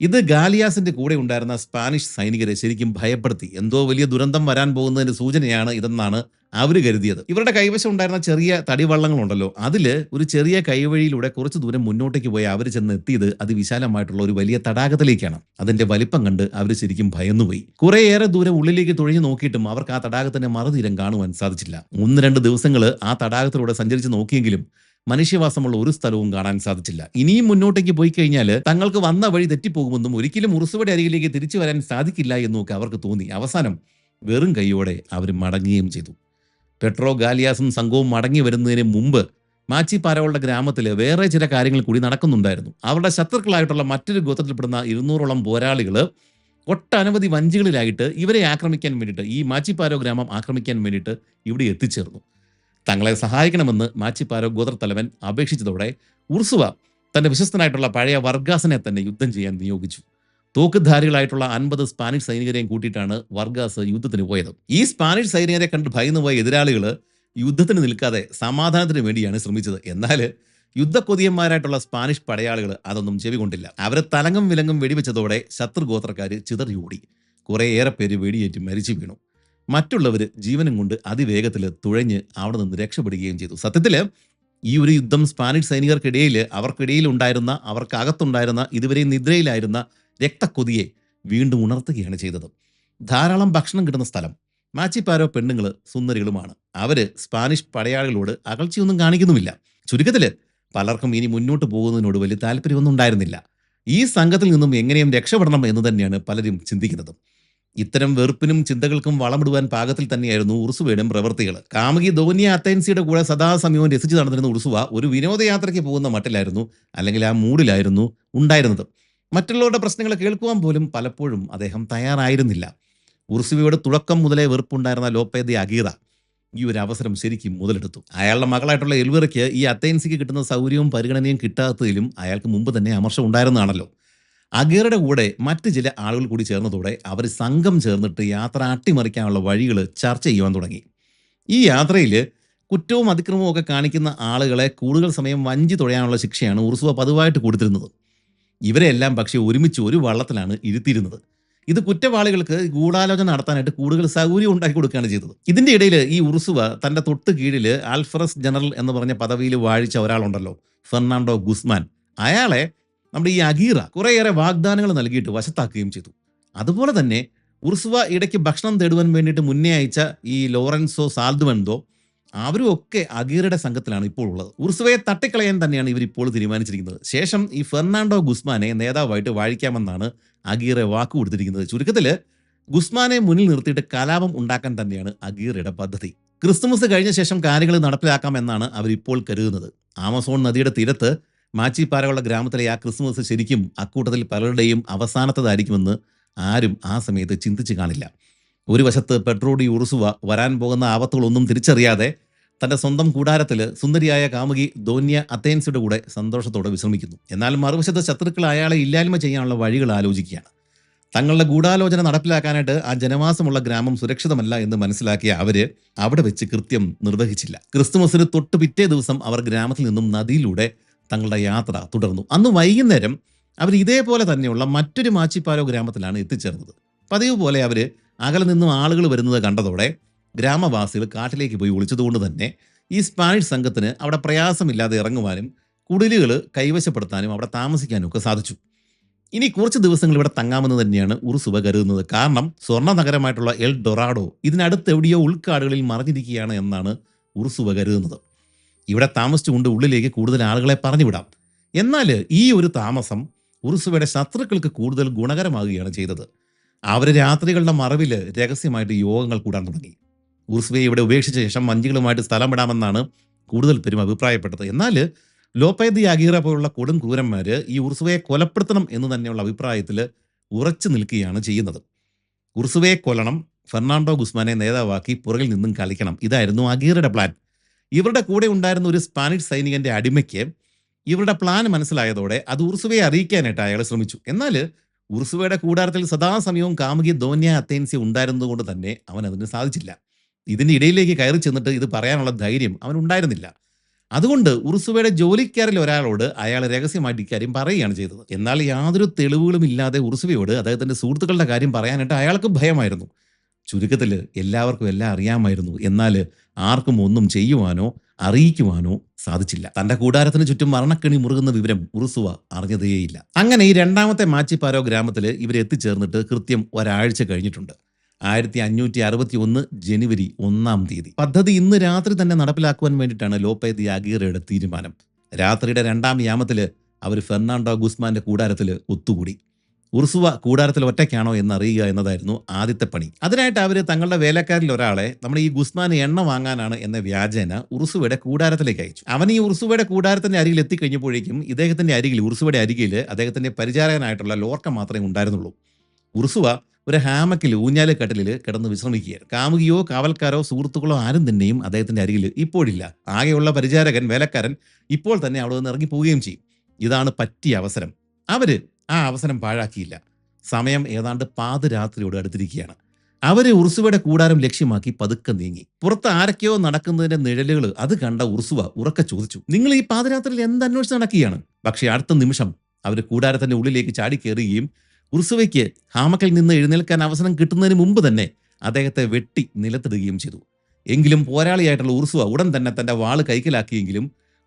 ഇത് ഗാലിയാസിന്റെ കൂടെ ഉണ്ടായിരുന്ന സ്പാനിഷ് സൈനികരെ ശരിക്കും ഭയപ്പെടുത്തി. എന്തോ വലിയ ദുരന്തം വരാൻ പോകുന്നതിന്റെ സൂചനയാണ് ഇതെന്നാണ് അവർ കരുതിയത്. ഇവരുടെ കൈവശം ഉണ്ടായിരുന്ന ചെറിയ തടിവള്ളങ്ങളുണ്ടല്ലോ, അതില് ഒരു ചെറിയ കൈവഴിയിലൂടെ കുറച്ച് ദൂരം മുന്നോട്ടേക്ക് പോയി അവർ ചെന്ന് എത്തിയത് അതിവിശാലമായിട്ടുള്ള ഒരു വലിയ തടാകത്തിലേക്കാണ്. അതിന്റെ വലിപ്പം കണ്ട് അവർ ശരിക്കും ഭയന്നുപോയി. കുറേയേറെ ദൂരം ഉള്ളിലേക്ക് തുഴഞ്ഞു നോക്കിയിട്ടും അവർക്ക് ആ തടാകത്തിന്റെ മറുതീരം കാണുവാൻ സാധിച്ചില്ല. 1-2 ദിവസങ്ങൾ ആ തടാകത്തിലൂടെ സഞ്ചരിച്ച് നോക്കിയെങ്കിലും മനുഷ്യവാസമുള്ള ഒരു സ്ഥലവും കാണാൻ സാധിച്ചില്ല. ഇനിയും മുന്നോട്ടേക്ക് പോയി കഴിഞ്ഞാൽ തങ്ങൾക്ക് വന്ന വഴി തെറ്റിപ്പോകുമെന്നും ഒരിക്കലും ഉർസുവയുടെ അരികിലേക്ക് തിരിച്ചു വരാൻ സാധിക്കില്ല എന്നൊക്കെ അവർക്ക് തോന്നി. അവസാനം വെറും കൈയോടെ അവർ മടങ്ങുകയും ചെയ്തു. പെട്രോ ഗാലിയാസും സംഘവും മടങ്ങി വരുന്നതിന് മുമ്പ് മാച്ചിപ്പാരകളുടെ ഗ്രാമത്തിൽ വേറെ ചില കാര്യങ്ങൾ കൂടി നടക്കുന്നുണ്ടായിരുന്നു. അവരുടെ ശത്രുക്കളായിട്ടുള്ള മറ്റൊരു ഗോത്രത്തിൽപ്പെടുന്ന 200ഓളം പോരാളികൾ ഒട്ടനവധി വഞ്ചികളിലായിട്ട് ഇവരെ ആക്രമിക്കാൻ വേണ്ടിയിട്ട്, ഈ മാച്ചിപ്പാരോ ഗ്രാമം ആക്രമിക്കാൻ വേണ്ടിയിട്ട് ഇവിടെ എത്തിച്ചേർന്നു. തങ്ങളെ സഹായിക്കണമെന്ന് മാച്ചിപ്പാരോ ഗോത്രത്തലവൻ അപേക്ഷിച്ചതോടെ ഉർസുവ തന്റെ വിശ്വസ്തനായിട്ടുള്ള പഴയ വർഗാസിനെ തന്നെ യുദ്ധം ചെയ്യാൻ നിയോഗിച്ചു. തോക്കുധാരികളായിട്ടുള്ള 50 സ്പാനിഷ് സൈനികരെയും കൂട്ടിയിട്ടാണ് വർഗാസ് യുദ്ധത്തിന് പോയത്. ഈ സ്പാനിഷ് സൈനികരെ കണ്ട് ഭയന്നുപോയ എതിരാളികൾ യുദ്ധത്തിന് നിൽക്കാതെ സമാധാനത്തിന് വേണ്ടിയാണ് ശ്രമിച്ചത്. എന്നാൽ യുദ്ധക്കൊതിയന്മാരായിട്ടുള്ള സ്പാനിഷ് പടയാളികൾ അതൊന്നും ചെവികൊണ്ടില്ല. അവരെ തലങ്ങും വിലങ്ങും വെടിവെച്ചതോടെ ശത്രുഗോത്രക്കാർ ചിതറിയോടി. കുറേയേറെ പേര് വെടിയേറ്റ് മരിച്ചു വീണു. മറ്റുള്ളവർ ജീവനും കൊണ്ട് അതിവേഗത്തിൽ തുഴഞ്ഞ് അവിടെ നിന്ന് രക്ഷപ്പെടുകയും ചെയ്തു. സത്യത്തിൽ ഈ ഒരു യുദ്ധം സ്പാനിഷ് സൈനികർക്കിടയിൽ, അവർക്കിടയിൽ ഉണ്ടായിരുന്ന, അവർക്കകത്തുണ്ടായിരുന്ന ഇതുവരെ നിദ്രയിലായിരുന്ന രക്തക്കൊതിയെ വീണ്ടും ഉണർത്തുകയാണ് ചെയ്തത്. ധാരാളം ഭക്ഷണം കിട്ടുന്ന സ്ഥലം. മാച്ചിപ്പാരോ പെണ്ണുങ്ങൾ സുന്ദരികളുമാണ്. അവര് സ്പാനിഷ് പടയാളികളോട് അകൽച്ചയൊന്നും കാണിക്കുന്നുമില്ല. ചുരുക്കത്തിൽ പലർക്കും ഇനി മുന്നോട്ട് പോകുന്നതിനോട് വലിയ താല്പര്യമൊന്നും ഉണ്ടായിരുന്നില്ല. ഈ സംഘത്തിൽ നിന്നും എങ്ങനെയും രക്ഷപ്പെടണം എന്ന് തന്നെയാണ് പലരും ചിന്തിക്കുന്നത്. ഇത്തരം വെറുപ്പിനും ചിന്തകൾക്കും വളമിടുവാൻ പാകത്തിൽ തന്നെയായിരുന്നു ഉർസുവയുടെ പ്രവൃത്തികൾ. കാമുകി ധോനിയ അത്തേൻസിയുടെ കൂടെ സദാസമയവും രസിച്ചു നടന്നിരുന്ന ഉർസുവ ഒരു വിനോദയാത്രയ്ക്ക് പോകുന്ന മട്ടിലായിരുന്നു, അല്ലെങ്കിൽ ആ മൂഡിലായിരുന്നു ഉണ്ടായിരുന്നത്. മറ്റുള്ളവരുടെ പ്രശ്നങ്ങൾ കേൾക്കുവാൻ പോലും പലപ്പോഴും അദ്ദേഹം തയ്യാറായിരുന്നില്ല. ഉർസുവയുടെ തുടക്കം മുതലേ വെറുപ്പുണ്ടായിരുന്ന ലോപ്പെ ദെ അഗീറ ഈ ഒരു അവസരം ശരിക്കും മുതലെടുത്തു. അയാളുടെ മകളായിട്ടുള്ള എൽവിറയ്ക്ക് ഈ അത്തേൻസിക്ക് കിട്ടുന്ന സൗകര്യവും പരിഗണനയും കിട്ടാത്തതിലും അയാൾക്ക് മുമ്പ് തന്നെ അമർഷം ഉണ്ടായിരുന്നതാണല്ലോ. അഗീറയുടെ കൂടെ മറ്റ് ചില ആളുകൾ കൂടി ചേർന്നതോടെ അവർ സംഘം ചേർന്നിട്ട് യാത്ര അട്ടിമറിക്കാനുള്ള വഴികൾ ചർച്ച ചെയ്യുവാൻ തുടങ്ങി. ഈ യാത്രയിൽ കുറ്റവും അതിക്രമവും ഒക്കെ കാണിക്കുന്ന ആളുകളെ കൂടുതൽ സമയം വഞ്ചി തുഴയാനുള്ള ശിക്ഷയാണ് ഉർസുവ പതിവായിട്ട് കൊടുത്തിരുന്നത്. ഇവരെല്ലാം പക്ഷേ ഒരുമിച്ച് ഒരു വള്ളത്തിലാണ് ഇരുത്തിയിരുന്നത്. ഇത് കുറ്റവാളികൾക്ക് ഗൂഢാലോചന നടത്താനായിട്ട് കൂടുതൽ സൗകര്യം ഉണ്ടാക്കി കൊടുക്കുകയാണ് ചെയ്തത്. ഇതിൻ്റെ ഇടയിൽ ഈ ഉർസുവ തൻ്റെ തൊട്ട് കീഴിൽ ആൽഫറസ് ജനറൽ എന്ന് പറഞ്ഞ പദവിയിൽ വാഴിച്ച ഒരാളുണ്ടല്ലോ, ഫെർണാണ്ടോ ഗുസ്മാൻ, അയാളെ നമ്മുടെ ഈ അഗീറ കുറേയേറെ വാഗ്ദാനങ്ങൾ നൽകിയിട്ട് വശത്താക്കുകയും ചെയ്തു. അതുപോലെ തന്നെ ഉർസുവ ഇടയ്ക്ക് ഭക്ഷണം തേടുവാൻ വേണ്ടിയിട്ട് മുന്നേ അയച്ച ഈ ലോറൻസോ സാൽദുവെന്തോ, അവരും ഒക്കെ അഗീറയുടെ സംഘത്തിലാണ് ഇപ്പോൾ ഉള്ളത്. ഉർസുവയെ തട്ടിക്കളയാൻ തന്നെയാണ് ഇവർ ഇപ്പോൾ തീരുമാനിച്ചിരിക്കുന്നത്. ശേഷം ഈ ഫെർണാണ്ടോ ഗുസ്മാനെ നേതാവായിട്ട് വാഴിക്കാമെന്നാണ് അഗീറ വാക്ക് കൊടുത്തിരിക്കുന്നത്. ചുരുക്കത്തിൽ ഗുസ്മാനെ മുന്നിൽ നിർത്തിയിട്ട് കലാപം ഉണ്ടാക്കാൻ തന്നെയാണ് അഗീറയുടെ പദ്ധതി. ക്രിസ്തുമസ് കഴിഞ്ഞ ശേഷം കാര്യങ്ങൾ നടപ്പിലാക്കാമെന്നാണ് അവരിപ്പോൾ കരുതുന്നത്. ആമസോൺ നദിയുടെ തീരത്ത് മാച്ചിപ്പാറയുള്ള ഗ്രാമത്തിലെ ആ ക്രിസ്മസ് ശരിക്കും അക്കൂട്ടത്തിൽ പലരുടെയും അവസാനത്തതായിരിക്കുമെന്ന് ആരും ആ സമയത്ത് ചിന്തിച്ച് കാണില്ല. ഒരു വശത്ത് പെട്രോഡി ഉറുസുവ വരാൻ പോകുന്ന ആപത്തുകളൊന്നും തിരിച്ചറിയാതെ തന്റെ സ്വന്തം കൂടാരത്തിൽ സുന്ദരിയായ കാമുകി ധോന്യ അത്തേൻസിയുടെ കൂടെ സന്തോഷത്തോടെ വിശ്രമിക്കുന്നു. എന്നാൽ മറുവശത്ത് ശത്രുക്കൾ അയാളെ ഇല്ലായ്മ ചെയ്യാനുള്ള വഴികൾ ആലോചിക്കുകയാണ്. തങ്ങളുടെ ഗൂഢാലോചന നടപ്പിലാക്കാനായിട്ട് ആ ജനവാസമുള്ള ഗ്രാമം സുരക്ഷിതമല്ല എന്ന് മനസ്സിലാക്കിയ അവര് അവിടെ വെച്ച് കൃത്യം നിർവഹിച്ചില്ല. ക്രിസ്തുമസിന് തൊട്ട് പിറ്റേ ദിവസം അവർ ഗ്രാമത്തിൽ നിന്നും നദിയിലൂടെ തങ്ങളുടെ യാത്ര തുടർന്നു. അന്ന് വൈകുന്നേരം അവർ ഇതേപോലെ തന്നെയുള്ള മറ്റൊരു മാച്ചിപ്പാലോ ഗ്രാമത്തിലാണ് എത്തിച്ചേർന്നത്. പതിവ് പോലെ അവർ അകലെ നിന്നും ആളുകൾ വരുന്നത് കണ്ടതോടെ ഗ്രാമവാസികൾ കാട്ടിലേക്ക് പോയി ഒളിച്ചതുകൊണ്ട് തന്നെ ഈ സ്പാനിഷ് സംഘത്തിന് അവിടെ പ്രയാസമില്ലാതെ ഇറങ്ങുവാനും കുടിലുകൾ കൈവശപ്പെടുത്താനും അവിടെ താമസിക്കാനും ഒക്കെ സാധിച്ചു. ഇനി കുറച്ച് ദിവസങ്ങൾ ഇവിടെ തങ്ങാമെന്ന് തന്നെയാണ് ഉറുസുവ കരുതുന്നത്. കാരണം സ്വർണ്ണ നഗരമായിട്ടുള്ള എൽ ഡൊറാഡോ ഇതിനടുത്ത് എവിടെയോ ഉൾക്കാടുകളിൽ മറഞ്ഞിരിക്കുകയാണ് എന്നാണ് ഉറുസുവ കരുതുന്നത്. ഇവിടെ താമസിച്ചുകൊണ്ട് ഉള്ളിലേക്ക് കൂടുതൽ ആളുകളെ പറഞ്ഞുവിടാം. എന്നാൽ ഈ ഒരു താമസം ഉറുസുവയുടെ ശത്രുക്കൾക്ക് കൂടുതൽ ഗുണകരമാകുകയാണ് ചെയ്തത്. അവർ രാത്രികളുടെ മറവിൽ രഹസ്യമായിട്ട് യോഗങ്ങൾ കൂടാൻ തുടങ്ങി. ഉറുസുവയെ ഇവിടെ ഉപേക്ഷിച്ച ശേഷം വഞ്ചികളുമായിട്ട് സ്ഥലം വിടാമെന്നാണ് കൂടുതൽ പേരും അഭിപ്രായപ്പെട്ടത്. എന്നാൽ ലോപ്പേ ദി അഗീറ പോലുള്ള കൊടും ക്രൂരന്മാർ ഈ ഉറുസുവയെ കൊലപ്പെടുത്തണം എന്ന് തന്നെയുള്ള അഭിപ്രായത്തിൽ ഉറച്ചു നിൽക്കുകയാണ് ചെയ്യുന്നത്. ഉറുസുവയെ കൊല്ലണം, ഫെർണാണ്ടോ ഗുസ്മാനെ നേതാവാക്കി പുറകിൽ നിന്നും കളിക്കണം, ഇതായിരുന്നു അഗീറയുടെ പ്ലാൻ. ഇവരുടെ കൂടെ ഉണ്ടായിരുന്ന ഒരു സ്പാനിഷ് സൈനികന്റെ അടിമയ്ക്ക് ഇവരുടെ പ്ലാൻ മനസ്സിലായതോടെ അത് ഉറുസുവയെ അറിയിക്കാനായിട്ട് അയാൾ ശ്രമിച്ചു. എന്നാൽ ഉറുസുവയുടെ കൂടാരത്തിൽ സദാസമയവും കാമുകി ധോന്യ അത്തേൻസി ഉണ്ടായിരുന്നതുകൊണ്ട് തന്നെ അവൻ അതിന് സാധിച്ചില്ല. ഇതിൻ്റെ ഇടയിലേക്ക് കയറി ചെന്നിട്ട് ഇത് പറയാനുള്ള ധൈര്യം അവനുണ്ടായിരുന്നില്ല. അതുകൊണ്ട് ഉറുസുവയുടെ ജോലിക്കാരിൽ ഒരാളോട് അയാൾ രഹസ്യമായിട്ട് ഇക്കാര്യം പറയുകയാണ് ചെയ്തത്. എന്നാൽ യാതൊരു തെളിവുകളും ഇല്ലാതെ ഉറുസുവയോട് അദ്ദേഹത്തിന്റെ സുഹൃത്തുക്കളുടെ കാര്യം പറയാനായിട്ട് അയാൾക്ക് ഭയമായിരുന്നു. ചുരുക്കത്തിൽ എല്ലാവർക്കും എല്ലാം അറിയാമായിരുന്നു. എന്നാൽ ആർക്കും ഒന്നും ചെയ്യുവാനോ അറിയിക്കുവാനോ സാധിച്ചില്ല. തന്റെ കൂടാരത്തിന് ചുറ്റും മരണക്കെണി മുറുകുന്ന വിവരം ഉറുസുവ അറിഞ്ഞതേയില്ല. അങ്ങനെ ഈ രണ്ടാമത്തെ മാച്ചിപ്പാരോ ഗ്രാമത്തിൽ ഇവർ എത്തിച്ചേർന്നിട്ട് കൃത്യം ഒരാഴ്ച കഴിഞ്ഞിട്ടുണ്ട്. 1561 ജനുവരി 1-ാം തീയതി. പദ്ധതി ഇന്ന് രാത്രി തന്നെ നടപ്പിലാക്കുവാൻ വേണ്ടിയിട്ടാണ് ലോപ്പേ ദി അഗീറയുടെ തീരുമാനം. രാത്രിയുടെ 2-ാം യാമത്തിൽ അവർ ഫെർണാണ്ടോ ഗുസ്മാന്റെ കൂടാരത്തിൽ ഒത്തുകൂടി. ഉറുസുവ കൂടാരത്തിൽ ഒറ്റയ്ക്കാണോ എന്നറിയുക എന്നതായിരുന്നു ആദ്യത്തെ പണി. അതിനായിട്ട് അവർ തങ്ങളുടെ വേലക്കാരിൽ ഒരാളെ നമ്മുടെ ഈ ഗുസ്മാന് എണ്ണ വാങ്ങാനാണ് എന്ന വ്യാജേന ഉറുസുവയുടെ കൂടാരത്തിലേക്ക് അയച്ചു. അവൻ ഈ ഉറുസുവയുടെ കൂടാരത്തിന്റെ അരികിൽ എത്തിക്കഴിഞ്ഞപ്പോഴേക്കും ഇദ്ദേഹത്തിന്റെ അരികിൽ ഉറുസുവയുടെ അരികിൽ അദ്ദേഹത്തിന്റെ പരിചാരകനായിട്ടുള്ള ലോർക്ക മാത്രമേ ഉണ്ടായിരുന്നുള്ളൂ. ഉറുസുവ ഒരു ഹാമക്കിൽ ഊഞ്ഞാലുകട്ടിലിൽ കിടന്ന് വിശ്രമിക്കുകയായിരുന്നു. കാമുകിയോ കാവൽക്കാരോ സുഹൃത്തുക്കളോ ആരും തന്നെയും അദ്ദേഹത്തിന്റെ അരികിൽ ഇപ്പോഴില്ല. ആകെയുള്ള പരിചാരകൻ വേലക്കാരൻ ഇപ്പോൾ തന്നെ അവിടെ നിന്ന് ഇറങ്ങിപ്പോവുകയും ചെയ്യും. ഇതാണ് പറ്റിയ അവസരം. അവര് ആ അവസരം പാഴാക്കിയില്ല. സമയം ഏതാണ്ട് പാതിരാത്രിയോട് അടുത്തിരിക്കുകയാണ്. അവര് ഉറുസുവയുടെ കൂടാരം ലക്ഷ്യമാക്കി പതുക്കെ നീങ്ങി. പുറത്ത് ആരൊക്കെയോ നടക്കുന്നതിന്റെ നിഴലുകൾ അത് കണ്ട ഉറുസുവ ഉറക്കെ ചോദിച്ചു, നിങ്ങൾ ഈ പാതിരാത്രിയിൽ എന്തന്വേഷിച്ച് നടക്കുകയാണ്? പക്ഷേ അടുത്ത നിമിഷം അവർ കൂടാരത്തിന്റെ ഉള്ളിലേക്ക് ചാടിക്കേറുകയും ഉറുസുവയ്ക്ക് ഹാമക്കിൽ നിന്ന് എഴുന്നേൽക്കാൻ അവസരം കിട്ടുന്നതിന് മുമ്പ് തന്നെ അദ്ദേഹത്തെ വെട്ടി നിലത്തിടുകയും ചെയ്തു. എങ്കിലും പോരാളിയായിട്ടുള്ള ഉറുസുവ ഉടൻ തന്നെ തന്റെ വാള് കൈക്കലാക്കിയെങ്കിലും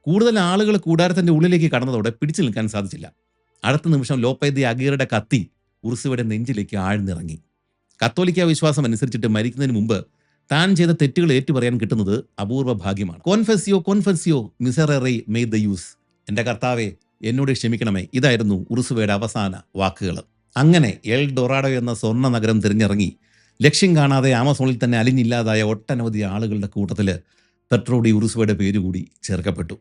കൂടുതൽ ആളുകൾ കൂടാരത്തിന്റെ ഉള്ളിലേക്ക് കടന്നതോടെ പിടിച്ചു നിൽക്കാൻ സാധിച്ചില്ല. അടുത്ത നിമിഷം ലോപ്പേ ദി അഗീറയുടെ കത്തി ഉറുസുവയുടെ നെഞ്ചിലേക്ക് ആഴ്ന്നിറങ്ങി. കത്തോലിക്ക വിശ്വാസം അനുസരിച്ചിട്ട് മരിക്കുന്നതിന് മുമ്പ് താൻ ചെയ്ത തെറ്റുകൾ ഏറ്റുപറയാൻ കിട്ടുന്നത് അപൂർവ ഭാഗ്യമാണ്. കോൺഫെസിയോ കോൺഫെസിയോ മിസററി മെയ് ദ യൂസ്, എന്റെ കർത്താവെ എന്നോട് ക്ഷമിക്കണമേ, ഇതായിരുന്നു ഉറുസുവയുടെ അവസാന വാക്കുകൾ. അങ്ങനെ എൽ ഡൊറാഡോ എന്ന സ്വർണ്ണ നഗരം തിരഞ്ഞിറങ്ങി ലക്ഷ്യം കാണാതെ ആമസോണിൽ തന്നെ അലിഞ്ഞില്ലാതായ ഒട്ടനവധി ആളുകളുടെ കൂട്ടത്തിൽ പെട്രോഡി ഉറുസുവയുടെ പേരുകൂടി ചേർക്കപ്പെട്ടു.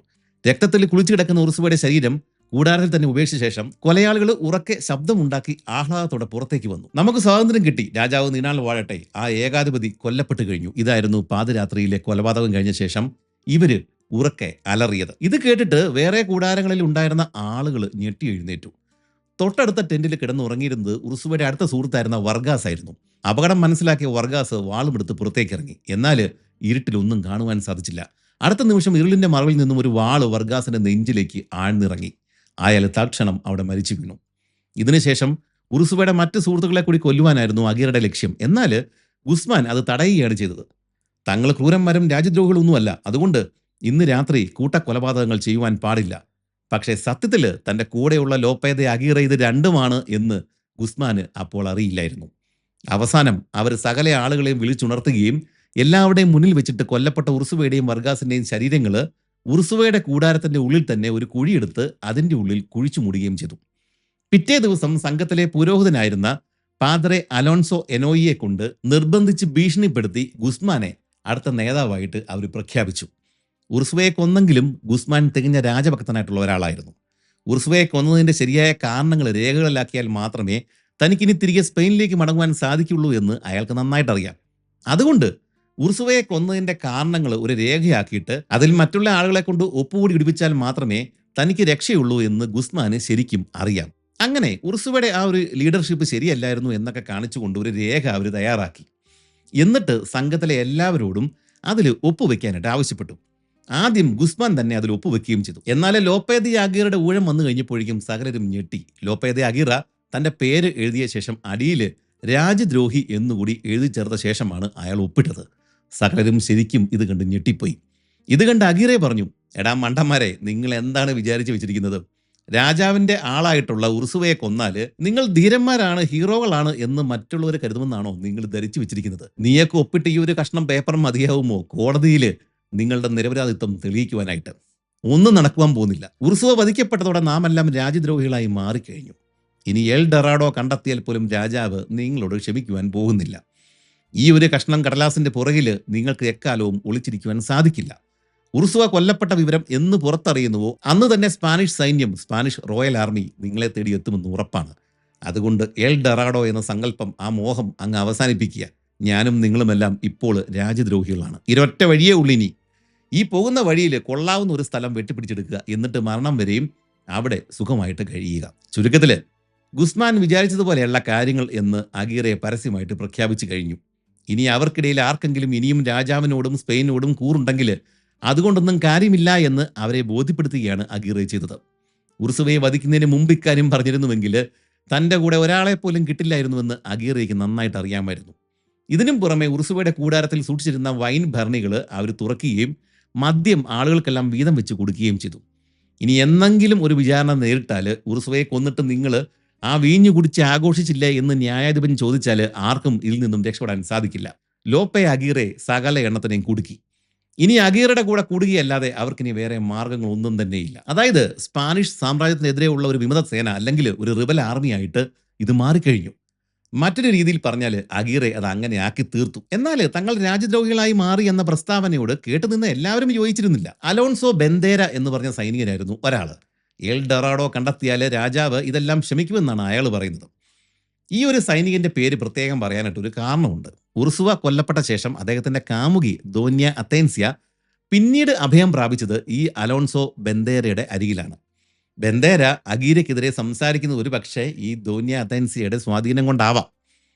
രക്തത്തിൽ കുളിച്ചു കിടക്കുന്ന ഉറുസുവയുടെ ശരീരം കൂടാരത്തിൽ തന്നെ ഉപേക്ഷിച്ച ശേഷം കൊലയാളികൾ ഉറക്കെ ശബ്ദമുണ്ടാക്കി ആഹ്ലാദത്തോടെ പുറത്തേക്ക് വന്നു. നമുക്ക് സ്വാതന്ത്ര്യം കിട്ടി, രാജാവ് നീണാൾ വാഴട്ടെ, ആ ഏകാധിപതി കൊല്ലപ്പെട്ടു കഴിഞ്ഞു. ഇതായിരുന്നു പാതിരാത്രിയിലെ കൊലപാതകം കഴിഞ്ഞ ശേഷം ഇവര് ഉറക്കെ അലറിയത്. ഇത് കേട്ടിട്ട് വേറെ കൂടാരങ്ങളിൽ ഉണ്ടായിരുന്ന ആളുകൾ ഞെട്ടി എഴുന്നേറ്റു. തൊട്ടടുത്ത ടെന്റിൽ കിടന്നുറങ്ങിയിരുന്നത് ഉറുസുവയുടെ അടുത്ത സുഹൃത്തായിരുന്ന വർഗാസ് ആയിരുന്നു. അപകടം മനസ്സിലാക്കിയ വർഗാസ് വാളുമെടുത്ത് പുറത്തേക്ക് ഇറങ്ങി. എന്നാൽ ഇരുട്ടിലൊന്നും കാണുവാൻ സാധിച്ചില്ല. അടുത്ത നിമിഷം ഇരുളിന്റെ മറവിൽ നിന്നും ഒരു വാള് വർഗാസിന്റെ നെഞ്ചിലേക്ക് ആഴ്ന്നിറങ്ങി. അയാൾ തൽക്ഷണം അവിടെ മരിച്ചു വീണു. ഇതിനുശേഷം ഉറുസുവയുടെ മറ്റ് സുഹൃത്തുക്കളെ കൂടി കൊല്ലുവാനായിരുന്നു അഗീറയുടെ ലക്ഷ്യം. എന്നാൽ ഗുസ്മാൻ അത് തടയുകയാണ് ചെയ്തത്. തങ്ങൾ ക്രൂരന്മാരും രാജ്യദ്രോഹികളൊന്നുമല്ല, അതുകൊണ്ട് ഇന്ന് രാത്രി കൂട്ടക്കൊലപാതകങ്ങൾ ചെയ്യുവാൻ പാടില്ല. പക്ഷേ സത്യത്തിൽ തൻ്റെ കൂടെയുള്ള ലോപ്പേ ദി അഗീറ ഇത് രണ്ടുമാണ് എന്ന് ഗുസ്മാന് അപ്പോൾ അറിയില്ലായിരുന്നു. അവസാനം അവർ സകല ആളുകളെയും വിളിച്ചുണർത്തുകയും എല്ലാവരുടെയും മുന്നിൽ വെച്ചിട്ട് കൊല്ലപ്പെട്ട ഉറുസുവയുടെയും വർഗാസിന്റെയും ശരീരങ്ങൾ ഉറുസുവയുടെ കൂടാരത്തിന്റെ ഉള്ളിൽ തന്നെ ഒരു കുഴിയെടുത്ത് അതിൻ്റെ ഉള്ളിൽ കുഴിച്ചു മൂടുകയും ചെയ്തു. പിറ്റേ ദിവസം സംഘത്തിലെ പുരോഹിതനായിരുന്ന പാദ്രെ അലോൺസോ എനോയിയെ കൊണ്ട് നിർബന്ധിച്ച് ഭീഷണിപ്പെടുത്തി ഗുസ്മാനെ അടുത്ത നേതാവായിട്ട് അവർ പ്രഖ്യാപിച്ചു. ഉറുസുവയെ കൊന്നെങ്കിലും ഗുസ്മാൻ തികഞ്ഞ രാജഭക്തനായിട്ടുള്ള ഒരാളായിരുന്നു. ഉർസുവയെ കൊന്നതിന്റെ ശരിയായ കാരണങ്ങൾ രേഖകളിലാക്കിയാൽ മാത്രമേ തനിക്കിനി തിരികെ സ്പെയിനിലേക്ക് മടങ്ങുവാൻ സാധിക്കുള്ളൂ എന്ന് അയാൾക്ക് നന്നായിട്ട് അറിയാം. അതുകൊണ്ട് ഉർസുവയെ കൊന്നതിന്റെ കാരണങ്ങൾ ഒരു രേഖയാക്കിയിട്ട് അതിൽ മറ്റുള്ള ആളുകളെ കൊണ്ട് ഒപ്പുകൂടി ഇടിപ്പിച്ചാൽ മാത്രമേ തനിക്ക് രക്ഷയുള്ളൂ എന്ന് ഗുസ്മാന് ശരിക്കും അറിയാം. അങ്ങനെ ഉർസുവയുടെ ആ ഒരു ലീഡർഷിപ്പ് ശരിയല്ലായിരുന്നു എന്നൊക്കെ കാണിച്ചുകൊണ്ട് ഒരു രേഖ അവർ തയ്യാറാക്കി. എന്നിട്ട് സംഘത്തിലെ എല്ലാവരോടും അതിൽ ഒപ്പുവെക്കാനായിട്ട് ആവശ്യപ്പെട്ടു. ആദ്യം ഗുസ്മാൻ തന്നെ അതിൽ ഒപ്പുവെക്കുകയും ചെയ്തു. എന്നാൽ ലോപ്പേ ദി അഗീറയുടെ ഊഴം വന്നു കഴിഞ്ഞപ്പോഴേക്കും സകലരും ഞെട്ടി. ലോപ്പേ ദി അഗീറ തന്റെ പേര് എഴുതിയ ശേഷം അടിയിൽ രാജ്യദ്രോഹി എന്നുകൂടി എഴുതി ചേർത്ത ശേഷമാണ് അയാൾ ഒപ്പിട്ടത്. സകലരും ശരിക്കും ഇത് കണ്ട് ഞെട്ടിപ്പോയി. ഇത് കണ്ട് അഗീറെ പറഞ്ഞു, എടാ മണ്ടന്മാരെ, നിങ്ങൾ എന്താണ് വിചാരിച്ചു വെച്ചിരിക്കുന്നത്? രാജാവിന്റെ ആളായിട്ടുള്ള ഉർസുവയെ കൊന്നാല് നിങ്ങൾ ധീരന്മാരാണ്, ഹീറോകളാണ് എന്ന് മറ്റുള്ളവർ കരുതുമെന്നാണോ നിങ്ങൾ ധരിച്ചു വെച്ചിരിക്കുന്നത്? നീയൊക്കെ ഒപ്പിട്ട് ഈ ഒരു കഷ്ണം പേപ്പർ മതിയാവുമോ കോടതിയിൽ നിങ്ങളുടെ നിരപരാധിത്വം തെളിയിക്കുവാനായിട്ട്? ഒന്നും നടക്കുവാൻ പോകുന്നില്ല. ഉർസുവ വധിക്കപ്പെട്ടതോടെ നാം എല്ലാം രാജ്യദ്രോഹികളായി മാറിക്കഴിഞ്ഞു. ഇനി എൽ ഡൊറാഡോ കണ്ടെത്തിയാൽ പോലും രാജാവ് നിങ്ങളോട് ക്ഷമിക്കുവാൻ പോകുന്നില്ല. ഈ ഒരു കഷ്ണം കടലാസിന്റെ പുറകിൽ നിങ്ങൾക്ക് എക്കാലവും ഒളിച്ചിരിക്കുവാൻ സാധിക്കില്ല. ഉർസുവ കൊല്ലപ്പെട്ട വിവരം എന്ന് പുറത്തറിയുന്നുവോ അന്ന് തന്നെ സ്പാനിഷ് സൈന്യം, സ്പാനിഷ് റോയൽ ആർമി നിങ്ങളെ തേടി എത്തുമെന്ന് ഉറപ്പാണ്. അതുകൊണ്ട് എൽ ഡൊറാഡോ എന്ന സങ്കല്പം, ആ മോഹം അങ്ങ് അവസാനിപ്പിക്കുക. ഞാനും നിങ്ങളുമെല്ലാം ഇപ്പോൾ രാജ്യദ്രോഹികളാണ്. ഇരൊറ്റ വഴിയേ ഉള്ളിനി. ഈ പോകുന്ന വഴിയിൽ കൊള്ളാവുന്ന ഒരു സ്ഥലം വെട്ടിപ്പിടിച്ചെടുക്കുക, എന്നിട്ട് മരണം വരെയും അവിടെ സുഖമായിട്ട് കഴിയുക. ചുരുക്കത്തിൽ ഗുസ്മാൻ വിചാരിച്ചതുപോലെയുള്ള കാര്യങ്ങൾ എന്ന് അഗീറെ പരസ്യമായിട്ട് പ്രഖ്യാപിച്ചു കഴിഞ്ഞു. ഇനി അവർക്കിടയിൽ ആർക്കെങ്കിലും ഇനിയും രാജാവിനോടും സ്പെയിനോടും കൂറുണ്ടെങ്കിൽ അതുകൊണ്ടൊന്നും കാര്യമില്ല എന്ന് അവരെ ബോധ്യപ്പെടുത്തുകയാണ് അഗീറെ ചെയ്തത്. ഉർസുവയെ വധിക്കുന്നതിന് മുമ്പ് ഇക്കാര്യം പറഞ്ഞിരുന്നുവെങ്കിൽ തൻ്റെ കൂടെ ഒരാളെ പോലും കിട്ടില്ലായിരുന്നുവെന്ന് അഗീറയ്ക്ക് നന്നായിട്ട് അറിയാമായിരുന്നു. ഇതിനും പുറമെ ഉർസുവയുടെ കൂടാരത്തിൽ സൂക്ഷിച്ചിരുന്ന വൈൻ ഭരണികൾ അവർ തുറക്കുകയും മദ്യം ആളുകൾക്കെല്ലാം വീതം വെച്ച് കൊടുക്കുകയും ചെയ്തു. ഇനി എന്നെങ്കിലും ഒരു വിചാരണ നേരിട്ടാൽ ഉർസുവയെ കൊന്നിട്ട് നിങ്ങൾ ആ വീഞ്ഞു കുടിച്ച് ആഘോഷിച്ചില്ല എന്ന് ന്യായാധിപൻ ചോദിച്ചാൽ ആർക്കും ഇതിൽ നിന്നും രക്ഷപ്പെടാൻ സാധിക്കില്ല. ലോപ്പേ അഗീറെ സകല എണ്ണത്തിനെയും കുടുക്കി. ഇനി അഗീറയുടെ കൂടെ കൂടുകയല്ലാതെ അവർക്കിനി വേറെ മാർഗങ്ങളൊന്നും തന്നെയില്ല. അതായത് സ്പാനിഷ് സാമ്രാജ്യത്തിനെതിരെയുള്ള ഒരു വിമത സേന അല്ലെങ്കിൽ ഒരു റിബൽ ആർമിയായിട്ട് ഇത് മാറിക്കഴിഞ്ഞു. മറ്റൊരു രീതിയിൽ പറഞ്ഞാൽ അഗീറെ അത് അങ്ങനെ ആക്കി തീർത്തു. എന്നാൽ തങ്ങൾ രാജ്യദ്രോഹികളായി മാറി എന്ന പ്രസ്താവനയോട് കേട്ടുനിന്ന് എല്ലാവരും യോജിച്ചിരുന്നില്ല. അലോൺസോ ബെന്തേര എന്ന് പറഞ്ഞ സൈനികനായിരുന്നു ഒരാൾ. എൽ ഡൊറാഡോ കണ്ടെത്തിയാൽ രാജാവ് ഇതെല്ലാം ക്ഷമിക്കുമെന്നാണ് അയാൾ പറയുന്നത്. ഈ ഒരു സൈനികന്റെ പേര് പ്രത്യേകം പറയാനായിട്ട് ഒരു കാരണമുണ്ട്. ഉർസുവ കൊല്ലപ്പെട്ട ശേഷം അദ്ദേഹത്തിന്റെ കാമുകി ദോന്യ അത്തേൻസ്യ പിന്നീട് അഭയം പ്രാപിച്ചത് ഈ അലോൺസോ ബെന്തേരയുടെ അരികിലാണ്. ബെന്തേര അഗീരയ്ക്കെതിരെ സംസാരിക്കുന്നത് ഒരു പക്ഷേ ഈ ദോന്യ അത്തേൻസ്യയുടെ സ്വാധീനം കൊണ്ടാവാം.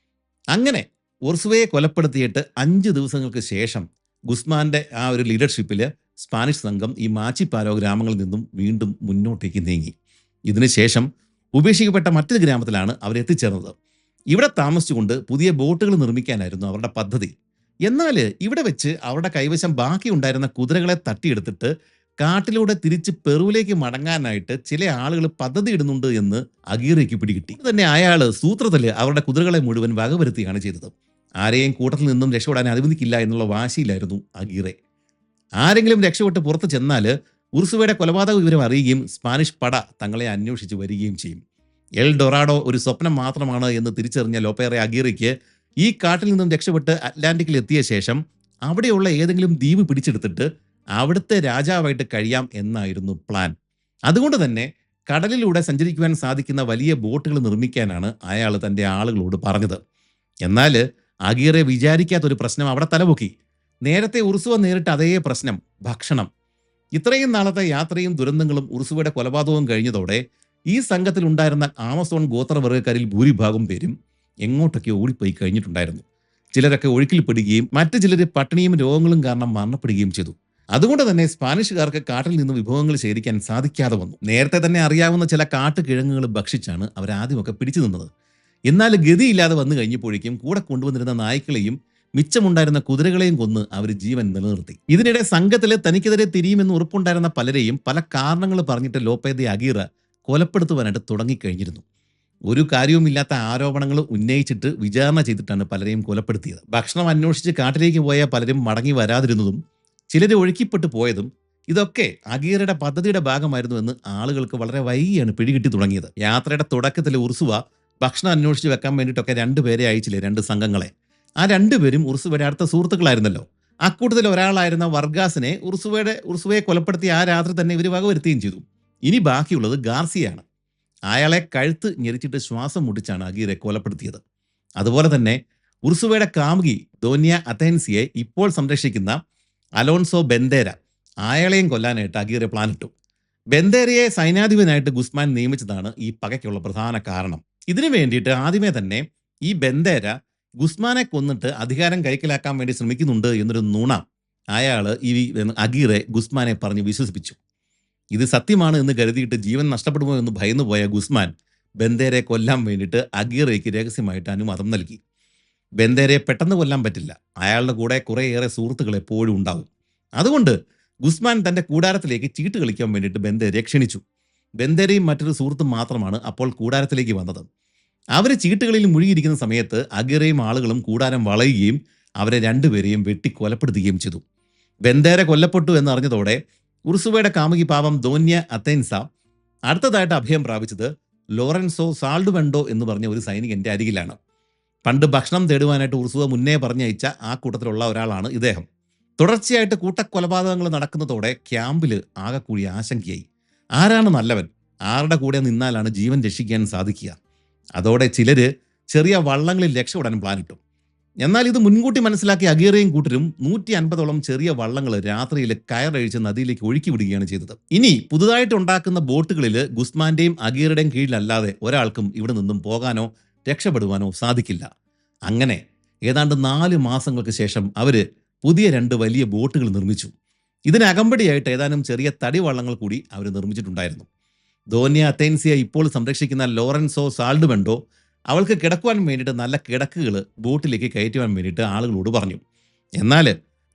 അങ്ങനെ ഉർസുവയെ കൊലപ്പെടുത്തിയിട്ട് 5 ദിവസങ്ങൾക്ക് ശേഷം ഗുസ്മാന്റെ ആ ഒരു ലീഡർഷിപ്പിൽ സ്പാനിഷ് സംഘം ഈ മാച്ചിപ്പാലോ ഗ്രാമങ്ങളിൽ നിന്നും വീണ്ടും മുന്നോട്ടേക്ക് നീങ്ങി. ഇതിനുശേഷം ഉപേക്ഷിക്കപ്പെട്ട മറ്റൊരു ഗ്രാമത്തിലാണ് അവരെത്തിച്ചേർന്നത്. ഇവിടെ താമസിച്ചുകൊണ്ട് പുതിയ ബോട്ടുകൾ നിർമ്മിക്കാനായിരുന്നു അവരുടെ പദ്ധതി. എന്നാൽ ഇവിടെ വെച്ച് അവരുടെ കൈവശം ബാക്കിയുണ്ടായിരുന്ന കുതിരകളെ തട്ടിയെടുത്തിട്ട് കാട്ടിലൂടെ തിരിച്ച് പെറുവിലേക്ക് മടങ്ങാനായിട്ട് ചില ആളുകൾ പദ്ധതി ഇടുന്നുണ്ട് എന്ന് അഗീറയ്ക്ക് പിടികിട്ടി. തന്നെ അയാൾ സൂത്രത്തിൽ അവരുടെ കുതിരകളെ മുഴുവൻ വകവരുത്തുകയാണ് ചെയ്തത്. ആരെയും കൂട്ടത്തിൽ നിന്നും രക്ഷപ്പെടാൻ അനുവദിക്കില്ല എന്നുള്ള വാശിയിലായിരുന്നു അഗീറെ. ആരെങ്കിലും രക്ഷപ്പെട്ട് പുറത്ത് ചെന്നാൽ ഉർസുവയുടെ കൊലപാതക വിവരം അറിയുകയും സ്പാനിഷ് പട തങ്ങളെ അന്വേഷിച്ച് വരികയും ചെയ്യും. എൽ ഡൊറാഡോ ഒരു സ്വപ്നം മാത്രമാണ് എന്ന് തിരിച്ചറിഞ്ഞ ലോപ്പേ അഗീറയ്ക്ക് ഈ കാട്ടിൽ നിന്നും രക്ഷപ്പെട്ട് അറ്റ്ലാന്റിക്കിൽ എത്തിയ ശേഷം അവിടെയുള്ള ഏതെങ്കിലും ദ്വീപ് പിടിച്ചെടുത്തിട്ട് അവിടുത്തെ രാജാവായിട്ട് കഴിയാം എന്നായിരുന്നു പ്ലാൻ. അതുകൊണ്ട് തന്നെ കടലിലൂടെ സഞ്ചരിക്കുവാൻ സാധിക്കുന്ന വലിയ ബോട്ടുകൾ നിർമ്മിക്കാനാണ് അയാൾ തൻ്റെ ആളുകളോട് പറഞ്ഞത്. എന്നാൽ അഗീറെ വിചാരിക്കാത്തൊരു പ്രശ്നം അവിടെ തലപൊക്കി. നേരത്തെ ഉർസുവ നേരിട്ട അതേ പ്രശ്നം, ഭക്ഷണം. ഇത്രയും നാളത്തെ യാത്രയും ദുരന്തങ്ങളും ഉർസുവയുടെ കൊലപാതകവും കഴിഞ്ഞതോടെ ഈ സംഘത്തിൽ ഉണ്ടായിരുന്ന ആമസോൺ ഗോത്രവർഗ്ഗക്കാരിൽ ഭൂരിഭാഗം പേരും എങ്ങോട്ടൊക്കെ ഓടിപ്പോയി കഴിഞ്ഞിട്ടുണ്ടായിരുന്നു. ചിലരൊക്കെ ഒഴുക്കിൽപ്പെടുകയും മറ്റു ചിലർ പട്ടിണിയും രോഗങ്ങളും കാരണം മരണപ്പെടുകയും ചെയ്തു. അതുകൊണ്ട് തന്നെ സ്പാനിഷുകാർക്ക് കാട്ടിൽ നിന്ന് വിഭവങ്ങൾ ശേഖരിക്കാൻ സാധിക്കാതെ വന്നു. നേരത്തെ തന്നെ അറിയാവുന്ന ചില കാട്ടുകിഴങ്ങുകൾ ഭക്ഷിച്ചാണ് അവരാദ്യമൊക്കെ പിടിച്ചു നിന്നത്. എന്നാൽ ഗതിയില്ലാതെ വന്നു കഴിഞ്ഞപ്പോഴേക്കും കൂടെ കൊണ്ടുവന്നിരുന്ന നായ്ക്കളെയും മിച്ചമുണ്ടായിരുന്ന കുതിരകളെയും കൊന്ന് അവർ ജീവൻ നിലനിർത്തി. ഇതിനിടെ സംഘത്തിൽ തനിക്കെതിരെ തിരിയുമെന്ന് ഉറപ്പുണ്ടായിരുന്ന പലരെയും പല കാരണങ്ങൾ പറഞ്ഞിട്ട് ലോപ്പേ ദി അഗീറ കൊലപ്പെടുത്തുവാനായിട്ട് തുടങ്ങിക്കഴിഞ്ഞിരുന്നു. ഒരു കാര്യവുമില്ലാത്ത ആരോപണങ്ങൾ ഉന്നയിച്ചിട്ട് വിചാരണ ചെയ്തിട്ടാണ് പലരെയും കൊലപ്പെടുത്തിയത്. ഭക്ഷണം അന്വേഷിച്ച് കാട്ടിലേക്ക് പോയ പലരും മടങ്ങി വരാതിരുന്നതും ചിലർ ഒഴുക്കിപ്പെട്ടു പോയതും ഇതൊക്കെ അഗീറയുടെ പദ്ധതിയുടെ ഭാഗമായിരുന്നു എന്ന് ആളുകൾക്ക് വളരെ വൈകിയാണ് പിടികിട്ടി തുടങ്ങിയത്. യാത്രയുടെ തുടക്കത്തിൽ ഉർസുവ ഭക്ഷണം അന്വേഷിച്ച് വെക്കാൻ വേണ്ടിയിട്ടൊക്കെ 2 പേരെ അയച്ചില്ലേ, 2 സംഘങ്ങളെ. ആ 2 പേരും ഉർസുവയുടെ അടുത്ത സുഹൃത്തുക്കളായിരുന്നല്ലോ. അക്കൂട്ടത്തിൽ ഒരാളായിരുന്ന വർഗാസിനെ ഉർസുവയെ കൊലപ്പെടുത്തിയ ആ രാത്രി തന്നെ ഇവർ വകവരുത്തുകയും ചെയ്തു. ഇനി ബാക്കിയുള്ളത് ഗാർസിയാണ്. അയാളെ കഴുത്ത് ഞെരിച്ചിട്ട് ശ്വാസം മുട്ടിച്ചാണ് അഗീറെ കൊലപ്പെടുത്തിയത്. അതുപോലെ തന്നെ ഉർസുവയുടെ കാമുകി ദോന്യ അഥേൻസിയെ ഇപ്പോൾ സംരക്ഷിക്കുന്ന അലോൺസോ ബെന്തേര, അയാളെയും കൊല്ലാനായിട്ട് അഗീറെ പ്ലാനിട്ടു. ബെന്തേരയെ സൈന്യാധിപനായിട്ട് ഗുസ്മാൻ നിയമിച്ചതാണ് ഈ പകയ്ക്കുള്ള പ്രധാന കാരണം. ഇതിനു വേണ്ടിയിട്ട് ആദ്യമേ തന്നെ ഈ ബെന്തേര ഗുസ്മാനെ കൊന്നിട്ട് അധികാരം കൈക്കലാക്കാൻ വേണ്ടി ശ്രമിക്കുന്നുണ്ട് എന്നൊരു നുണ അയാൾ ഈ അഗീറെ ഗുസ്മാനെ പറഞ്ഞ് വിശ്വസിപ്പിച്ചു. ഇത് സത്യമാണ് എന്ന് കരുതിയിട്ട് ജീവൻ നഷ്ടപ്പെടുമോ എന്ന് ഭയന്നു പോയ ഗുസ്മാൻ ബെന്തേരെ കൊല്ലാൻ വേണ്ടിയിട്ട് അഗീറയ്ക്ക് രഹസ്യമായിട്ട് അനുവാദം നൽകി. ബെന്തേരയെ പെട്ടെന്ന് കൊല്ലാൻ പറ്റില്ല, അയാളുടെ കൂടെ കുറേയേറെ സുഹൃത്തുക്കൾ എപ്പോഴും ഉണ്ടാവും. അതുകൊണ്ട് ഗുസ്മാൻ തന്റെ കൂടാരത്തിലേക്ക് ചീട്ട് കളിക്കാൻ വേണ്ടിയിട്ട് ബെന്തേരയെ ക്ഷണിച്ചു. ബെന്തേരയും മറ്റൊരു സുഹൃത്തും മാത്രമാണ് അപ്പോൾ കൂടാരത്തിലേക്ക് വന്നത്. അവർ ചീട്ടുകളിൽ മുഴുകിയിരിക്കുന്ന സമയത്ത് അഗീറയും ആളുകളും കൂടാരം വളയുകയും അവരെ രണ്ടുപേരെയും വെട്ടി കൊലപ്പെടുത്തുകയും ചെയ്തു. ബെന്തേര കൊല്ലപ്പെട്ടു എന്നറിഞ്ഞതോടെ ഉർസുവയുടെ കാമുകി പാവം ദോന്യ അഥേൻസ അടുത്തതായിട്ട് അഭയം പ്രാപിച്ചത് ലോറൻസോ സാൾഡുവെൻഡോ എന്ന് പറഞ്ഞ ഒരു സൈനികന്റെ അരികിലാണ്. പണ്ട് ഭക്ഷണം തേടുവാനായിട്ട് ഉർസുവ മുന്നേ പറഞ്ഞയച്ച ആ കൂട്ടത്തിലുള്ള ഒരാളാണ് ഇദ്ദേഹം. തുടർച്ചയായിട്ട് കൂട്ടക്കൊലപാതകങ്ങൾ നടക്കുന്നതോടെ ക്യാമ്പിൽ ആകെക്കൂടി ആശങ്കയായി. ആരാണ് നല്ലവൻ, ആരുടെ കൂടെ നിന്നാലാണ് ജീവൻ രക്ഷിക്കാൻ സാധിക്കുക? അതോടെ ചിലര് ചെറിയ വള്ളങ്ങളിൽ രക്ഷപ്പെടാൻ പ്ലാനിട്ടു. എന്നാൽ ഇത് മുൻകൂട്ടി മനസ്സിലാക്കിയ അഗീറയും കൂട്ടരും 150ഓളം ചെറിയ വള്ളങ്ങൾ രാത്രിയിൽ കയറഴിച്ച് നദിയിലേക്ക് ഒഴുക്കി വിടുകയാണ് ചെയ്തത്. ഇനി പുതുതായിട്ട് ഉണ്ടാക്കുന്ന ബോട്ടുകളിൽ ഗുസ്മാന്റെയും അഗീറുടെയും കീഴിലല്ലാതെ ഒരാൾക്കും ഇവിടെ നിന്നും പോകാനോ രക്ഷപ്പെടുവാനോ സാധിക്കില്ല. അങ്ങനെ ഏതാണ്ട് 4 മാസങ്ങൾക്ക് ശേഷം അവര് പുതിയ 2 വലിയ ബോട്ടുകൾ നിർമ്മിച്ചു. ഇതിനകമ്പടിയായിട്ട് ഏതാനും ചെറിയ തടി വള്ളങ്ങൾ കൂടി അവർ നിർമ്മിച്ചിട്ടുണ്ടായിരുന്നു. ദോന്യ അഥേൻസിയ ഇപ്പോൾ സംരക്ഷിക്കുന്ന ലോറൻസോ സാൾഡുവെൻഡോ അവൾക്ക് കിടക്കുവാൻ വേണ്ടിയിട്ട് നല്ല കിടക്കുകൾ ബോട്ടിലേക്ക് കയറ്റുവാൻ വേണ്ടിയിട്ട് ആളുകളോട് പറഞ്ഞു. എന്നാൽ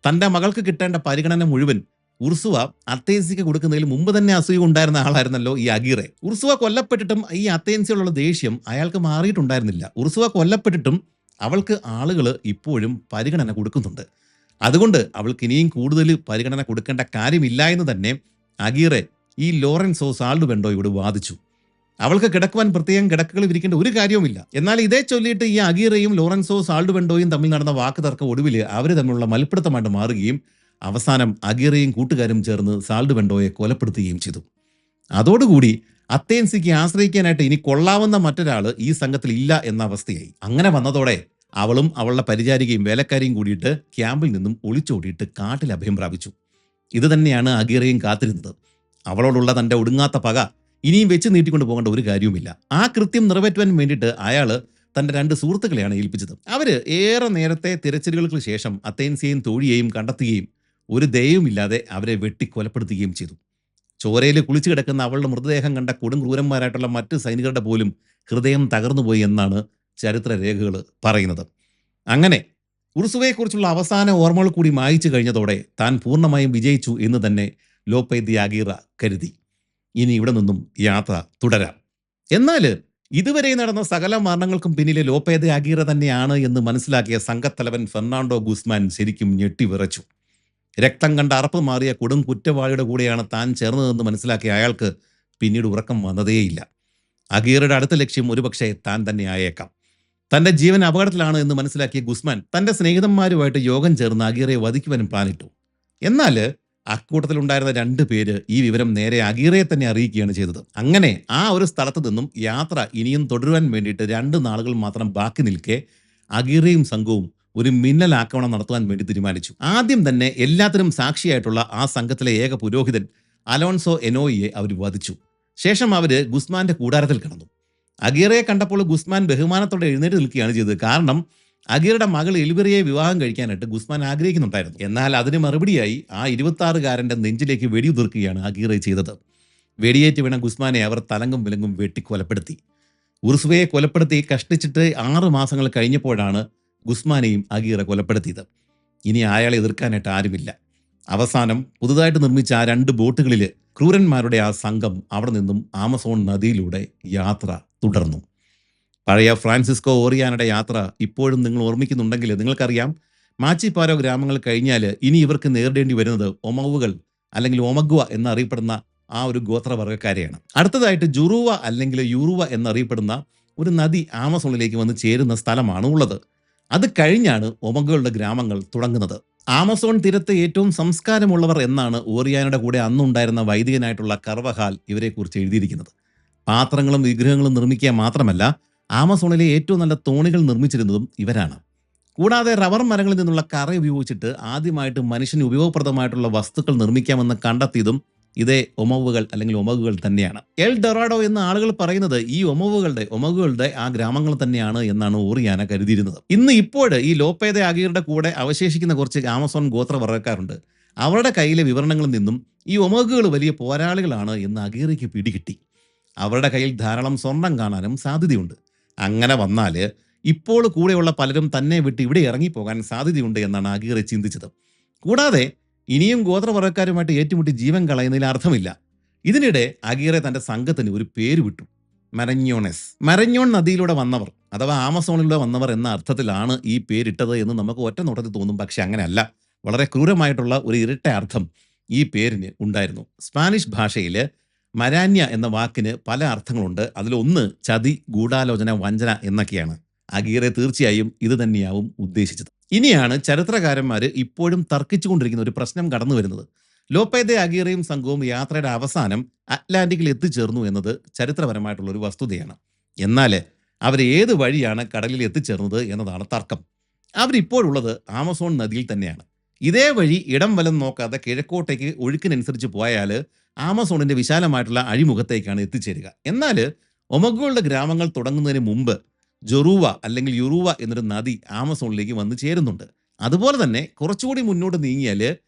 തൻ്റെ മകൾക്ക് കിട്ടേണ്ട പരിഗണന മുഴുവൻ ഉർസുവ അഥേൻസിക്ക് കൊടുക്കുന്നതിൽ മുമ്പ് തന്നെ അസൂയ ഉണ്ടായിരുന്ന ആളായിരുന്നല്ലോ ഈ അഗീറെ. ഉർസുവ കൊല്ലപ്പെട്ടിട്ടും ഈ അഥേൻസിയോടുള്ള ദേഷ്യം അയാൾക്ക് മാറിയിട്ടുണ്ടായിരുന്നില്ല. ഉർസുവ കൊല്ലപ്പെട്ടിട്ടും അവൾക്ക് ആളുകൾ ഇപ്പോഴും പരിഗണന കൊടുക്കുന്നുണ്ട്. അതുകൊണ്ട് അവൾക്ക് ഇനിയും കൂടുതൽ പരിഗണന കൊടുക്കേണ്ട കാര്യമില്ല എന്ന് തന്നെ അഗീറെ ഈ ലോറൻസോ സാൾഡുവെൻഡോയോട് വാദിച്ചു. അവൾക്ക് കിടക്കുവാൻ പ്രത്യേകം കിടക്കുകൾ വിരിക്കേണ്ട ഒരു കാര്യവുമില്ല. എന്നാൽ ഇതേ ചൊല്ലിയിട്ട് ഈ അഗീറയും ലോറൻസോ സാൾഡുവെൻഡോയും തമ്മിൽ നടന്ന വാക്ക് തർക്കം ഒടുവിൽ അവർ തമ്മിലുള്ള മൽപ്പിടുത്തമായിട്ട് മാറുകയും അവസാനം അഗീറയും കൂട്ടുകാരും ചേർന്ന് സാൾഡുവെൻഡോയെ കൊലപ്പെടുത്തുകയും ചെയ്തു. അതോടുകൂടി അഥേൻസിക്ക് ആശ്രയിക്കാനായിട്ട് ഇനി കൊള്ളാവുന്ന മറ്റൊരാൾ ഈ സംഘത്തിൽ ഇല്ല എന്ന അവസ്ഥയായി. അങ്ങനെ വന്നതോടെ അവളും അവളുടെ പരിചാരികയും വേലക്കാരിയും കൂടിയിട്ട് ക്യാമ്പിൽ നിന്നും ഒളിച്ചോടിയിട്ട് കാട്ടിൽ അഭയം പ്രാപിച്ചു. ഇത് തന്നെയാണ് അഗീറയും കാത്തിരുന്നത്. അവളോടുള്ള തൻ്റെ ഒടുങ്ങാത്ത പക ഇനിയും വെച്ച് നീട്ടിക്കൊണ്ട് പോകേണ്ട ഒരു കാര്യവുമില്ല. ആ കൃത്യം നിറവേറ്റുവാൻ വേണ്ടിയിട്ട് അയാൾ തൻ്റെ 2 സുഹൃത്തുക്കളെയാണ് ഏൽപ്പിച്ചത്. അവര് ഏറെ നേരത്തെ തിരച്ചിലുകൾക്ക് ശേഷം അഥേൻസിയെയും തോഴിയെയും കണ്ടെത്തുകയും ഒരു ദയവുമില്ലാതെ അവരെ വെട്ടി കൊലപ്പെടുത്തുകയും ചെയ്തു. ചോരയിൽ കുളിച്ചു കിടക്കുന്ന അവളുടെ മൃതദേഹം കണ്ട കൊടും ക്രൂരന്മാരായിട്ടുള്ള മറ്റ് സൈനികരുടെ പോലും ഹൃദയം തകർന്നുപോയി എന്നാണ് ചരിത്രരേഖകൾ പറയുന്നത്. അങ്ങനെ ഉർസുവയെക്കുറിച്ചുള്ള അവസാന ഓർമ്മകൾ കൂടി മായിച്ചു കഴിഞ്ഞതോടെ താൻ പൂർണ്ണമായും വിജയിച്ചു എന്ന് തന്നെ ലോപ്പെ ദി അഗീറ കരുതി. ഇനി ഇവിടെ നിന്നും യാത്ര തുടരാം. എന്നാൽ ഇതുവരെ നടന്ന സകല മരണങ്ങൾക്കും പിന്നിലെ ലോപ്പെ ദി അഗീറ തന്നെയാണ് എന്ന് മനസ്സിലാക്കിയ സംഘത്തലവൻ ഫെർണാണ്ടോ ഗുസ്മാൻ ശരിക്കും ഞെട്ടിവിറച്ചു. രക്തം കണ്ട അറപ്പ് മാറിയ കൊടും കുറ്റവാളിയുടെ കൂടെയാണ് താൻ ചേർന്നതെന്ന് മനസ്സിലാക്കിയ അയാൾക്ക് പിന്നീട് ഉറക്കം വന്നതേയില്ല. അഗീറയുടെ അടുത്ത ലക്ഷ്യം ഒരുപക്ഷെ താൻ തന്നെ ആയേക്കാം. തന്റെ ജീവൻ അപകടത്തിലാണ് എന്ന് മനസ്സിലാക്കിയ ഗുസ്മാൻ തന്റെ സ്നേഹിതന്മാരുമായിട്ട് യോഗം ചേർന്ന് അഗീറയെ വധിക്കുവാനും പ്ലാനിട്ടു. എന്നാൽ അക്കൂട്ടത്തിലുണ്ടായിരുന്ന 2 പേര് ഈ വിവരം നേരെ അഗീറയെ തന്നെ അറിയിക്കുകയാണ് ചെയ്തത്. അങ്ങനെ ആ ഒരു സ്ഥലത്ത് നിന്നും യാത്ര ഇനിയും തുടരുവാൻ വേണ്ടിയിട്ട് 2 നാളുകൾ മാത്രം ബാക്കി നിൽക്കെ അഗീറയും സംഘവും ഒരു മിന്നൽ ആക്രമണം നടത്തുവാൻ വേണ്ടി തീരുമാനിച്ചു. ആദ്യം തന്നെ എല്ലാത്തിനും സാക്ഷിയായിട്ടുള്ള ആ സംഘത്തിലെ ഏക പുരോഹിതൻ അലോൺസോ എനോയിയെ അവർ വധിച്ചു. ശേഷം അവര് ഗുസ്മാന്റെ കൂടാരത്തിൽ കിടന്നു. അഗീറയെ കണ്ടപ്പോൾ ഗുസ്മാൻ ബഹുമാനത്തോടെ എഴുന്നേറ്റ് നിൽക്കുകയാണ് ചെയ്തത്. കാരണം അഗീറയുടെ മകൾ എൽവിറയെ വിവാഹം കഴിക്കാനായിട്ട് ഗുസ്മാൻ ആഗ്രഹിക്കുന്നുണ്ടായിരുന്നു. എന്നാൽ അതിന് മറുപടിയായി ആ 26കാരൻ്റെ നെഞ്ചിലേക്ക് വെടിയുതിർക്കുകയാണ് അഗീറ ചെയ്തത്. വെടിയേറ്റ് വീണ ഗുസ്മാനെ അവർ തലങ്കും വിലങ്കും വെട്ടിക്കൊലപ്പെടുത്തി. ഉർസുവയെ കൊലപ്പെടുത്തി കഷ്ടിച്ചിട്ട് 6 മാസങ്ങൾ കഴിഞ്ഞപ്പോഴാണ് ഗുസ്മാനെയും അഗീറ കൊലപ്പെടുത്തിയത്. ഇനി അയാളെ എതിർക്കാനായിട്ട് ആരുമില്ല. അവസാനം പുതുതായിട്ട് നിർമ്മിച്ച ആ 2 ബോട്ടുകളിൽ ക്രൂരന്മാരുടെ ആ സംഘം അവിടെ നിന്നും ആമസോൺ നദിയിലൂടെ യാത്ര തുടർന്നു. പഴയ ഫ്രാൻസിസ്കോ ഓറിയാനയുടെ യാത്ര ഇപ്പോഴും നിങ്ങൾ ഓർമ്മിക്കുന്നുണ്ടെങ്കിൽ നിങ്ങൾക്കറിയാം, മാച്ചിപ്പാരോ ഗ്രാമങ്ങൾ കഴിഞ്ഞാൽ ഇനി ഇവർക്ക് നേരിടേണ്ടി വരുന്നത് ഒമവുകൾ അല്ലെങ്കിൽ ഒമഗ്വ എന്നറിയപ്പെടുന്ന ആ ഒരു ഗോത്രവർഗ്ഗക്കാരെയാണ്. അടുത്തതായിട്ട് ജുറുവ അല്ലെങ്കിൽ യൂറുവ എന്നറിയപ്പെടുന്ന ഒരു നദി ആമസോണിലേക്ക് വന്ന് ചേരുന്ന സ്ഥലമാണ് ഉള്ളത്. അത് കഴിഞ്ഞാണ് ഒമഗ്വയുടെ ഗ്രാമങ്ങൾ തുടങ്ങുന്നത്. ആമസോൺ തീരത്ത് ഏറ്റവും സംസ്കാരമുള്ളവർ എന്നാണ് ഓറിയാനയുടെ കൂടെ അന്നുണ്ടായിരുന്ന വൈദികനായിട്ടുള്ള കർവഹാൽ ഇവരെക്കുറിച്ച് എഴുതിയിരിക്കുന്നത്. പാത്രങ്ങളും വിഗ്രഹങ്ങളും നിർമ്മിക്കുക മാത്രമല്ല, ആമസോണിലെ ഏറ്റവും നല്ല തോണികൾ നിർമ്മിച്ചിരുന്നതും ഇവരാണ്. കൂടാതെ റബ്ബർ മരങ്ങളിൽ നിന്നുള്ള കറ ഉപയോഗിച്ചിട്ട് ആദ്യമായിട്ട് മനുഷ്യന് ഉപയോഗപ്രദമായിട്ടുള്ള വസ്തുക്കൾ നിർമ്മിക്കാമെന്ന് കണ്ടെത്തിയതും ഇതേ ഒമവുകൾ അല്ലെങ്കിൽ ഒമഗുകൾ തന്നെയാണ്. എൽ ഡൊറാഡോ എന്ന ആളുകൾ പറയുന്നത് ഈ ഒമഗുകളുടെ ആ ഗ്രാമങ്ങൾ തന്നെയാണ് എന്നാണ് ഓറിയാന കരുതിയിരുന്നത്. ഇന്ന് ഇപ്പോൾ ഈ ലോപ്പേദ അഗീറുടെ കൂടെ അവശേഷിക്കുന്ന കുറച്ച് ആമസോൺ ഗോത്രവർഗ്ഗക്കാരുണ്ട്. അവരുടെ കയ്യിലെ വിവരണങ്ങളിൽ നിന്നും ഈ ഒമഗുകൾ വലിയ പോരാളികളാണ് എന്ന് അഗീറയ്ക്ക് പിടികിട്ടി. അവരുടെ കയ്യിൽ ധാരാളം സ്വർണം കാണാനും സാധ്യതയുണ്ട്. അങ്ങനെ വന്നാൽ ഇപ്പോൾ കൂടെയുള്ള പലരും തന്നെ വിട്ട് ഇവിടെ ഇറങ്ങിപ്പോകാൻ സാധ്യതയുണ്ട് എന്നാണ് അഗീറ ചിന്തിച്ചത്. കൂടാതെ ഇനിയും ഗോത്രവർഗ്ഗക്കാരുമായിട്ട് ഏറ്റുമുട്ടി ജീവൻ കളയുന്നതിൽ അർത്ഥമില്ല. ഇതിനിടെ അഗീറെ തന്റെ സംഘത്തിന് ഒരു പേര് വിട്ടു, മരഞ്ഞോണസ്. മരഞ്ഞോൺ നദിയിലൂടെ വന്നവർ അഥവാ ആമസോണിലൂടെ വന്നവർ എന്ന അർത്ഥത്തിലാണ് ഈ പേരിട്ടത് എന്ന് നമുക്ക് ഒറ്റ നോട്ടത്തിൽ തോന്നും. പക്ഷെ അങ്ങനെയല്ല. വളരെ ക്രൂരമായിട്ടുള്ള ഒരു ഇരട്ട അർത്ഥം ഈ പേരിന് ഉണ്ടായിരുന്നു. സ്പാനിഷ് ഭാഷയിൽ മരാന്യ എന്ന വാക്കിന് പല അർത്ഥങ്ങളുണ്ട്. അതിലൊന്ന് ചതി, ഗൂഢാലോചന, വഞ്ചന എന്നൊക്കെയാണ്. അഗീറെ തീർച്ചയായും ഇത് തന്നെയാവും ഉദ്ദേശിച്ചത്. ഇനിയാണ് ചരിത്രകാരന്മാർ ഇപ്പോഴും തർക്കിച്ചുകൊണ്ടിരിക്കുന്ന ഒരു പ്രശ്നം കടന്നു വരുന്നത്. ലോപ്പേദ അഗീറയും സംഘവും യാത്രയുടെ അവസാനം അറ്റ്ലാന്റിക്കിൽ എത്തിച്ചേർന്നു എന്നത് ചരിത്രപരമായിട്ടുള്ള ഒരു വസ്തുതയാണ്. എന്നാൽ അവർ ഏത് വഴിയാണ് കടലിൽ എത്തിച്ചേർന്നത് എന്നതാണ് തർക്കം. അവരിപ്പോഴുള്ളത് ആമസോൺ നദിയിൽ തന്നെയാണ്. ഇതേ വഴി ഇടം വലം നോക്കാതെ കിഴക്കോട്ടേക്ക് ഒഴുക്കിനനുസരിച്ച് പോയാൽ ആമസോണിന്റെ വിശാലമായിട്ടുള്ള അഴിമുഖത്തേക്കാണ് എത്തിച്ചേരുക. എന്നാൽ ഒമഗുകളുടെ ഗ്രാമങ്ങൾ തുടങ്ങുന്നതിന് മുമ്പ് ജൊറൂവ അല്ലെങ്കിൽ യുറൂവ എന്നൊരു നദി ആമസോണിലേക്ക് വന്ന് ചേരുന്നുണ്ട്. അതുപോലെ തന്നെ കുറച്ചുകൂടി മുന്നോട്ട് നീങ്ങിയാൽ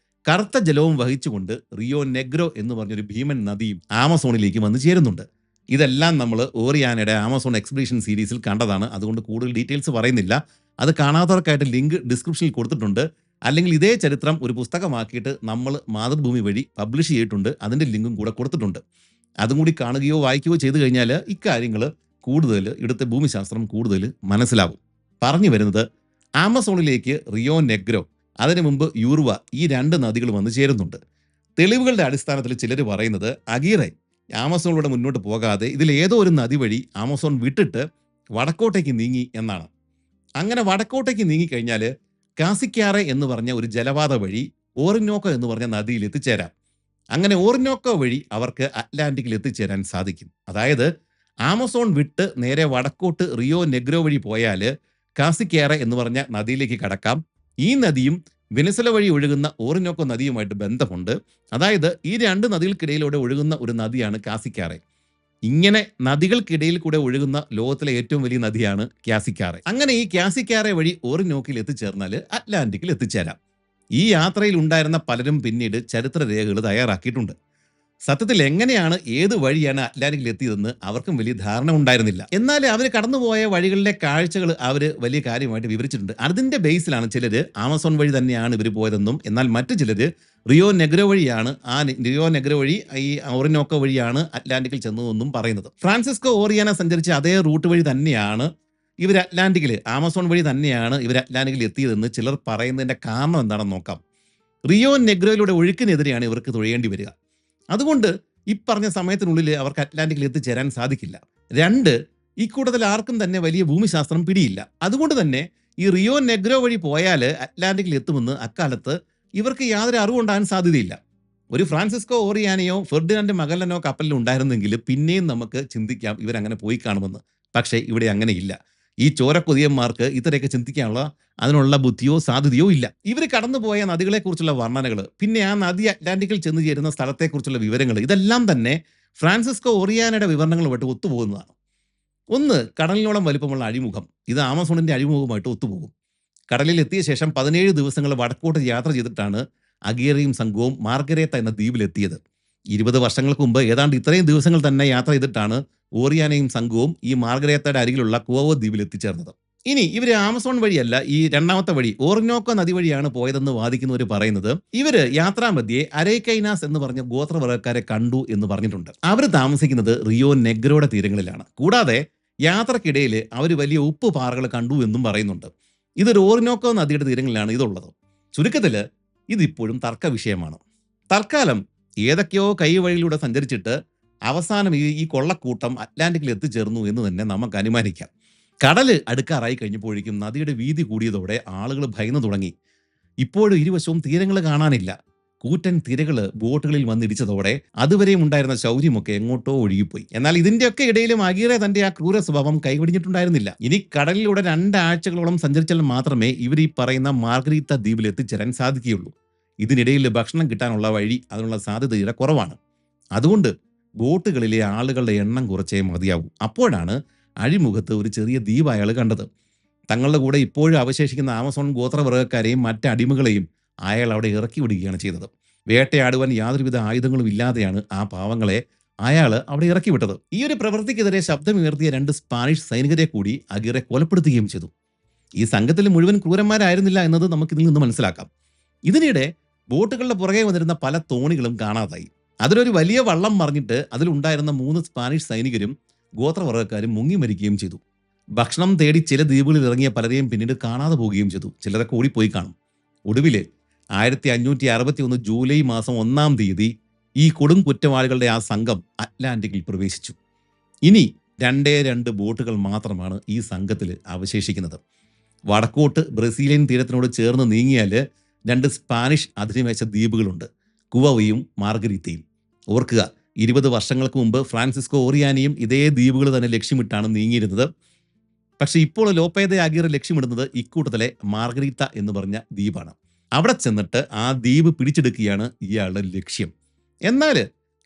കറുത്ത ജലവും വഹിച്ചുകൊണ്ട് റിയോ നെഗ്രോ എന്ന് പറഞ്ഞൊരു ഭീമൻ നദിയും ആമസോണിലേക്ക് വന്ന് ചേരുന്നുണ്ട്. ഇതെല്ലാം നമ്മൾ ഓറിയാനയുടെ ആമസോൺ എക്സ്പെഡീഷൻ സീരീസിൽ കണ്ടതാണ്. അതുകൊണ്ട് കൂടുതൽ ഡീറ്റെയിൽസ് പറയുന്നില്ല. അത് കാണാത്തവർക്കായിട്ട് ലിങ്ക് ഡിസ്ക്രിപ്ഷനിൽ കൊടുത്തിട്ടുണ്ട്. അല്ലെങ്കിൽ ഇതേ ചരിത്രം ഒരു പുസ്തകമാക്കിയിട്ട് നമ്മൾ മാതൃഭൂമി വഴി പബ്ലിഷ് ചെയ്തിട്ടുണ്ട്. അതിൻ്റെ ലിങ്കും കൂടെ കൊടുത്തിട്ടുണ്ട്. അതും കൂടി കാണുകയോ വായിക്കുകയോ ചെയ്തു കഴിഞ്ഞാൽ ഇക്കാര്യങ്ങൾ കൂടുതൽ ഇവിടുത്തെ ഭൂമിശാസ്ത്രം കൂടുതൽ മനസ്സിലാവും. പറഞ്ഞു വരുന്നത്, ആമസോണിലേക്ക് റിയോ നെഗ്രോ, അതിനു മുമ്പ് യൂർവ, ഈ രണ്ട് നദികൾ വന്ന് ചേരുന്നുണ്ട്. തെളിവുകളുടെ അടിസ്ഥാനത്തിൽ ചിലർ പറയുന്നത് അഗീറെ ആമസോണിലൂടെ മുന്നോട്ട് പോകാതെ ഇതിലേതോ ഒരു നദി വഴി ആമസോൺ വിട്ടിട്ട് വടക്കോട്ടേക്ക് നീങ്ങി എന്നാണ്. അങ്ങനെ വടക്കോട്ടേക്ക് നീങ്ങിക്കഴിഞ്ഞാൽ കാസിക്കാറെ എന്ന് പറഞ്ഞ ഒരു ജലപാത വഴി ഓറിനോക്കോ എന്ന് പറഞ്ഞ നദിയിൽ എത്തിച്ചേരാം. അങ്ങനെ ഓറിനോക്കോ വഴി അവർക്ക് അറ്റ്ലാന്റിക്കിൽ എത്തിച്ചേരാൻ സാധിക്കും. അതായത് ആമസോൺ വിട്ട് നേരെ വടക്കോട്ട് റിയോ നെഗ്രോ വഴി പോയാൽ കാസിക്കാറെ എന്ന് പറഞ്ഞ നദിയിലേക്ക് കടക്കാം. ഈ നദിയും വെനസ്വല വഴി ഒഴുകുന്ന ഓറിനോക്കോ നദിയുമായിട്ട് ബന്ധമുണ്ട്. അതായത് ഈ രണ്ട് നദികൾക്കിടയിലൂടെ ഒഴുകുന്ന ഒരു നദിയാണ് കാസിക്കാറെ. ഇങ്ങനെ നദികൾക്കിടയിൽ കൂടെ ഒഴുകുന്ന ലോകത്തിലെ ഏറ്റവും വലിയ നദിയാണ് ക്യാസിക്കാറെ. അങ്ങനെ ഈ ക്യാസിക്കാറെ വഴി ഓറിനോക്കിൽ എത്തിച്ചേർന്നാൽ അറ്റ്ലാന്റിക്കിൽ എത്തിച്ചേരാം. ഈ യാത്രയിൽ ഉണ്ടായിരുന്ന പലരും പിന്നീട് ചരിത്രരേഖകൾ തയ്യാറാക്കിയിട്ടുണ്ട്. സത്യത്തിൽ എങ്ങനെയാണ്, ഏത് വഴിയാണ് അറ്റ്ലാന്റിക്കിൽ എത്തിയതെന്ന് അവർക്കും വലിയ ധാരണ ഉണ്ടായിരുന്നില്ല. എന്നാൽ അവർ കടന്നുപോയ വഴികളിലെ കാഴ്ചകൾ അവർ വലിയ കാര്യമായിട്ട് വിവരിച്ചിട്ടുണ്ട്. അതിന്റെ ബേസിലാണ് ചിലർ ആമസോൺ വഴി തന്നെയാണ് ഇവർ പോയതെന്നും, എന്നാൽ മറ്റു ചിലർ റിയോ നെഗ്രോ വഴിയാണ്, റിയോ നെഗ്രോ വഴി ഈ ഓറിനോക്കോ വഴിയാണ് അറ്റ്ലാന്റിക്കിൽ ചെന്നതെന്നും പറയുന്നത്. ഫ്രാൻസിസ്കോ ഓറിയാന സഞ്ചരിച്ച അതേ റൂട്ട് വഴി തന്നെയാണ് ഇവർ അറ്റ്ലാന്റിക്കിൽ, ആമസോൺ വഴി തന്നെയാണ് ഇവർ അറ്റ്ലാന്റിക്കിൽ എത്തിയതെന്ന് ചിലർ പറയുന്നതിന്റെ കാരണം എന്താണെന്ന് നോക്കാം. റിയോ നെഗ്രോയിലൂടെ ഒഴുക്കിനെതിരെയാണ് ഇവർക്ക് തുഴയേണ്ടി വരിക. അതുകൊണ്ട് ഈ പറഞ്ഞ സമയത്തിനുള്ളിൽ അവർക്ക് അറ്റ്ലാന്റിക്കിൽ എത്തിച്ചേരാൻ സാധിക്കില്ല. രണ്ട്, ഈ കൂട്ടത്തിൽ ആർക്കും തന്നെ വലിയ ഭൂമിശാസ്ത്രം പിടിയില്ല. അതുകൊണ്ട് തന്നെ ഈ റിയോ നെഗ്രോ വഴി പോയാൽ അറ്റ്ലാന്റിക്കിൽ എത്തുമെന്ന് അക്കാലത്ത് ഇവർക്ക് യാതൊരു അറിവുണ്ടാകാൻ സാധ്യതയില്ല. ഒരു ഫ്രാൻസിസ്കോ ഓറിയാനയോ ഫെർഡിനാൻഡ് മഗല്ലനോ കപ്പലിൽ ഉണ്ടായിരുന്നെങ്കിൽ പിന്നെയും നമുക്ക് ചിന്തിക്കാം ഇവരങ്ങനെ പോയി കാണുമെന്ന്. പക്ഷേ ഇവിടെ അങ്ങനെയില്ല. ഈ ചോരക്കൊതിയന്മാർക്ക് ഇത്രയൊക്കെ ചിന്തിക്കാനുള്ള അതിനുള്ള ബുദ്ധിയോ സാധ്യതയോ ഇല്ല. ഇവർ കടന്നുപോയ നദികളെക്കുറിച്ചുള്ള വർണ്ണനകൾ, പിന്നെ ആ നദി അറ്റ്ലാന്റിക്കിൽ ചെന്ന് ചേരുന്ന സ്ഥലത്തെക്കുറിച്ചുള്ള വിവരങ്ങൾ, ഇതെല്ലാം തന്നെ ഫ്രാൻസിസ്കോ ഓറിയാനയുടെ വിവരണങ്ങളുമായിട്ട് ഒത്തുപോകുന്നതാണ്. ഒന്ന്, കടലിനോളം വലിപ്പമുള്ള അഴിമുഖം. ഇത് ആമസോണിന്റെ അഴിമുഖമായിട്ട് ഒത്തുപോകും. കടലിൽ എത്തിയ ശേഷം 17 ദിവസങ്ങൾ വടക്കോട്ട് യാത്ര ചെയ്തിട്ടാണ് അഗീറയും സംഘവും മാർഗരേത്ത എന്ന ദ്വീപിലെത്തിയത്. 20 വർഷങ്ങൾക്ക് മുമ്പ് ഏതാണ്ട് ഇത്രയും ദിവസങ്ങൾ തന്നെ യാത്ര ചെയ്തിട്ടാണ് ഓറിയാനയും സംഘവും ഈ മാർഗരേത്തയുടെ അരികിലുള്ള കുവോ ദ്വീപിൽ എത്തിച്ചേർന്നത്. ഇനി ഇവർ ആമസോൺ വഴിയല്ല, ഈ രണ്ടാമത്തെ വഴി ഓറിനോക്കോ നദി വഴിയാണ് പോയതെന്ന് വാദിക്കുന്നവർ പറയുന്നത്, ഇവര് യാത്രാമധ്യേ അരൈക്കൈനാസ് എന്ന് പറഞ്ഞ ഗോത്രവർഗ്ഗക്കാരെ കണ്ടു എന്ന് പറഞ്ഞിട്ടുണ്ട്. അവർ താമസിക്കുന്നത് റിയോ നെഗ്രോയുടെ തീരങ്ങളിലാണ്. കൂടാതെ യാത്രക്കിടയിൽ അവർ വലിയ ഉപ്പ് പാറകൾ കണ്ടു എന്നും പറയുന്നുണ്ട്. ഇതൊരു ഓറിനോക്കോ നദിയുടെ തീരങ്ങളിലാണ് ഇതുള്ളത്. ചുരുക്കത്തിൽ ഇതിപ്പോഴും തർക്ക വിഷയമാണ്. തൽക്കാലം ഏതൊക്കെയോ കൈവഴിയിലൂടെ സഞ്ചരിച്ചിട്ട് അവസാനം ഈ കൊള്ളക്കൂട്ടം അറ്റ്ലാന്റിക്കിൽ എത്തിച്ചേർന്നു എന്ന് തന്നെ നമുക്ക് അനുമാനിക്കാം. കടല് അടുക്കാറായി കഴിഞ്ഞപ്പോഴേക്കും നദിയുടെ വീതി കൂടിയതോടെ ആളുകൾ ഭയന്നു തുടങ്ങി. ഇപ്പോഴും ഇരുവശവും തീരങ്ങൾ കാണാനില്ല. കൂറ്റൻ തിരകൾ ബോട്ടുകളിൽ വന്നിടിച്ചതോടെ അതുവരെയും ഉണ്ടായിരുന്ന ശൗര്യമൊക്കെ എങ്ങോട്ടോ ഒഴുകിപ്പോയി. എന്നാൽ ഇതിന്റെയൊക്കെ ഇടയിലും അഗീറെ തന്റെ ആ ക്രൂര സ്വഭാവം കൈവടിഞ്ഞിട്ടുണ്ടായിരുന്നില്ല. ഇനി കടലിലൂടെ 2 ആഴ്ചകളോളം സഞ്ചരിച്ചാൽ മാത്രമേ ഇവർ ഈ പറയുന്ന മാർഗരീത്ത ദ്വീപിൽ എത്തിച്ചേരാൻ സാധിക്കുകയുള്ളൂ. ഇതിനിടയിൽ ഭക്ഷണം കിട്ടാനുള്ള വഴി അതിനുള്ള സാധ്യത കുറവാണ്. അതുകൊണ്ട് ബോട്ടുകളിലെ ആളുകളുടെ എണ്ണം കുറച്ചേ മതിയാവൂ. അപ്പോഴാണ് അഴിമുഖത്ത് ഒരു ചെറിയ ദ്വീപ് അയാൾ കണ്ടത്. തങ്ങളുടെ കൂടെ ഇപ്പോഴും അവശേഷിക്കുന്ന ആമസോൺ ഗോത്രവർഗ്ഗക്കാരെയും മറ്റ് അടിമകളെയും അയാൾ അവിടെ ഇറക്കി വിടുകയാണ് ചെയ്തത്. വേട്ടയാടുവാൻ യാതൊരുവിധ ആയുധങ്ങളും ഇല്ലാതെയാണ് ആ പാവങ്ങളെ അയാൾ അവിടെ ഇറക്കി വിട്ടത്. ഈ ഒരു പ്രവൃത്തിക്കെതിരെ ശബ്ദമുയർത്തിയ 2 സ്പാനിഷ് സൈനികരെ കൂടി അഗീറെ കൊലപ്പെടുത്തുകയും ചെയ്തു. ഈ സംഘത്തിൽ മുഴുവൻ ക്രൂരന്മാരായിരുന്നില്ല എന്നത് നമുക്ക് ഇതിൽ നിന്ന് മനസ്സിലാക്കാം. ഇതിനിടെ ബോട്ടുകളുടെ പുറകെ വന്നിരുന്ന പല തോണികളും കാണാതായി. അതിലൊരു വലിയ വള്ളം മറിഞ്ഞിട്ട് അതിലുണ്ടായിരുന്ന 3 സ്പാനിഷ് സൈനികരും ഗോത്രവർഗ്ഗക്കാരും മുങ്ങി മരിക്കുകയും ചെയ്തു. ഭക്ഷണം തേടി ചില ദ്വീപുകളിൽ ഇറങ്ങിയ പലരെയും പിന്നീട് കാണാതെ പോവുകയും ചെയ്തു. ചിലരൊക്കെ ഓടിപ്പോയി കാണും. ഒടുവിൽ 1561 ജൂലൈ മാസം 1-ാം തീയതി ഈ കൊടും കുറ്റവാളികളുടെ ആ സംഘം അറ്റ്ലാന്റിക്കിൽ പ്രവേശിച്ചു. ഇനി 2 ബോട്ടുകൾ മാത്രമാണ് ഈ സംഘത്തിൽ അവശേഷിക്കുന്നത്. വടക്കോട്ട് ബ്രസീലിയൻ തീരത്തിനോട് ചേർന്ന് നീങ്ങിയാൽ 2 സ്പാനിഷ് അധിനിവേശ ദ്വീപുകളുണ്ട്, കുവവയും മാർഗരീത്തയും. ഓർക്കുക, 20 വർഷങ്ങൾക്ക് മുമ്പ് ഫ്രാൻസിസ്കോ ഓറിയാനിയും ഇതേ ദ്വീപുകൾ തന്നെ ലക്ഷ്യമിട്ടാണ് നീങ്ങിയിരുന്നത്. പക്ഷെ ഇപ്പോൾ ലോപേ ദെ അഗീറ ലക്ഷ്യമിടുന്നത് ഇക്കൂട്ടത്തിലെ മാർഗരീത്ത എന്ന് പറഞ്ഞ ദ്വീപാണ്. അവിടെ ചെന്നിട്ട് ആ ദ്വീപ് പിടിച്ചെടുക്കുകയാണ് ഇയാളുടെ ലക്ഷ്യം. എന്നാൽ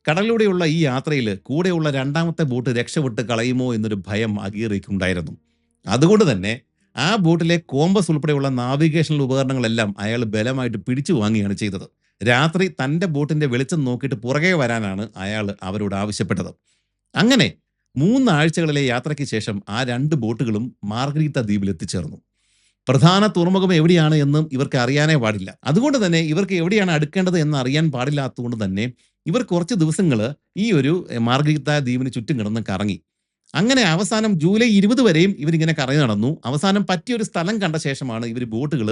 കടലിലൂടെയുള്ള ഈ യാത്രയിൽ കൂടെയുള്ള 2ാമത്തെ ബോട്ട് രക്ഷപ്പെട്ട് കളയുമോ എന്നൊരു ഭയം അഗീറയ്ക്ക് ഉണ്ടായിരുന്നു. അതുകൊണ്ട് തന്നെ ആ ബോട്ടിലെ കോമ്പസ് ഉൾപ്പെടെയുള്ള നാവിഗേഷണൽ ഉപകരണങ്ങളെല്ലാം അയാൾ ബലമായിട്ട് പിടിച്ചു വാങ്ങുകയാണ് ചെയ്തത്. രാത്രി തൻ്റെ ബോട്ടിന്റെ വെളിച്ചം നോക്കിയിട്ട് പുറകെ വരാനാണ് അയാൾ അവരോട് ആവശ്യപ്പെട്ടത്. അങ്ങനെ 3 ആഴ്ചകളിലെ യാത്രയ്ക്ക് ശേഷം ആ 2 ബോട്ടുകളും മാർഗരീത്ത ദ്വീപിൽ എത്തിച്ചേർന്നു. പ്രധാന തുറമുഖം എവിടെയാണ് എന്നും ഇവർക്ക് അറിയാനേ പാടില്ല. അതുകൊണ്ട് തന്നെ ഇവർക്ക് എവിടെയാണ് അടുക്കേണ്ടത് എന്ന് അറിയാൻ പാടില്ലാത്തതുകൊണ്ട് തന്നെ ഇവർ കുറച്ച് ദിവസങ്ങൾ ഈ ഒരു മാർഗരീത്ത ദ്വീപിന് ചുറ്റും കിടന്ന് കറങ്ങി. അങ്ങനെ അവസാനം ജൂലൈ 20 വരെയും ഇവരിങ്ങനെ കറങ്ങി നടന്നു. അവസാനം പറ്റിയൊരു സ്ഥലം കണ്ട ശേഷമാണ് ഇവർ ബോട്ടുകൾ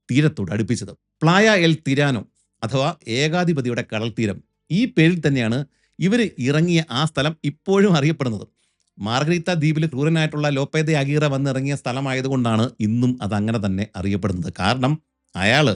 തീരത്തോട് അടുപ്പിച്ചത്. പ്ലായ എൽ തിരാനോ അഥവാ ഏകാധിപതിയുടെ കടൽ തീരം, ഈ പേരിൽ തന്നെയാണ് ഇവർ ഇറങ്ങിയ ആ സ്ഥലം ഇപ്പോഴും അറിയപ്പെടുന്നത്. മാർഗരീത്ത ദ്വീപിൽ ക്രൂരനായിട്ടുള്ള ലോപേ ദെ അഗീറ വന്നിറങ്ങിയ സ്ഥലമായതുകൊണ്ടാണ് ഇന്നും അതങ്ങനെ തന്നെ അറിയപ്പെടുന്നത്. കാരണം അയാൾ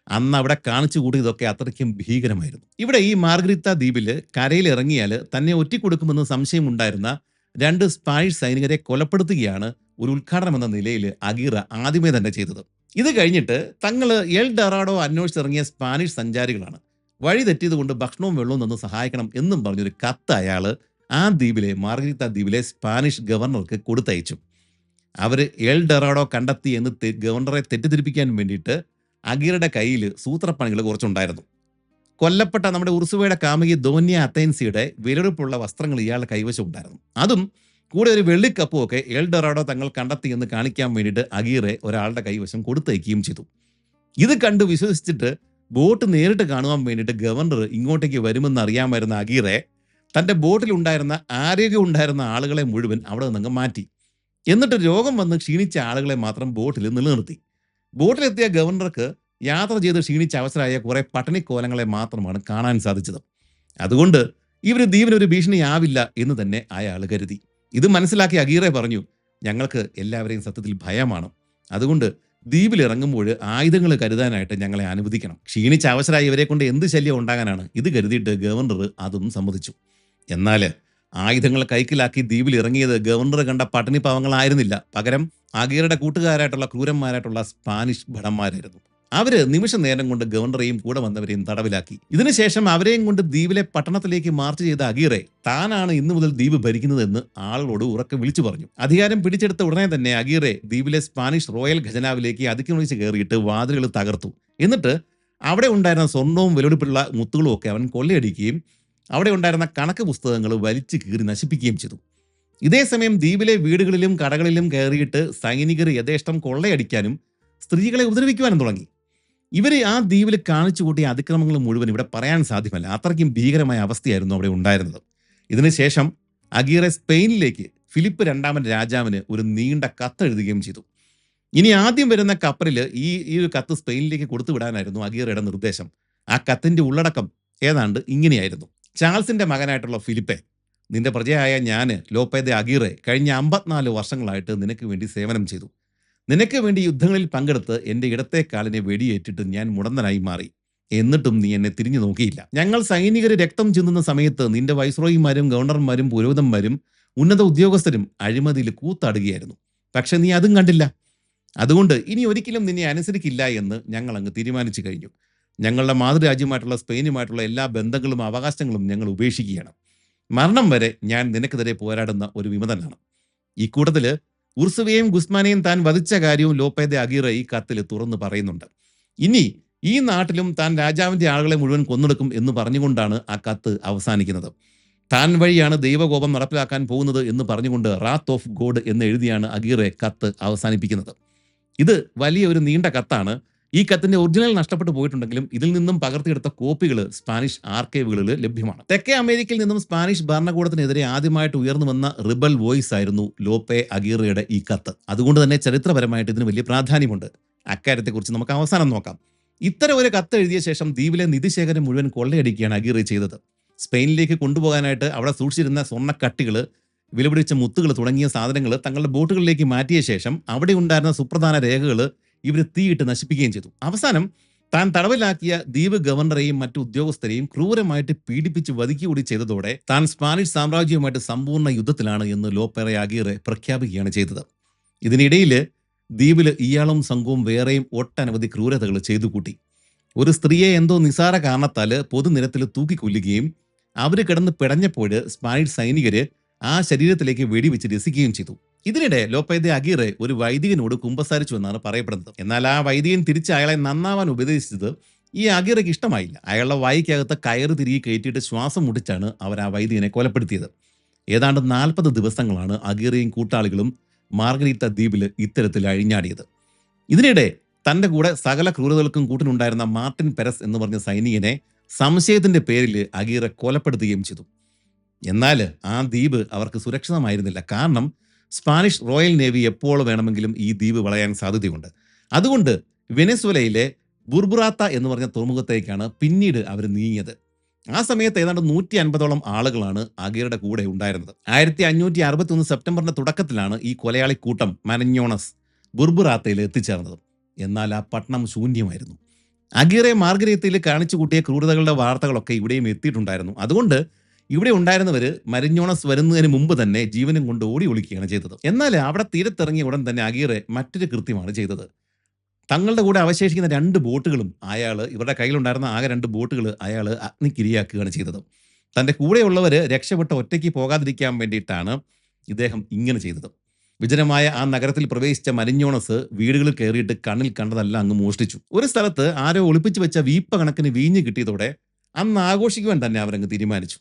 അന്ന് അവിടെ കാണിച്ചു കൂടിയതൊക്കെ അത്രയ്ക്കും ഭീകരമായിരുന്നു. ഇവിടെ ഈ മാർഗരീത്ത ദ്വീപിൽ കരയിൽ ഇറങ്ങിയാൽ തന്നെ ഒറ്റിക്കൊടുക്കുമെന്ന് സംശയമുണ്ടായിരുന്ന 2 സ്പാനിഷ് സൈനികരെ കൊലപ്പെടുത്തുകയാണ് ഒരു ഉദ്ഘാടനം എന്ന നിലയിൽ അഗീറ ആദ്യമേ തന്നെ ചെയ്തത്. ഇത് കഴിഞ്ഞിട്ട് തങ്ങൾ എൽ ഡൊറാഡോ അന്വേഷിച്ചിറങ്ങിയ സ്പാനിഷ് സഞ്ചാരികളാണ്, വഴി തെറ്റിയതുകൊണ്ട് ഭക്ഷണവും വെള്ളവും തന്ന് സഹായിക്കണം എന്നും പറഞ്ഞൊരു കത്ത് അയാൾ ആ ദ്വീപിലെ മാർഗരീത്ത ദ്വീപിലെ സ്പാനിഷ് ഗവർണർക്ക് കൊടുത്തയച്ചു. അവർ എൽ ഡൊറാഡോ കണ്ടെത്തി എന്ന് ഗവർണറെ തെറ്റിദ്ധരിപ്പിക്കാൻ വേണ്ടിയിട്ട് അഗീറയുടെ കയ്യിൽ സൂത്രപ്പണികൾ കുറച്ചുണ്ടായിരുന്നു. കൊല്ലപ്പെട്ട നമ്മുടെ ഉർസുവയുടെ കാമുകി ദോന്യ അത്തേൻസിയുടെ വിലപിടിപ്പുള്ള വസ്ത്രങ്ങൾ ഇയാളുടെ കൈവശം ഉണ്ടായിരുന്നു. അതും കൂടെ ഒരു വെള്ളിക്കപ്പും ഒക്കെ എൽ ഡൊറാഡോ തങ്ങൾ കണ്ടെത്തി എന്ന് കാണിക്കാൻ വേണ്ടിയിട്ട് അഗീറെ ഒരാളുടെ കൈവശം കൊടുത്തയക്കുകയും ചെയ്തു. ഇത് കണ്ട് വിശ്വസിച്ചിട്ട് ബോട്ട് നേരിട്ട് കാണുവാൻ വേണ്ടിയിട്ട് ഗവർണർ ഇങ്ങോട്ടേക്ക് വരുമെന്ന് അറിയാമായിരുന്ന അഗീറെ തൻ്റെ ബോട്ടിലുണ്ടായിരുന്ന ആരോഗ്യമുണ്ടായിരുന്ന ആളുകളെ മുഴുവൻ അവിടെ നിന്ന് മാറ്റി. എന്നിട്ട് രോഗം വന്ന് ക്ഷീണിച്ച ആളുകളെ മാത്രം ബോട്ടിൽ നിലനിർത്തി. ബോട്ടിലെത്തിയ ഗവർണർക്ക് യാത്ര ചെയ്ത് ക്ഷീണിച്ച അവസരമായ കുറെ പട്ടിണിക്കോലങ്ങളെ മാത്രമാണ് കാണാൻ സാധിച്ചത്. അതുകൊണ്ട് ഇവർ ദ്വീപിനൊരു ഭീഷണിയാവില്ല എന്ന് തന്നെ അയാൾ കരുതി. ഇത് മനസ്സിലാക്കി അഗീറെ പറഞ്ഞു, ഞങ്ങൾക്ക് എല്ലാവരെയും സത്യത്തിൽ ഭയമാണ്, അതുകൊണ്ട് ദ്വീപിൽ ഇറങ്ങുമ്പോൾ ആയുധങ്ങൾ കരുതാനായിട്ട് ഞങ്ങളെ അനുവദിക്കണം. ക്ഷീണിച്ച അവസരമായി ഇവരെ കൊണ്ട് എന്ത് ശല്യം ഉണ്ടാകാനാണ്? ഇത് കരുതിയിട്ട് ഗവർണർ അതും സമ്മതിച്ചു. എന്നാൽ ആയുധങ്ങൾ കൈക്കലാക്കി ദ്വീപിൽ ഇറങ്ങിയത് ഗവർണർ കണ്ട പട്ടിണി പാവങ്ങളായിരുന്നില്ല, പകരം അഗീറയുടെ കൂട്ടുകാരായിട്ടുള്ള ക്രൂരന്മാരായിട്ടുള്ള സ്പാനിഷ് ഭടന്മാരായിരുന്നു. അവര് നിമിഷ നേരം കൊണ്ട് ഗവർണറെയും കൂടെ വന്നവരെയും തടവിലാക്കി. ഇതിനുശേഷം അവരെയും കൊണ്ട് ദ്വീപിലെ പട്ടണത്തിലേക്ക് മാർച്ച് ചെയ്ത അഗീറെ താനാണ് ഇന്നു മുതൽ ദ്വീപ് ഭരിക്കുന്നതെന്ന് ആളോട് ഉറക്കെ വിളിച്ചു പറഞ്ഞു. അധികാരം പിടിച്ചെടുത്ത ഉടനെ തന്നെ അഗീറെ ദ്വീപിലെ സ്പാനിഷ് റോയൽ ഖജനാവിലേക്ക് അതിക്രമിച്ച് കയറിയിട്ട് വാതിലുകൾ തകർത്തു. എന്നിട്ട് അവിടെ ഉണ്ടായിരുന്ന സ്വർണവും വിലപിടിപ്പുള്ള മുത്തുകളും ഒക്കെ അവൻ കൊള്ളയടിക്കുകയും അവിടെ ഉണ്ടായിരുന്ന കണക്ക് പുസ്തകങ്ങൾ വലിച്ചു കീറി നശിപ്പിക്കുകയും ചെയ്തു. ഇതേസമയം ദ്വീപിലെ വീടുകളിലും കടകളിലും കയറിയിട്ട് സൈനികർ യഥേഷ്ടം കൊള്ളയടിക്കാനും സ്ത്രീകളെ ഉപദ്രവിക്കുവാനും തുടങ്ങി. ഇവർ ആ ദ്വീപിൽ കാണിച്ചു കൂട്ടിയ അതിക്രമങ്ങൾ മുഴുവൻ ഇവിടെ പറയാൻ സാധ്യമല്ല, അത്രയ്ക്കും ഭീകരമായ അവസ്ഥയായിരുന്നു അവിടെ ഉണ്ടായിരുന്നത്. ഇതിനുശേഷം അഗീറെ സ്പെയിനിലേക്ക് ഫിലിപ്പ് 2-ാമൻ രാജാവിന് ഒരു നീണ്ട കത്തെഴുതുകയും ചെയ്തു. ഇനി ആദ്യം വരുന്ന കപ്പലിൽ ഈ ഒരു കത്ത് സ്പെയിനിലേക്ക് കൊടുത്തു വിടാനായിരുന്നു അഗീറയുടെ നിർദ്ദേശം. ആ കത്തിന്റെ ഉള്ളടക്കം ഏതാണ്ട് ഇങ്ങനെയായിരുന്നു: ചാൾസിന്റെ മകനായിട്ടുള്ള ഫിലിപ്പെ, നിന്റെ പ്രജയായ ഞാൻ ലോപേ ദെ അഗീറെ കഴിഞ്ഞ 54 വർഷങ്ങളായിട്ട് നിനക്ക് വേണ്ടി സേവനം ചെയ്തു. നിനക്ക് വേണ്ടി യുദ്ധങ്ങളിൽ പങ്കെടുത്ത് എൻ്റെ ഇടത്തെ കാലിനെ വെടിയേറ്റിട്ട് ഞാൻ മുടന്തനായി മാറി. എന്നിട്ടും നീ എന്നെ തിരിഞ്ഞു നോക്കിയില്ല. ഞങ്ങൾ സൈനികർ രക്തം ചിന്തുന്ന സമയത്ത് നിന്റെ വൈസ്രോയിമാരും ഗവർണർമാരും പുരോഹിതന്മാരും ഉന്നത ഉദ്യോഗസ്ഥരും അഴിമതിയിൽ കൂത്താടുകയായിരുന്നു. പക്ഷെ നീ അതും കണ്ടില്ല. അതുകൊണ്ട് ഇനി ഒരിക്കലും നിന്നെ അനുസരിക്കില്ല എന്ന് ഞങ്ങൾ അങ്ങ് തീരുമാനിച്ചു കഴിഞ്ഞു. ഞങ്ങളുടെ മാതൃരാജ്യമായിട്ടുള്ള സ്പെയിനുമായിട്ടുള്ള എല്ലാ ബന്ധങ്ങളും അവകാശങ്ങളും ഞങ്ങൾ ഉപേക്ഷിക്കുകയാണ്. മരണം വരെ ഞാൻ നിനക്കെതിരെ പോരാടുന്ന ഒരു വിമതനാണ്. ഈ കൂട്ടത്തിൽ ഉർസുവയെയും ഗുസ്മാനെയും താൻ വധിച്ച കാര്യവും ലോപ്പെ ദെ അഗീറ ഈ കത്തിൽ തുറന്ന് പറയുന്നുണ്ട്. ഇനി ഈ നാട്ടിലും താൻ രാജാവിന്റെ ആളുകളെ മുഴുവൻ കൊന്നെടുക്കും എന്ന് പറഞ്ഞുകൊണ്ടാണ് ആ കത്ത് അവസാനിക്കുന്നത്. താൻ വഴിയാണ് ദൈവകോപം നടപ്പിലാക്കാൻ പോകുന്നത് എന്ന് പറഞ്ഞുകൊണ്ട് റാത്ത് ഓഫ് ഗോഡ് എന്ന് എഴുതിയാണ് അഗീറെ കത്ത് അവസാനിപ്പിക്കുന്നത്. ഇത് വലിയ ഒരു നീണ്ട കത്താണ്. ഈ കത്തിന്റെ ഒറിജിനൽ നഷ്ടപ്പെട്ടു പോയിട്ടുണ്ടെങ്കിലും ഇതിൽ നിന്നും പകർത്തിയെടുത്ത കോപ്പികൾ സ്പാനിഷ് ആർക്കൈവുകളിൽ ലഭ്യമാണ്. തെക്കേ അമേരിക്കയിൽ നിന്നും സ്പാനിഷ് ഭരണകൂടത്തിനെതിരെ ആദ്യമായിട്ട് ഉയർന്നു വന്ന റിബൽ വോയിസ് ആയിരുന്നു ലോപ്പെ അഗീറയുടെ ഈ കത്ത്. അതുകൊണ്ട് തന്നെ ചരിത്രപരമായിട്ട് ഇതിന് വലിയ പ്രാധാന്യമുണ്ട്. അക്കാര്യത്തെക്കുറിച്ച് നമുക്ക് അവസാനം നോക്കാം. ഇത്തരം ഒരു കത്ത് എഴുതിയ ശേഷം ദ്വീപിലെ നിധിശേഖരം മുഴുവൻ കൊള്ളയടിക്കുകയാണ് അഗീറ ചെയ്തത്. സ്പെയിനിലേക്ക് കൊണ്ടുപോകാനായിട്ട് അവിടെ സൂക്ഷിച്ചിരുന്ന സ്വർണ്ണക്കട്ടികൾ, വിലപിടിച്ച മുത്തുകൾ തുടങ്ങിയ സാധനങ്ങൾ തങ്ങളുടെ ബോട്ടുകളിലേക്ക് മാറ്റിയ ശേഷം അവിടെ ഉണ്ടായിരുന്ന സുപ്രധാന രേഖകൾ ഇവർ തീയിട്ട് നശിപ്പിക്കുകയും ചെയ്തു. അവസാനം താൻ തടവിലാക്കിയ ദ്വീപ് ഗവർണറെയും മറ്റു ഉദ്യോഗസ്ഥരെയും ക്രൂരമായിട്ട് പീഡിപ്പിച്ച് വധിക്കുകകൂടി ചെയ്തതോടെ താൻ സ്പാനിഷ് സാമ്രാജ്യവുമായിട്ട് സമ്പൂർണ്ണ യുദ്ധത്തിലാണ് എന്ന് ലോപ്പെ അഗീറെ പ്രഖ്യാപിക്കുകയാണ് ചെയ്തത്. ഇതിനിടയിൽ ദ്വീപിൽ ഇയാളും സംഘവും വേറെയും ഒട്ടനവധി ക്രൂരതകൾ ചെയ്തു കൂട്ടി. ഒരു സ്ത്രീയെ എന്തോ നിസാര കാരണത്താൽ പൊതുനിരത്തിൽ തൂക്കിക്കൊല്ലുകയും അവർ കിടന്ന് പിടഞ്ഞപ്പോൾ സ്പാനിഷ് സൈനികര് ആ ശരീരത്തിലേക്ക് വെടിവെച്ച് രസിക്കുകയും ചെയ്തു. ഇതിനിടെ ലോപ്പെ ദെ അഗീറെ ഒരു വൈദികനോട് കുമ്പസാരിച്ചു എന്നാണ് പറയപ്പെടുന്നത്. എന്നാൽ ആ വൈദികൻ തിരിച്ച് അയാളെ നന്നാവാൻ ഉപദേശിച്ചത് ഈ അഗീറയ്ക്ക് ഇഷ്ടമായില്ല. അയാളുടെ വായിക്കകത്ത് കയറ് തിരികെ കയറ്റിയിട്ട് ശ്വാസം മുട്ടിച്ചാണ് അവർ ആ വൈദികനെ കൊലപ്പെടുത്തിയത്. ഏതാണ്ട് 40 ദിവസങ്ങളാണ് അഗീറയും കൂട്ടാളികളും മാർഗരീത്ത ദ്വീപിൽ ഇത്തരത്തിൽ അഴിഞ്ഞാടിയത്. ഇതിനിടെ തന്റെ കൂടെ സകല ക്രൂരതകൾക്കും കൂട്ടിനുണ്ടായിരുന്ന മാർട്ടിൻ പെരസ് എന്ന് പറഞ്ഞ സൈനികനെ സംശയത്തിന്റെ പേരിൽ അഗീറ കൊലപ്പെടുത്തുകയും ചെയ്തു. എന്നാൽ ആ ദ്വീപ് അവർക്ക് സുരക്ഷിതമായിരുന്നില്ല. കാരണം സ്പാനിഷ് റോയൽ നേവി എപ്പോൾ വേണമെങ്കിലും ഈ ദ്വീപ് വളയാൻ സാധ്യതയുണ്ട്. അതുകൊണ്ട് വെനസ്വേലയിലെ ബുർബുറാത്ത എന്ന് പറഞ്ഞ തുറമുഖത്തേക്കാണ് പിന്നീട് അവർ നീങ്ങിയത്. ആ സമയത്ത് ഏതാണ്ട് 150ഓളം ആളുകളാണ് അഗീറയുടെ കൂടെ ഉണ്ടായിരുന്നത്. 1561 സെപ്റ്റംബറിന്റെ തുടക്കത്തിലാണ് ഈ കൊലയാളി കൂട്ടം മരഞ്ഞോണസ് ബുർബുറാത്തയിൽ എത്തിച്ചേർന്നത്. എന്നാൽ ആ പട്ടണം ശൂന്യമായിരുന്നു. അഗീറെ മാർഗരീത്തയിൽ കാണിച്ചു കൂട്ടിയ ക്രൂരതകളുടെ വാർത്തകളൊക്കെ ഇവിടെയും എത്തിയിട്ടുണ്ടായിരുന്നു. അതുകൊണ്ട് ഇവിടെ ഉണ്ടായിരുന്നവർ മരിഞ്ഞോണസ് വരുന്നതിന് മുമ്പ് തന്നെ ജീവനും കൊണ്ട് ഓടി ഒളിക്കുകയാണ് ചെയ്തത്. എന്നാൽ അവിടെ തീരത്തിറങ്ങിയ ഉടൻ തന്നെ അഗീറെ മറ്റൊരു കൃത്യമാണ് ചെയ്തത്. തങ്ങളുടെ കൂടെ അവശേഷിക്കുന്ന 2 ബോട്ടുകളും ഇവരുടെ കയ്യിലുണ്ടായിരുന്ന ആകെ 2 ബോട്ടുകൾ അയാൾ അഗ്നിക്കിരയാക്കുകയാണ് ചെയ്തത്. തൻ്റെ കൂടെയുള്ളവർ രക്ഷപ്പെട്ട് ഒറ്റയ്ക്ക് പോകാതിരിക്കാൻ വേണ്ടിയിട്ടാണ് ഇദ്ദേഹം ഇങ്ങനെ ചെയ്തത്. വിജനമായ ആ നഗരത്തിൽ പ്രവേശിച്ച മരിഞ്ഞോണസ് വീടുകളിൽ കയറിയിട്ട് കണ്ണിൽ കണ്ടതെല്ലാം അങ്ങ് മോഷ്ടിച്ചു. ഒരു സ്ഥലത്ത് ആരോ ഒളിപ്പിച്ചു വെച്ച വീപ്പ കണക്കിന് വീഞ്ഞ് കിട്ടിയതോടെ അന്ന് ആഘോഷിക്കുവാൻ തന്നെ അവരങ്ങ് തീരുമാനിച്ചു.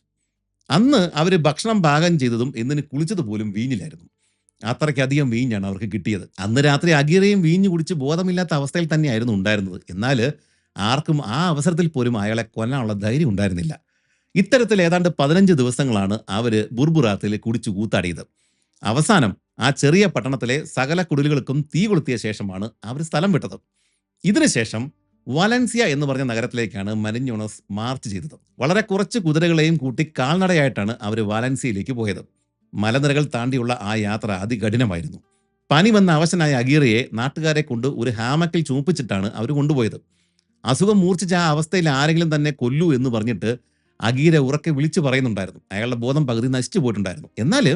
അന്ന് അവർ ഭക്ഷണം പാകം ചെയ്തതും എന്നിന് കുളിച്ചത് പോലും വീഞ്ഞിലായിരുന്നു. അത്രയ്ക്കധികം വീഞ്ഞാണ് അവർക്ക് കിട്ടിയത്. അന്ന് രാത്രി അഗീറയും വീഞ്ഞു കുടിച്ച് ബോധമില്ലാത്ത അവസ്ഥയിൽ തന്നെയായിരുന്നു ഉണ്ടായിരുന്നത്. എന്നാൽ ആർക്കും ആ അവസരത്തിൽ പോലും അയാളെ കൊല്ലാനുള്ള ധൈര്യം ഉണ്ടായിരുന്നില്ല. ഇത്തരത്തിൽ ഏതാണ്ട് 15 ദിവസങ്ങളാണ് അവർ ബുർബുറാത്തിൽ കുടിച്ചു കൂത്താടിയത്. അവസാനം ആ ചെറിയ പട്ടണത്തിലെ സകല കുടിലുകൾക്കും തീ കൊളുത്തിയ ശേഷമാണ് അവർ സ്ഥലം വിട്ടത്. ഇതിനുശേഷം വാലൻസിയ എന്ന് പറഞ്ഞ നഗരത്തിലേക്കാണ് മരിഞ്ഞോണസ് മാർച്ച് ചെയ്തത്. വളരെ കുറച്ച് കുതിരകളെയും കൂട്ടി കാൽനടയായിട്ടാണ് അവർ വാലൻസിയയിലേക്ക് പോയത്. മലനിരകൾ താണ്ടിയുള്ള ആ യാത്ര അതികഠിനമായിരുന്നു. പനി വന്ന അവശനായ അഗീറയെ നാട്ടുകാരെ കൊണ്ട് ഒരു ഹാമക്കിൽ ചുമപ്പിച്ചിട്ടാണ് അവർ കൊണ്ടുപോയത്. അസുഖം മൂർച്ഛിച്ച ആ അവസ്ഥയിൽ ആരെങ്കിലും തന്നെ കൊല്ലൂ എന്ന് പറഞ്ഞിട്ട് അഗീര ഉറക്കെ വിളിച്ചു പറയുന്നുണ്ടായിരുന്നു. അയാളുടെ ബോധം പകുതി നശിച്ചു പോയിട്ടുണ്ടായിരുന്നു. എന്നാൽ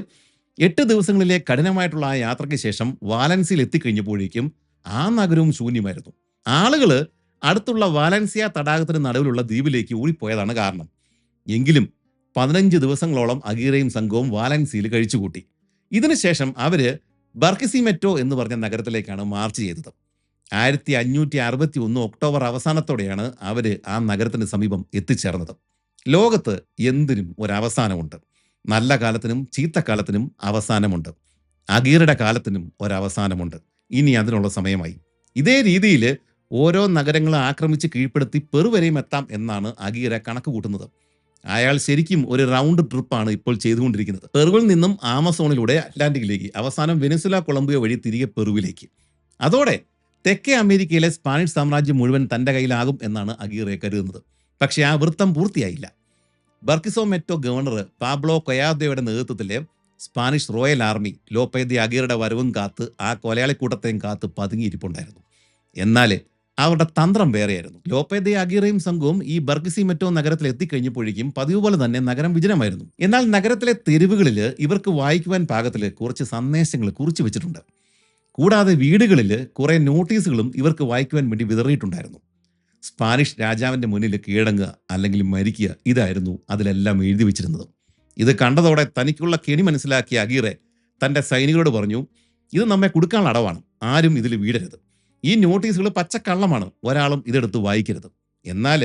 8 ദിവസങ്ങളിലെ കഠിനമായിട്ടുള്ള ആ യാത്രയ്ക്ക് ശേഷം വാലൻസിയയിൽ എത്തിക്കഴിഞ്ഞപ്പോഴേക്കും ആ നഗരവും ശൂന്യമായിരുന്നു. ആളുകൾ അടുത്തുള്ള വാലൻസിയ തടാകത്തിന് നടുവിലുള്ള ദ്വീപിലേക്ക് ഓടിപ്പോയതാണ് കാരണം. എങ്കിലും 15 ദിവസങ്ങളോളം അഗീറയും സംഘവും വാലൻസിയയിൽ കഴിച്ചുകൂട്ടി. ഇതിനുശേഷം അവര് ബർക്കിസിമെറ്റോ എന്ന് പറഞ്ഞ നഗരത്തിലേക്കാണ് മാർച്ച് ചെയ്തത്. 1561 ഒക്ടോബർ അവസാനത്തോടെയാണ് അവര് ആ നഗരത്തിന് സമീപം എത്തിച്ചേർന്നത്. ലോകത്ത് എന്തിനും ഒരവസാനമുണ്ട്. നല്ല കാലത്തിനും ചീത്തക്കാലത്തിനും അവസാനമുണ്ട്. അഗീറയുടെ കാലത്തിനും ഒരവസാനമുണ്ട്. ഇനി അതിനുള്ള സമയമായി. ഇതേ രീതിയിൽ ഓരോ നഗരങ്ങളെ ആക്രമിച്ച് കീഴ്പ്പെടുത്തി പെറുവരെയും എത്താം എന്നാണ് അഗീറ കണക്ക് കൂട്ടുന്നത്. അയാൾ ശരിക്കും ഒരു റൗണ്ട് ട്രിപ്പാണ് ഇപ്പോൾ ചെയ്തുകൊണ്ടിരിക്കുന്നത്. പെറുവിൽ നിന്നും ആമസോണിലൂടെ അറ്റ്ലാന്റിക്കിലേക്ക്, അവസാനം വെനസ്വേല കൊളംബിയ വഴി തിരികെ പെറുവിലേക്ക്. അതോടെ തെക്കേ അമേരിക്കയിലെ സ്പാനിഷ് സാമ്രാജ്യം മുഴുവൻ തൻ്റെ കയ്യിലാകും എന്നാണ് അഗീറെ കരുതുന്നത്. പക്ഷേ ആ വൃത്തം പൂർത്തിയായില്ല. ബർക്കിസോമെറ്റോ ഗവർണർ പാബ്ലോ കൊയാദോയുടെ നേതൃത്വത്തിലെ Spanish royal army Lope de അഗീറയുടെ വരവും കാത്ത് ആ കൊലയാളിക്കൂട്ടത്തെയും കാത്ത് പതുങ്ങിയിരിപ്പുണ്ടായിരുന്നു. എന്നാൽ അവരുടെ തന്ത്രം വേറെയായിരുന്നു. ലോപ്പെ ദി അഗീറയും സംഘവും ഈ ബർക്കിസിമെറ്റോ നഗരത്തിൽ എത്തിക്കഴിഞ്ഞപ്പോഴേക്കും പതിവ് പോലെ തന്നെ നഗരം വിജനമായിരുന്നു. എന്നാൽ നഗരത്തിലെ തെരുവുകളിൽ ഇവർക്ക് വായിക്കുവാൻ പാകത്തിൽ കുറച്ച് സന്ദേശങ്ങൾ കുറിച്ചു വെച്ചിട്ടുണ്ട്. കൂടാതെ വീടുകളിൽ കുറെ നോട്ടീസുകളും ഇവർക്ക് വായിക്കുവാൻ വേണ്ടി വിതറിയിട്ടുണ്ടായിരുന്നു. സ്പാനിഷ് രാജാവിന്റെ മുന്നിൽ കീഴടങ്ങുക അല്ലെങ്കിൽ മരിക്കുക, ഇതായിരുന്നു അതിലെല്ലാം എഴുതി വെച്ചിരുന്നത്. ഇത് കണ്ടതോടെ തനിക്കുള്ള കെണി മനസ്സിലാക്കിയ അഗീറെ തന്റെ സൈനികരോട് പറഞ്ഞു, ഇത് നമ്മെ കൊടുക്കാനുള്ള അടവാണ്, ആരും ഇതിൽ വീഴരുത്. ഈ നോട്ടീസുകൾ പച്ചക്കള്ളമാണ്, ഒരാളും ഇതെടുത്ത് വായിക്കരുത്. എന്നാൽ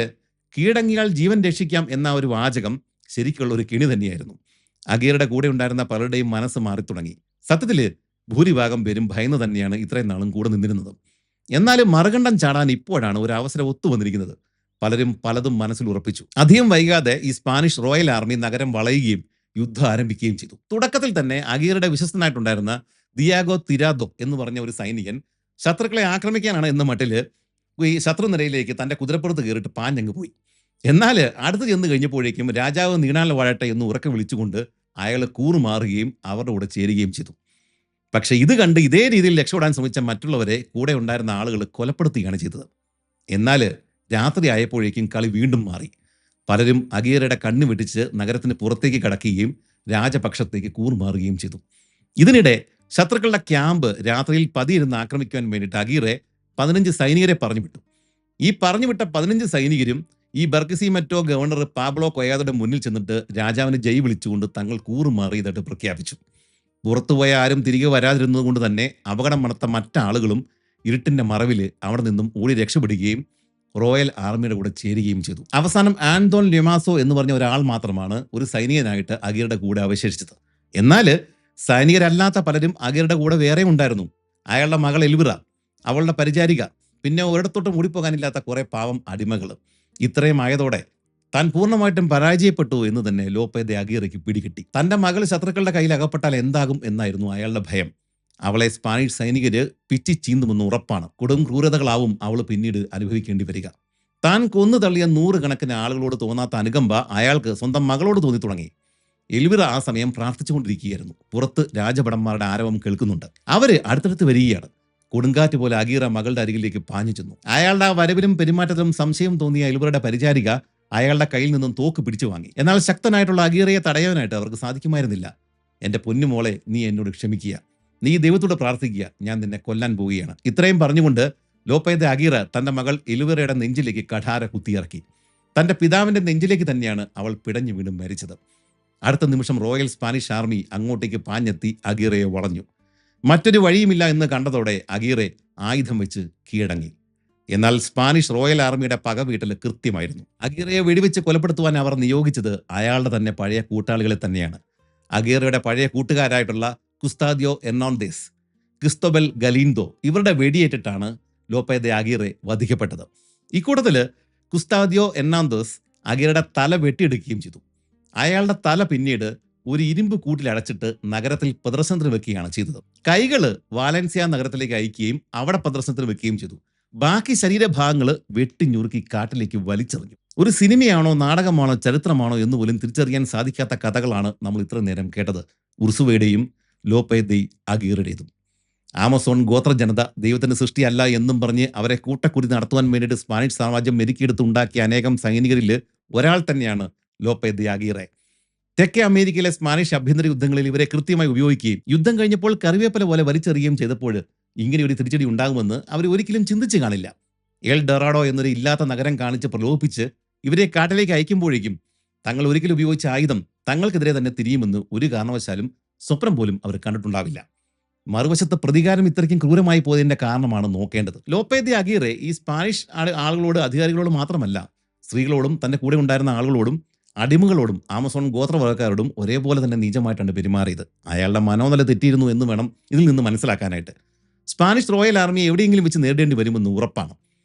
കീഴടങ്ങിയാൽ ജീവൻ രക്ഷിക്കാം എന്ന ഒരു വാചകം ശരിക്കുള്ള ഒരു കെണി തന്നെയായിരുന്നു. അഗീറുടെ കൂടെ ഉണ്ടായിരുന്ന പലരുടെയും മനസ്സ് മാറി തുടങ്ങി. സത്യത്തിൽ ഭൂരിഭാഗം പേരും ഭയന്ന് തന്നെയാണ് ഇത്രയും നാളും കൂടെ നിന്നിരുന്നത്. എന്നാലും മറുകണ്ഠം ചാടാൻ ഇപ്പോഴാണ് ഒരു അവസരം ഒത്തുവന്നിരിക്കുന്നത്. പലരും പലതും മനസ്സിൽ ഉറപ്പിച്ചു. അധികം വൈകാതെ ഈ സ്പാനിഷ് റോയൽ ആർമി നഗരം വളയുകയും യുദ്ധം ആരംഭിക്കുകയും ചെയ്തു. തുടക്കത്തിൽ തന്നെ അഗീറുടെ വിശ്വസ്തനായിട്ടുണ്ടായിരുന്ന ദിയാഗോ തിരാദോ എന്ന് പറഞ്ഞ ഒരു സൈനികൻ ശത്രുക്കളെ ആക്രമിക്കാനാണ് എന്ന മട്ടില് ഈ ശത്രുനിരയിലേക്ക് തന്റെ കുതിരപ്പുറത്ത് കയറിയിട്ട് പാഞ്ഞങ്ങ് പോയി. എന്നാൽ അടുത്ത് ചെന്ന് കഴിഞ്ഞപ്പോഴേക്കും രാജാവ് നീണാൽ വാഴട്ടെ എന്ന് ഉറക്കെ വിളിച്ചുകൊണ്ട് അയാൾ കൂറുമാറുകയും അവരുടെ കൂടെ ചേരുകയും ചെയ്തു. പക്ഷെ ഇത് കണ്ട് ഇതേ രീതിയിൽ രക്ഷപ്പെടാൻ ശ്രമിച്ച മറ്റുള്ളവരെ കൂടെ ഉണ്ടായിരുന്ന ആളുകൾ കൊലപ്പെടുത്തുകയാണ് ചെയ്തത്. എന്നാൽ രാത്രി ആയപ്പോഴേക്കും കളി വീണ്ടും മാറി. പലരും അഗീറയുടെ കണ്ണു വെട്ടിച്ച് നഗരത്തിന് പുറത്തേക്ക് കടക്കുകയും രാജപക്ഷത്തേക്ക് കൂറുമാറുകയും ചെയ്തു. ഇതിനിടെ ശത്രുക്കളുടെ ക്യാമ്പ് രാത്രിയിൽ പതിയിരുന്ന് ആക്രമിക്കുവാൻ വേണ്ടിയിട്ട് അഗീറെ 15 സൈനികരെ പറഞ്ഞുവിട്ടു. ഈ പറഞ്ഞുവിട്ട 15 സൈനികരും ഈ ബർക്കിസിമെറ്റോ ഗവർണർ പാബ്ലോ കൊയാദോയുടെ മുന്നിൽ ചെന്നിട്ട് രാജാവിന് ജയ് വിളിച്ചുകൊണ്ട് തങ്ങൾ കൂറുമാറിയതായിട്ട് പ്രഖ്യാപിച്ചു. പുറത്തുപോയ ആരും തിരികെ വരാതിരുന്നത് കൊണ്ട് തന്നെ അപകടം മണത്ത മറ്റാളുകളും ഇരുട്ടിന്റെ മറവിൽ അവിടെ നിന്നും ഓടി രക്ഷപ്പെടുകയും റോയൽ ആർമിയുടെ കൂടെ ചേരുകയും ചെയ്തു. അവസാനം ആൻഡോൺ ല്യമാസോ എന്ന് പറഞ്ഞ ഒരാൾ മാത്രമാണ് ഒരു സൈനികനായിട്ട് അഗീറുടെ കൂടെ അവശേഷിച്ചത്. എന്നാൽ സൈനികരല്ലാത്ത പലരും അഗീറുടെ കൂടെ വേറെ ഉണ്ടായിരുന്നു. അയാളുടെ മകൾ എൽവിറ, അവളുടെ പരിചാരിക, പിന്നെ ഒരിടത്തോട്ടും ഓടിപ്പോകാനില്ലാത്ത കുറെ പാവം അടിമകൾ. ഇത്രയും ആയതോടെ താൻ പൂർണ്ണമായിട്ടും പരാജയപ്പെട്ടു എന്ന് തന്നെ ലോപ്പെ ദി അഗീറയ്ക്ക് പിടികിട്ടി. തന്റെ മകൾ ശത്രുക്കളുടെ കയ്യിൽ അകപ്പെട്ടാൽ എന്താകും എന്നായിരുന്നു അയാളുടെ ഭയം. അവളെ സ്പാനിഷ് സൈനികര് പിച്ചി ചീന്തുമെന്ന് ഉറപ്പാണ്. കൊടും ക്രൂരതകളാവും അവൾ പിന്നീട് അനുഭവിക്കേണ്ടി വരിക. താൻ കൊന്നു തള്ളിയ 100 കണക്കിന് ആളുകളോട് തോന്നാത്ത അനുകമ്പ അയാൾക്ക് സ്വന്തം മകളോട് തോന്നി തുടങ്ങി. എൽവിറ ആ സമയം പ്രാർത്ഥിച്ചുകൊണ്ടിരിക്കുകയായിരുന്നു. പുറത്ത് രാജഭടന്മാരുടെ ആരവം കേൾക്കുന്നുണ്ട്. അവര് അടുത്തടുത്ത് വരികയാണ്. കൊടുങ്കാറ്റ് പോലെ അഗീറ മകളുടെ അരികിലേക്ക് പാഞ്ഞു ചെന്നു. അയാളുടെ വരവിലും പെരുമാറ്റത്തിലും സംശയം തോന്നിയ എൽവിറയുടെ പരിചാരിക അയാളുടെ കയ്യിൽ നിന്നും തോക്ക് പിടിച്ചു വാങ്ങി. എന്നാൽ ശക്തനായിട്ടുള്ള അഗീറയെ തടയാനായിട്ട് അവർക്ക് സാധിക്കുമായിരുന്നില്ല. എന്റെ പൊന്നുമോളെ, നീ എന്നോട് ക്ഷമിക്കുക, നീ ദൈവത്തോട് പ്രാർത്ഥിക്കുക, ഞാൻ നിന്നെ കൊല്ലാൻ പോവുകയാണ്. ഇത്രയും പറഞ്ഞുകൊണ്ട് ലോപ്പെ ദി അഗീറ തന്റെ മകൾ എൽവിറയുടെ നെഞ്ചിലേക്ക് കഠാര കുത്തിയിറക്കി. തന്റെ പിതാവിന്റെ നെഞ്ചിലേക്ക് തന്നെയാണ് അവൾ പിടഞ്ഞു വീണ്ടും മരിച്ചത്. അടുത്ത നിമിഷം റോയൽ സ്പാനിഷ് ആർമി അങ്ങോട്ടേക്ക് പാഞ്ഞെത്തി അഗീറയെ വളഞ്ഞു. മറ്റൊരു വഴിയുമില്ല എന്ന് കണ്ടതോടെ അഗീറെ ആയുധം വെച്ച് കീഴടങ്ങി. എന്നാൽ സ്പാനിഷ് റോയൽ ആർമിയുടെ പക വീട്ടൽ കൃത്യമായിരുന്നു. അഗീറയെ വെടിവെച്ച് കൊലപ്പെടുത്തുവാൻ അവർ നിയോഗിച്ചത് അയാളുടെ തന്നെ പഴയ കൂട്ടാളികളെ തന്നെയാണ്. അഗീറയുടെ പഴയ കൂട്ടുകാരായിട്ടുള്ള കുസ്താദിയോ എർണാണ്ടസ്, ക്രിസ്തോബൽ ഗലീൻഡോ ഇവരുടെ വെടിയേറ്റിട്ടാണ് ലോപ്പെ ദി അഗീറെ വധിക്കപ്പെട്ടത്. ഇക്കൂട്ടത്തില് കുസ്താദിയോ എർണാണ്ടസ് അഗീറയുടെ തല വെട്ടിയെടുക്കുകയും ചെയ്തു. അയാളുടെ തല പിന്നീട് ഒരു ഇരുമ്പ് കൂട്ടിലടച്ചിട്ട് നഗരത്തിൽ പ്രദർശനത്തിന് വെക്കുകയാണ് ചെയ്തത്. കൈകള് വാലൻസിയ നഗരത്തിലേക്ക് അയക്കുകയും അവിടെ പ്രദർശനത്തിന് വെക്കുകയും ചെയ്തു. ബാക്കി ശരീരഭാഗങ്ങൾ വെട്ടിഞ്ഞുറുക്കി കാട്ടിലേക്ക് വലിച്ചെറിഞ്ഞു. ഒരു സിനിമയാണോ നാടകമാണോ ചരിത്രമാണോ എന്ന് പോലും തിരിച്ചറിയാൻ സാധിക്കാത്ത കഥകളാണ് നമ്മൾ ഇത്ര നേരം കേട്ടത്. ഉർസുവയുടെയും ലോപ്പെ ദി അഗീറയുടേതും. ആമസോൺ ഗോത്ര ജനത ദൈവത്തിന്റെ സൃഷ്ടിയല്ല എന്നും പറഞ്ഞ് അവരെ കൂട്ടക്കുടി നടത്തുവാൻ വേണ്ടിയിട്ട് സ്പാനിഷ് സാമ്രാജ്യം മെരുക്കിയെടുത്ത് ഉണ്ടാക്കിയ അനേകം സൈനികരിൽ ഒരാൾ തന്നെയാണ് ലോപ്പെ ദി അഗീറെ. തെക്കേ അമേരിക്കയിലെ സ്പാനിഷ് ആഭ്യന്തര യുദ്ധങ്ങളിൽ ഇവരെ കൃത്യമായി ഉപയോഗിക്കുകയും യുദ്ധം കഴിഞ്ഞപ്പോൾ കറിവേപ്പല പോലെ വലിച്ചെറിയുകയും ചെയ്തപ്പോൾ ഇങ്ങനെ ഒരു തിരിച്ചടി ഉണ്ടാകുമെന്ന് അവർ ഒരിക്കലും ചിന്തിച്ചു കാണില്ല. എൽ ഡൊറാഡോ എന്നൊരു ഇല്ലാത്ത നഗരം കാണിച്ച് പ്രലോഭിപ്പിച്ച് ഇവരെ കാട്ടിലേക്ക് അയക്കുമ്പോഴേക്കും തങ്ങൾ ഒരിക്കലും ഉപയോഗിച്ച ആയുധം തങ്ങൾക്കെതിരെ തന്നെ തിരിയുമെന്ന് ഒരു കാരണവശാലും സ്വപ്നം പോലും അവർ കണ്ടിട്ടുണ്ടാവില്ല. മറുവശത്ത് പ്രതികാരം ഇത്രയ്ക്കും ക്രൂരമായി പോയതിന്റെ കാരണമാണ് നോക്കേണ്ടത്. ലോപ്പെ ദി അഗീറെ ഈ സ്പാനിഷ് ആളുകളോട്, അധികാരികളോട് മാത്രമല്ല, സ്ത്രീകളോടും തന്റെ കൂടെ ഉണ്ടായിരുന്ന ആളുകളോടും അടിമകളോടും ആമസോൺ ഗോത്രവർഗക്കാരോടും ഒരേപോലെ തന്നെ നീചമായിട്ടാണ് പെരുമാറിയത്. അയാളുടെ മനോനില തെറ്റിയിരുന്നു എന്ന് വേണം ഇതിൽ നിന്ന് മനസ്സിലാക്കാനായിട്ട്. സ്പാനിഷ് റോയൽ ആർമിയെ എവിടെയെങ്കിലും വെച്ച് നേരിടേണ്ടി വരുമെന്ന് ഉറപ്പാണ്.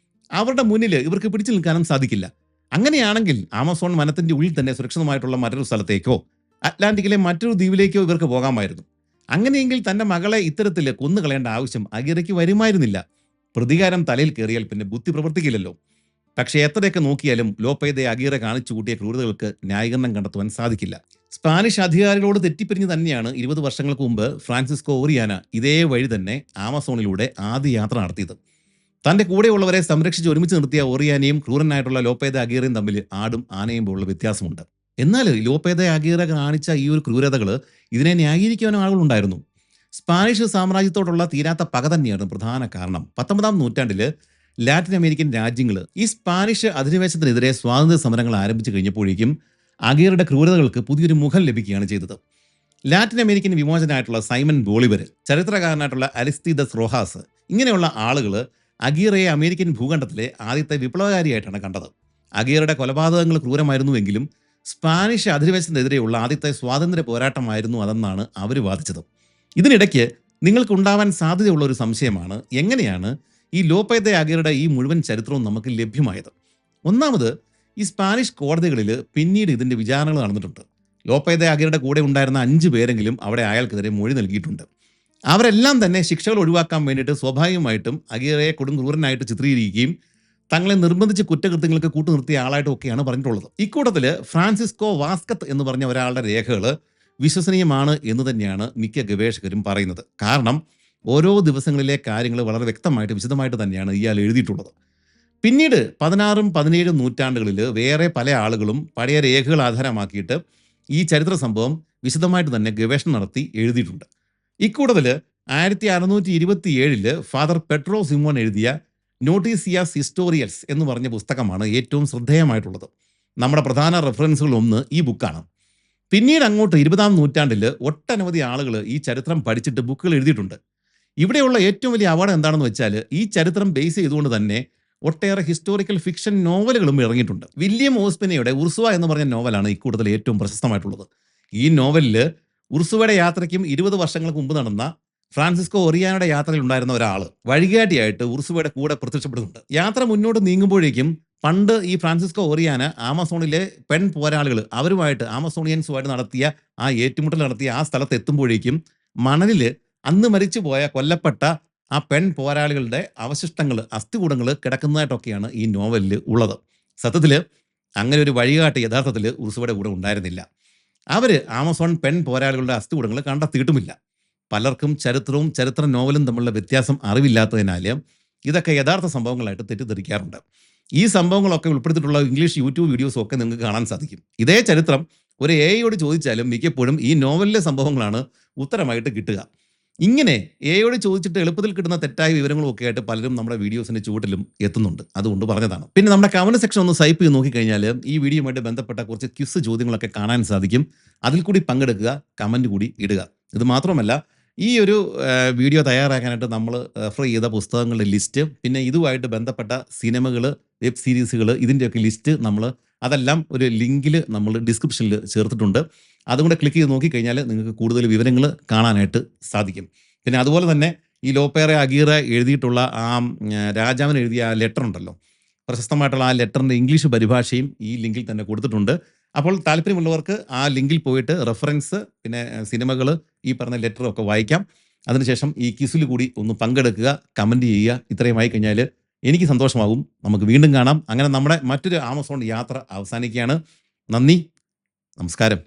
അവരുടെ മുന്നിൽ ഇവർക്ക് പിടിച്ചു നിൽക്കാനും സാധിക്കില്ല. അങ്ങനെയാണെങ്കിൽ ആമസോൺ വനത്തിന്റെ ഉള്ളിൽ തന്നെ സുരക്ഷിതമായിട്ടുള്ള മറ്റൊരു സ്ഥലത്തേക്കോ അറ്റ്ലാന്റിക്കിലെ മറ്റൊരു ദ്വീപിലേക്കോ ഇവർക്ക് പോകാമായിരുന്നു. അങ്ങനെയെങ്കിൽ തന്റെ മകളെ ഇത്തരത്തിൽ കൊന്നുകളയേണ്ട ആവശ്യം അഗീറയ്ക്ക് വരുമായിരുന്നില്ല. പ്രതികാരം തലയിൽ കയറിയാൽ പിന്നെ ബുദ്ധി പ്രവർത്തിക്കില്ലല്ലോ. പക്ഷേ എത്രയൊക്കെ നോക്കിയാലും ലോപ്പെ ദി അഗീറെ കാണിച്ചു കൂട്ടിയ ക്രൂരതകൾക്ക് ന്യായീകരണം കണ്ടെത്തുവാൻ സാധിക്കില്ല. സ്പാനിഷ് അധികാരികളോട് തെറ്റിപ്പിരിഞ്ഞ് തന്നെയാണ് 20 വർഷങ്ങൾക്ക് മുമ്പ് ഫ്രാൻസിസ്കോ ഓറിയാന ഇതേ വഴി തന്നെ ആമസോണിലൂടെ ആദ്യ യാത്ര നടത്തിയത്. തന്റെ കൂടെയുള്ളവരെ സംരക്ഷിച്ച് ഒരുമിച്ച് നിർത്തിയ ഓറിയാനയും ക്രൂരനായിട്ടുള്ള ലോപ്പേ ദ അഗീറയും തമ്മിൽ ആടും ആനയും പോലുള്ള വ്യത്യാസമുണ്ട്. എന്നാൽ ലോപ്പേ ദ അഗീറ കാണിച്ച ഈ ഒരു ക്രൂരതകൾ ഇതിനെ ന്യായീകരിക്കാനും ആളുകളുണ്ടായിരുന്നു. സ്പാനിഷ് സാമ്രാജ്യത്തോടുള്ള തീരാത്ത പക തന്നെയാണ് പ്രധാന കാരണം. 19-ാം നൂറ്റാണ്ടിൽ ലാറ്റിൻ അമേരിക്കൻ രാജ്യങ്ങൾ ഈ സ്പാനിഷ് അധിനിവേശത്തിനെതിരെ സ്വാതന്ത്ര്യ സമരങ്ങൾ ആരംഭിച്ചു കഴിഞ്ഞപ്പോഴേക്കും അഗീറയുടെ ക്രൂരതകൾക്ക് പുതിയൊരു മുഖം ലഭിക്കുകയാണ് ചെയ്തത്. ലാറ്റിൻ അമേരിക്കൻ വിമോചനായിട്ടുള്ള സൈമൺ ബോളിവർ, ചരിത്രകാരനായിട്ടുള്ള അരിസ്തീദസ് റോഹാസ്, ഇങ്ങനെയുള്ള ആളുകൾ അഗീറയെ അമേരിക്കൻ ഭൂഖണ്ഡത്തിലെ ആദ്യത്തെ വിപ്ലവകാരിയായിട്ടാണ് കണ്ടത്. അഗീറയുടെ കൊലപാതകങ്ങൾ ക്രൂരമായിരുന്നുവെങ്കിലും സ്പാനിഷ് അധിനിവേശത്തിനെതിരെയുള്ള ആദ്യത്തെ സ്വാതന്ത്ര്യ പോരാട്ടമായിരുന്നു അതെന്നാണ് അവർ വാദിച്ചത്. ഇതിനിടയ്ക്ക് നിങ്ങൾക്കുണ്ടാവാൻ സാധ്യതയുള്ള ഒരു സംശയമാണ്, എങ്ങനെയാണ് ഈ ലോപ്പേ ദ അഗീറയുടെ ഈ മുഴുവൻ ചരിത്രവും നമുക്ക് ലഭ്യമായത്? ഒന്നാമത്, ഈ സ്പാനിഷ് കോടതികളിൽ പിന്നീട് ഇതിൻ്റെ വിചാരണകൾ നടന്നിട്ടുണ്ട്. ലോപ്പേ ദ അഗീറയുടെ കൂടെ ഉണ്ടായിരുന്ന 5 പേരെങ്കിലും അവിടെ അയാൾക്കെതിരെ മൊഴി നൽകിയിട്ടുണ്ട്. അവരെല്ലാം തന്നെ ശിക്ഷകൾ ഒഴിവാക്കാൻ വേണ്ടിയിട്ട് സ്വാഭാവികമായിട്ടും അഗീറയെ കൊടും ക്രൂരനായിട്ട് ചിത്രീകരിക്കുകയും തങ്ങളെ നിർബന്ധിച്ച് കുറ്റകൃത്യങ്ങൾക്ക് കൂട്ടുനിർത്തിയ ആളായിട്ടും ഒക്കെയാണ് പറഞ്ഞിട്ടുള്ളത്. ഇക്കൂട്ടത്തിൽ ഫ്രാൻസിസ്കോ വാസ്കത്ത് എന്ന് പറഞ്ഞ ഒരാളുടെ രേഖകൾ വിശ്വസനീയമാണ് എന്ന് തന്നെയാണ് മിക്ക ഗവേഷകരും പറയുന്നത്. കാരണം ഓരോ ദിവസങ്ങളിലെ കാര്യങ്ങൾ വളരെ വ്യക്തമായിട്ട് വിശദമായിട്ട് തന്നെയാണ് ഇയാൾ എഴുതിയിട്ടുള്ളത്. പിന്നീട് 16ഉം 17ഉം നൂറ്റാണ്ടുകളിൽ വേറെ പല ആളുകളും പഴയ രേഖകൾ ആധാരമാക്കിയിട്ട് ഈ ചരിത്ര സംഭവം വിശദമായിട്ട് തന്നെ ഗവേഷണം നടത്തി എഴുതിയിട്ടുണ്ട്. ഇക്കൂട്ടത്തിൽ 1627 ഫാദർ പെട്രോ സിമോൺ എഴുതിയ നോട്ടീസിയാസ് ഹിസ്റ്റോറിയൽസ് എന്ന് പറഞ്ഞ പുസ്തകമാണ് ഏറ്റവും ശ്രദ്ധേയമായിട്ടുള്ളത്. നമ്മുടെ പ്രധാന റെഫറൻസുകൾ ഒന്ന് ഈ ബുക്കാണ്. പിന്നീട് അങ്ങോട്ട് 20-ാം നൂറ്റാണ്ടിൽ ഒട്ടനവധി ആളുകൾ ഈ ചരിത്രം പഠിച്ചിട്ട് ബുക്കുകൾ എഴുതിയിട്ടുണ്ട്. ഇവിടെയുള്ള ഏറ്റവും വലിയ അവാർഡ് എന്താണെന്ന് വെച്ചാൽ ഈ ചരിത്രം ബേസ് ചെയ്തുകൊണ്ട് തന്നെ ഒട്ടേറെ ഹിസ്റ്റോറിക്കൽ ഫിക്ഷൻ നോവലുകളും ഇറങ്ങിയിട്ടുണ്ട്. വില്യം ഓസ്പിനയുടെ ഉർസുവ എന്ന് പറഞ്ഞ നോവലാണ് ഇക്കൂട്ടത്തിൽ ഏറ്റവും പ്രശസ്തമായിട്ടുള്ളത്. ഈ നോവലിൽ ഉർസുവയുടെ യാത്രയ്ക്കും 20 വർഷങ്ങൾക്ക് മുമ്പ് നടന്ന ഫ്രാൻസിസ്കോ ഒറിയാനയുടെ യാത്രയിൽ ഉണ്ടായിരുന്ന ഒരാൾ വഴികാട്ടിയായിട്ട് ഉർസുവയുടെ കൂടെ പ്രത്യക്ഷപ്പെടുന്നുണ്ട്. യാത്ര മുന്നോട്ട് നീങ്ങുമ്പോഴേക്കും പണ്ട് ഈ ഫ്രാൻസിസ്കോ ഒറിയാന ആമസോണിലെ പെൺ പോരാളികൾ അവരുമായിട്ട് ആമസോണിയൻസുമായിട്ട് നടത്തിയ ആ ഏറ്റുമുട്ടൽ നടത്തിയ ആ സ്ഥലത്ത് എത്തുമ്പോഴേക്കും മണലിൽ അന്ന് മരിച്ചുപോയ കൊല്ലപ്പെട്ട ആ പെൺ പോരാളികളുടെ അവശിഷ്ടങ്ങൾ, അസ്ഥികൂടങ്ങൾ കിടക്കുന്നതായിട്ടൊക്കെയാണ് ഈ നോവലിൽ ഉള്ളത്. സത്യത്തിൽ അങ്ങനെ ഒരു വഴികാട്ടി യഥാർത്ഥത്തിൽ ഉർസുവയുടെ കൂടെ ഉണ്ടായിരുന്നില്ല. അവർ ആമസോൺ പെൺ പോരാളികളുടെ അസ്ഥികൂടങ്ങൾ കണ്ടെത്തിയിട്ടുമില്ല. പലർക്കും ചരിത്രവും ചരിത്ര നോവലും തമ്മിലുള്ള വ്യത്യാസം അറിവില്ലാത്തതിനാൽ ഇതൊക്കെ യഥാർത്ഥ സംഭവങ്ങളായിട്ട് തെറ്റിദ്ധരിക്കാറുണ്ട്. ഈ സംഭവങ്ങളൊക്കെ ഉൾപ്പെടുത്തിയിട്ടുള്ള ഇംഗ്ലീഷ് യൂട്യൂബ് വീഡിയോസും ഒക്കെ നിങ്ങൾക്ക് കാണാൻ സാധിക്കും. ഇതേ ചരിത്രം ഒരു എഐയോട് ചോദിച്ചാലും മിക്കപ്പോഴും ഈ നോവലിലെ സംഭവങ്ങളാണ് ഉത്തരമായിട്ട് കിട്ടുക. ഇങ്ങനെ എഐയോട് ചോദിച്ചിട്ട് എളുപ്പത്തിൽ കിട്ടുന്ന തെറ്റായ വിവരങ്ങളും ഒക്കെ ആയിട്ട് പലരും നമ്മുടെ വീഡിയോസിൻ്റെ ചുവട്ടിലും എത്തുന്നുണ്ട്. അതുകൊണ്ട് പറഞ്ഞതാണ്. പിന്നെ നമ്മുടെ കമന്റ് സെക്ഷൻ ഒന്ന് സ്വൈപ്പ് ചെയ്ത് നോക്കിക്കഴിഞ്ഞാൽ ഈ വീഡിയോയുമായിട്ട് ബന്ധപ്പെട്ട കുറച്ച് ക്വിസ് ചോദ്യങ്ങളൊക്കെ കാണാൻ സാധിക്കും. അതിൽ കൂടി പങ്കെടുക്കുക, കമന്റ് കൂടി ഇടുക. ഇത് മാത്രമല്ല, ഈ ഒരു വീഡിയോ തയ്യാറാക്കാനായിട്ട് നമ്മൾ റെഫർ ചെയ്ത പുസ്തകങ്ങളുടെ ലിസ്റ്റ്, പിന്നെ ഇതുമായിട്ട് ബന്ധപ്പെട്ട സിനിമകൾ, വെബ് സീരീസുകൾ, ഇതിൻ്റെയൊക്കെ ലിസ്റ്റ് അതെല്ലാം ഒരു ലിങ്കിൽ നമ്മൾ ഡിസ്ക്രിപ്ഷനിൽ ചേർത്തിട്ടുണ്ട്. അതുകൊണ്ട് ക്ലിക്ക് ചെയ്ത് നോക്കിക്കഴിഞ്ഞാൽ നിങ്ങൾക്ക് കൂടുതൽ വിവരങ്ങൾ കാണാനായിട്ട് സാധിക്കും. പിന്നെ അതുപോലെ തന്നെ ഈ ലോപ്പേ ദ അഗീറ എഴുതിയിട്ടുള്ള ആ രാജാവിന് എഴുതിയ ആ ലെറ്റർ ഉണ്ടല്ലോ, പ്രശസ്തമായിട്ടുള്ള ആ ലെറ്ററിൻ്റെ ഇംഗ്ലീഷ് പരിഭാഷയും ഈ ലിങ്കിൽ തന്നെ കൊടുത്തിട്ടുണ്ട്. അപ്പോൾ താല്പര്യമുള്ളവർക്ക് ആ ലിങ്കിൽ പോയിട്ട് റെഫറൻസ്, പിന്നെ സിനിമകൾ, ഈ പറഞ്ഞ ലെറ്ററും ഒക്കെ വായിക്കാം. അതിനുശേഷം ഈ ക്വിസിൽ കൂടി ഒന്ന് പങ്കെടുക്കുക, കമൻറ്റ് ചെയ്യുക. ഇത്രയുമായി കഴിഞ്ഞാൽ എനിക്ക് സന്തോഷമാകും. നമുക്ക് വീണ്ടും കാണാം. അങ്ങനെ നമ്മുടെ മറ്റൊരു ആമസോൺ യാത്ര അവസാനിക്കുകയാണ്. നന്ദി, നമസ്കാരം.